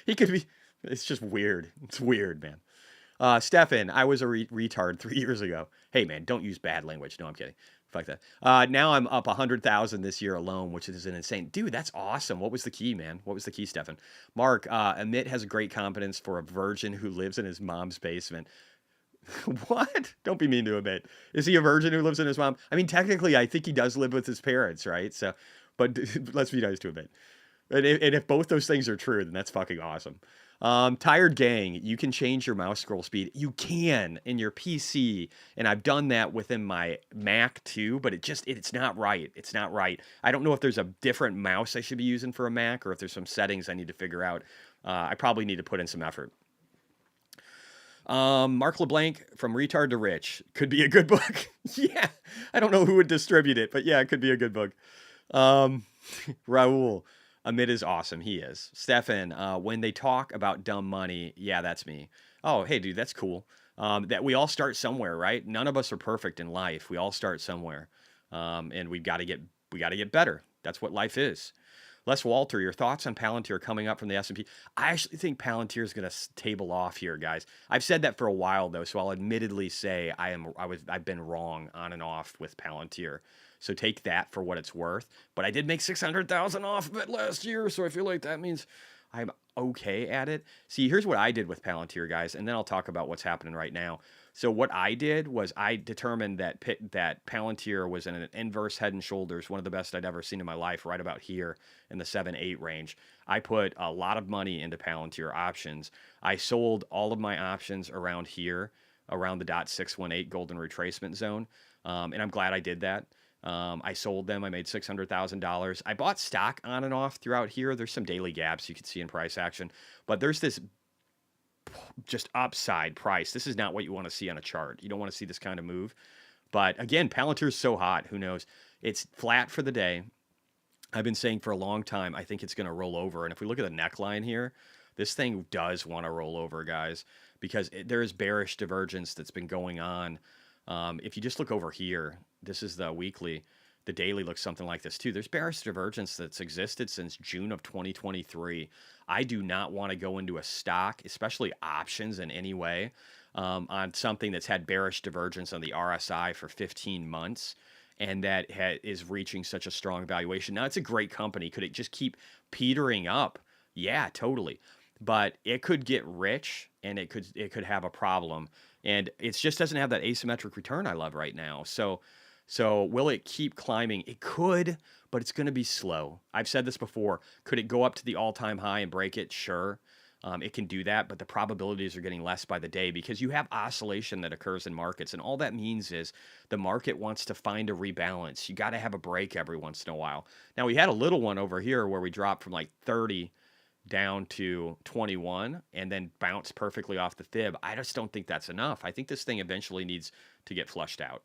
Speaker 1: He could be. It's just weird. It's weird, man. Stefan, I was a retard 3 years ago. Hey, man, don't use bad language. No, I'm kidding. Fuck that. Now I'm up 100,000 this year alone, which is an insane. Dude, that's awesome. What was the key, man? What was the key, Stefan? Mark, Amit has a great confidence for a virgin who lives in his mom's basement. What? Don't be mean to Amit. Is he a virgin who lives in his mom? I mean, technically, I think he does live with his parents, right? So, but let's be nice to Amit. And if both those things are true, then that's fucking awesome. Tired Gang, you can change your mouse scroll speed. You can in your PC, and I've done that within my Mac too, but it's not right. It's not right. I don't know if there's a different mouse I should be using for a Mac or if there's some settings I need to figure out. I probably need to put in some effort. Mark LeBlanc, From Retard to Rich, could be a good book. Yeah, I don't know who would distribute it, but yeah, it could be a good book. Raul, Amit is awesome. He is. Stefan, when they talk about dumb money, yeah, that's me. Oh, hey, dude, that's cool. That we all start somewhere, right? None of us are perfect in life. We all start somewhere, and we got to get better. That's what life is. Les Walter, your thoughts on Palantir coming up from the S&P? I actually think Palantir is going to table off here, guys. I've said that for a while though, so I'll admittedly say I've been wrong on and off with Palantir. So take that for what it's worth. But I did make 600,000 off of it last year, so I feel like that means I'm okay at it. See, here's what I did with Palantir, guys, and then I'll talk about what's happening right now. So what I did was I determined that Palantir was in an inverse head and shoulders, one of the best I'd ever seen in my life, right about here in the 7-8 range. I put a lot of money into Palantir options. I sold all of my options around here, around the .618 golden retracement zone, and I'm glad I did that. I sold them. I made $600,000. I bought stock on and off throughout here. There's some daily gaps you can see in price action, but there's this just upside price. This is not what you want to see on a chart. You don't want to see this kind of move. But again, Palantir's so hot. Who knows? It's flat for the day. I've been saying for a long time, I think it's going to roll over. And if we look at the neckline here, this thing does want to roll over, guys, because there is bearish divergence that's been going on. If you just look over here, this is the weekly. The daily looks something like this too. There's bearish divergence that's existed since June of 2023. I do not want to go into a stock, especially options in any way, on something that's had bearish divergence on the RSI for 15 months and that is reaching such a strong valuation. Now, it's a great company. Could it just keep petering up Yeah, totally. But it could get rich and it could have a problem. And it just doesn't have that asymmetric return I love right now. So will it keep climbing? It could, but it's going to be slow. I've said this before. Could it go up to the all-time high and break it? Sure. It can do that, but the probabilities are getting less by the day because you have oscillation that occurs in markets. And all that means is the market wants to find a rebalance. You got to have a break every once in a while. Now, we had a little one over here where we dropped from like 30 down to 21 and then bounce perfectly off the fib. I just don't think that's enough. I think this thing eventually needs to get flushed out.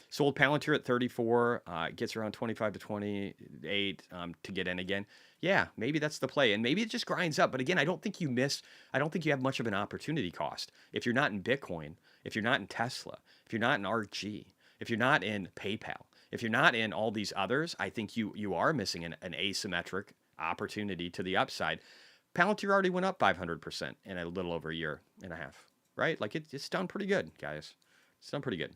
Speaker 1: Sold Palantir at 34, gets around 25 to 28 to get in again. Yeah, maybe that's the play. And maybe it just grinds up. But again, I don't think you have much of an opportunity cost. If you're not in Bitcoin, if you're not in Tesla, if you're not in RG, if you're not in PayPal, if you're not in all these others, I think you are missing an asymmetric opportunity to the upside. Palantir already went up 500% in a little over a year and a half, right? Like it's done pretty good, guys. It's done pretty good.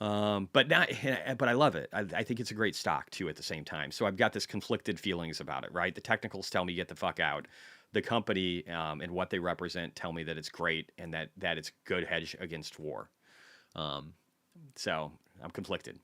Speaker 1: But I love it. I think it's a great stock too at the same time. So I've got this conflicted feelings about it, right? The technicals tell me get the fuck out. The company and what they represent tell me that it's great and that it's good hedge against war. So I'm conflicted.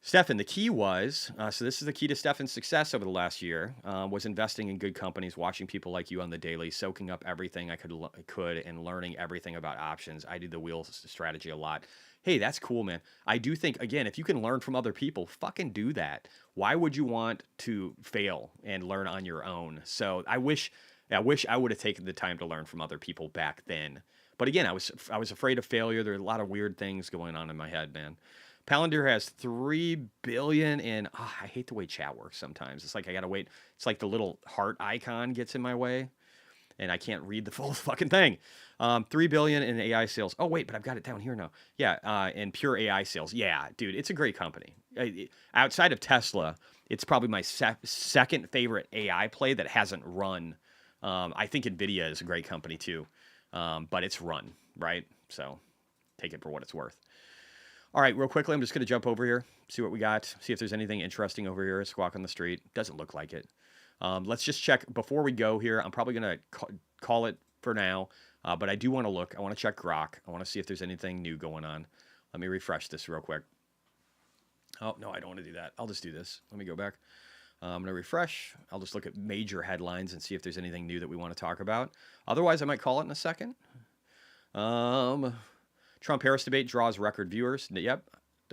Speaker 1: Stefan, the key was, so this is the key to Stefan's success over the last year, was investing in good companies, watching people like you on the daily, soaking up everything I could and learning everything about options. I do the wheels strategy a lot. Hey, that's cool, man. I do think, again, if you can learn from other people, fucking do that. Why would you want to fail and learn on your own? So I wish I would have taken the time to learn from other people back then. But again, I was afraid of failure. There are a lot of weird things going on in my head, man. Palantir has 3 billion in, I hate the way chat works sometimes. It's like I got to wait. It's like the little heart icon gets in my way and I can't read the full fucking thing. 3 billion in AI sales. Oh wait, but I've got it down here now. Yeah, in pure AI sales. Yeah, dude, it's a great company. Outside of Tesla, it's probably my second favorite AI play that hasn't run. I think Nvidia is a great company too, but it's run, right? So take it for what it's worth. All right, real quickly, I'm just going to jump over here, see what we got, see if there's anything interesting over here. Squawk on the street. Doesn't look like it. Let's just check before we go here. I'm probably going to call it for now, but I do want to look. I want to check Grok. I want to see if there's anything new going on. Let me refresh this real quick. Oh, no, I don't want to do that. I'll just do this. Let me go back. I'm going to refresh. I'll just look at major headlines and see if there's anything new that we want to talk about. Otherwise, I might call it in a second. Trump-Harris debate draws record viewers. Yep.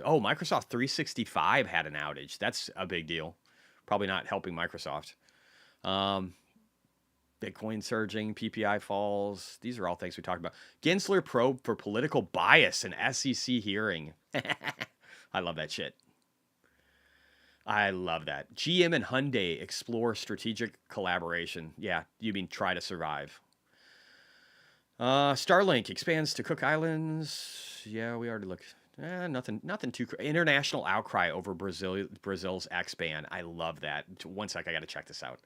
Speaker 1: Oh, Microsoft 365 had an outage. That's a big deal. Probably not helping Microsoft. Bitcoin surging, PPI falls. These are all things we talked about. Gensler probe for political bias in SEC hearing. I love that shit. I love that. GM and Hyundai explore strategic collaboration. Yeah, you mean try to survive. Starlink expands to Cook Islands. Yeah, we already looked. Nothing too. International outcry over Brazil's X ban. I love that. One sec, I got to check this out.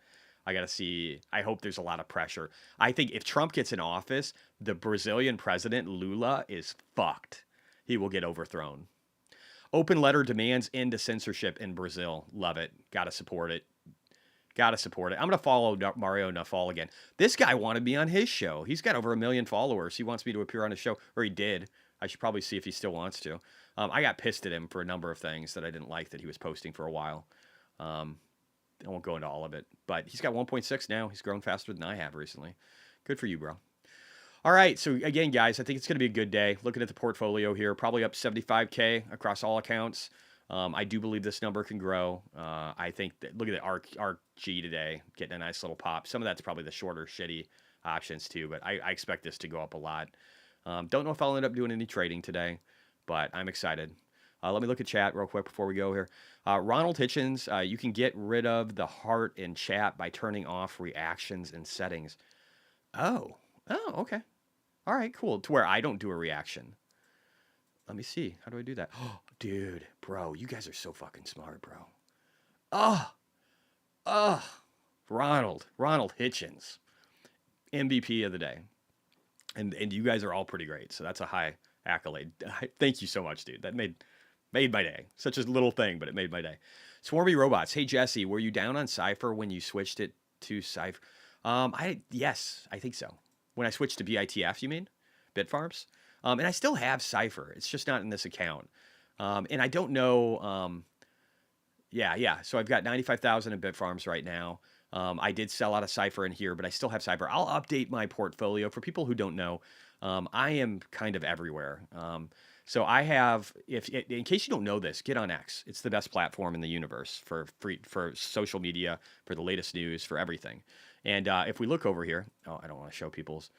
Speaker 1: I got to see. I hope there's a lot of pressure. I think if Trump gets in office, the Brazilian president Lula is fucked. He will get overthrown. Open letter demands end to censorship in Brazil. Love it. Got to support it. Got to support it. I'm going to follow Mario Nafal again. This guy wanted me on his show. He's got over 1 million followers. He wants me to appear on his show, or he did. I should probably see if he still wants to. I got pissed at him for a number of things that I didn't like that he was posting for a while. I won't go into all of it, but he's got 1.6 now. He's grown faster than I have recently. Good for you, bro. All right. So again, guys, I think it's going to be a good day. Looking at the portfolio here, probably up 75K across all accounts. I do believe this number can grow. I think that, look at the ARKG today, getting a nice little pop. Some of that's probably the shorter, shitty options too, but I expect this to go up a lot. Don't know if I'll end up doing any trading today, but I'm excited. Let me look at chat real quick before we go here. Ronald Hitchens, you can get rid of the heart in chat by turning off reactions and settings. Oh, okay. All right, cool. To where I don't do a reaction. Let me see. How do I do that? Oh, dude, bro, you guys are so fucking smart, bro. Ronald Hitchens, MVP of the day. And you guys are all pretty great. So that's a high accolade. Thank you so much, dude. That made Made my day. Such a little thing, but it made my day. Swarmy Robots. Hey, Jesse, were you down on Cypher when you switched it to Cypher? Yes, I think so. When I switched to BITF, you mean? Bitfarms? And I still have Cypher. It's just not in this account. And I don't know. Yeah. So I've got 95,000 in Bitfarms right now. I did sell out of Cypher in here, but I still have Cypher. I'll update my portfolio. For people who don't know, I am kind of everywhere. So I have, in case you don't know this, get on X. It's the best platform in the universe for social media, for the latest news, for everything. And if we look over here, I don't want to show people's.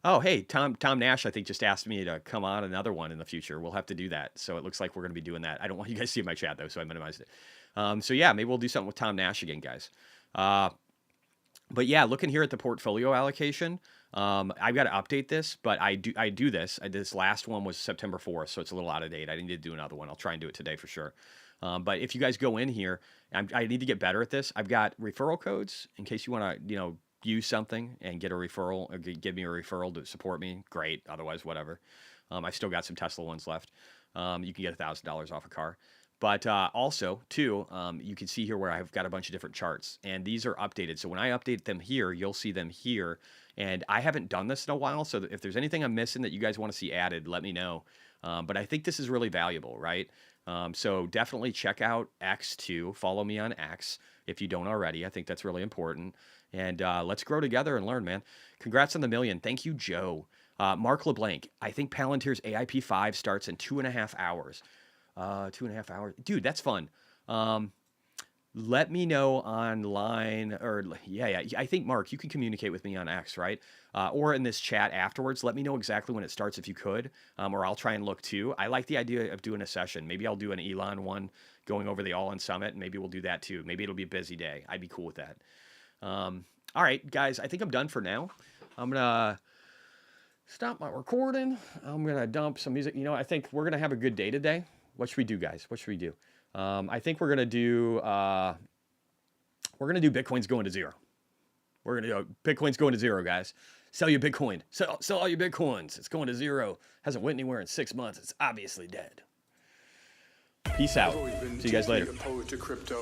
Speaker 1: Oh, hey, Tom Nash, I think, just asked me to come on another one in the future. We'll have to do that. So it looks like we're going to be doing that. I don't want you guys to see my chat, though, so I minimized it. So yeah, maybe we'll do something with Tom Nash again, guys. But yeah, looking here at the portfolio allocation, I've got to update this, but I do this. This last one was September 4th, so it's a little out of date. I need to do another one. I'll try and do it today for sure. But if you guys go in here, I need to get better at this. I've got referral codes in case you want to, use something and get a referral or give me a referral to support me. Great. Otherwise, whatever. I've still got some Tesla ones left. You can get $1,000 off a car. But also, too, you can see here where I've got a bunch of different charts, and these are updated. So when I update them here, you'll see them here. And I haven't done this in a while, so if there's anything I'm missing that you guys want to see added, let me know. But I think this is really valuable, right? So definitely check out X too. Follow me on X if you don't already. I think that's really important. And let's grow together and learn, man. Congrats on the million. Thank you, Joe. Mark LeBlanc. I think Palantir's AIP5 starts in 2.5 hours. 2.5 hours. Dude, that's fun. Let me know online, or yeah. I think, Mark, you can communicate with me on X, right? Or in this chat afterwards. Let me know exactly when it starts if you could, or I'll try and look too. I like the idea of doing a session. Maybe I'll do an Elon one going over the All-In Summit, and maybe we'll do that too. Maybe it'll be a busy day. I'd be cool with that. All right, guys, I think I'm done for now. I'm going to stop my recording. I'm going to dump some music. I think we're going to have a good day today. What should we do, guys? What should we do? I think we're gonna do Bitcoin's going to zero. We're gonna do Bitcoin's going to zero, guys. Sell your Bitcoin. Sell all your Bitcoins. It's going to zero. Hasn't went anywhere in 6 months. It's obviously dead. Peace out. See you guys later.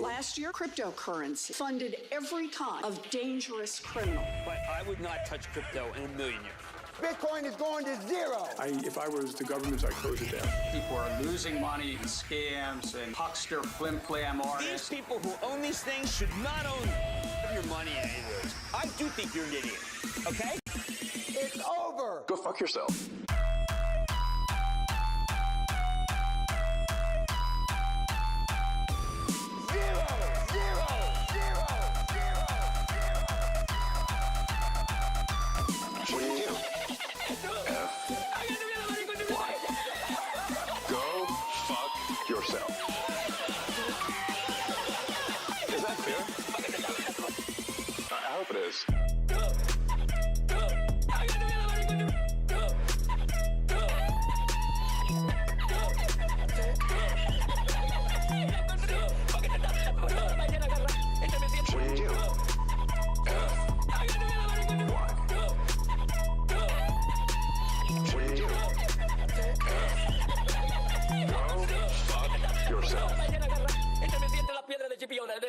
Speaker 5: Last year, cryptocurrency funded every kind of dangerous criminal.
Speaker 2: But I would not touch crypto in a million years.
Speaker 6: Bitcoin is going to zero.
Speaker 7: If I was the government, I'd close it down.
Speaker 8: People are losing money in scams and huckster flim-flam artists.
Speaker 9: These people who own these things should not own your money in any of those. I do think you're an idiot, okay?
Speaker 6: It's over.
Speaker 7: Go fuck yourself.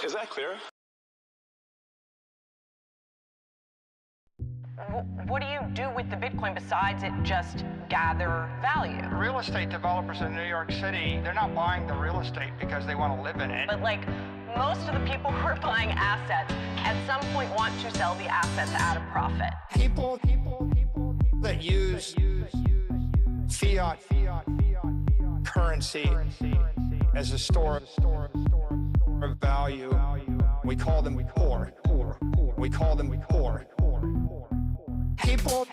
Speaker 7: Is that clear?
Speaker 10: What do you do with the Bitcoin besides it just gather value?
Speaker 11: Real estate developers in New York City, they're not buying the real estate because they want to live in it.
Speaker 10: But most of the people who are buying assets at some point want to sell the assets at a profit.
Speaker 11: People that use fiat currency as a store of value, we call them poor. We call them poor. People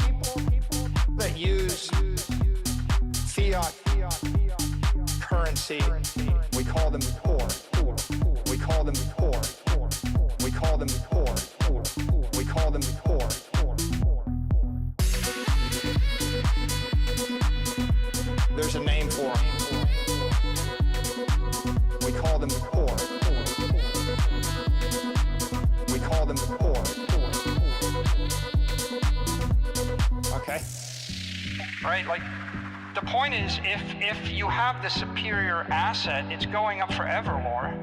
Speaker 11: that use fiat currency, we call them poor. We call them poor. We call them poor. We call them poor. There's a name for them. We call them poor. We call them poor. Okay? Right? The point is, if you have the superior asset, it's going up forever, Laura.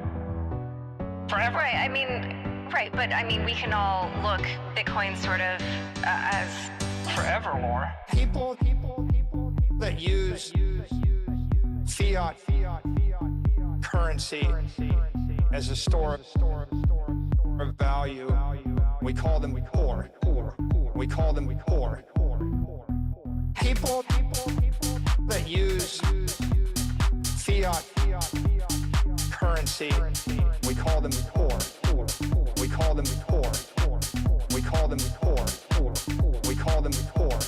Speaker 11: Forever.
Speaker 10: Right, I mean, right, but I mean, we can all look Bitcoin sort of as...
Speaker 11: Forever, Laura. People that use fiat currency as a store of value, we call them poor. We call them poor. People that use fiat currency, we call them poor. We call them poor. We call them poor. We call them poor.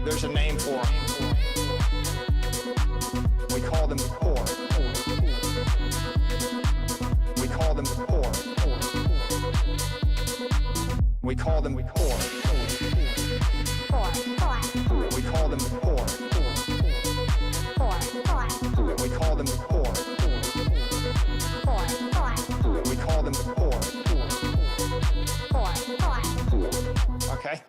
Speaker 11: There's a name for them. We call them poor. We call them poor. We call them poor. We call them poor. We call them poor. We call them poor. Okay?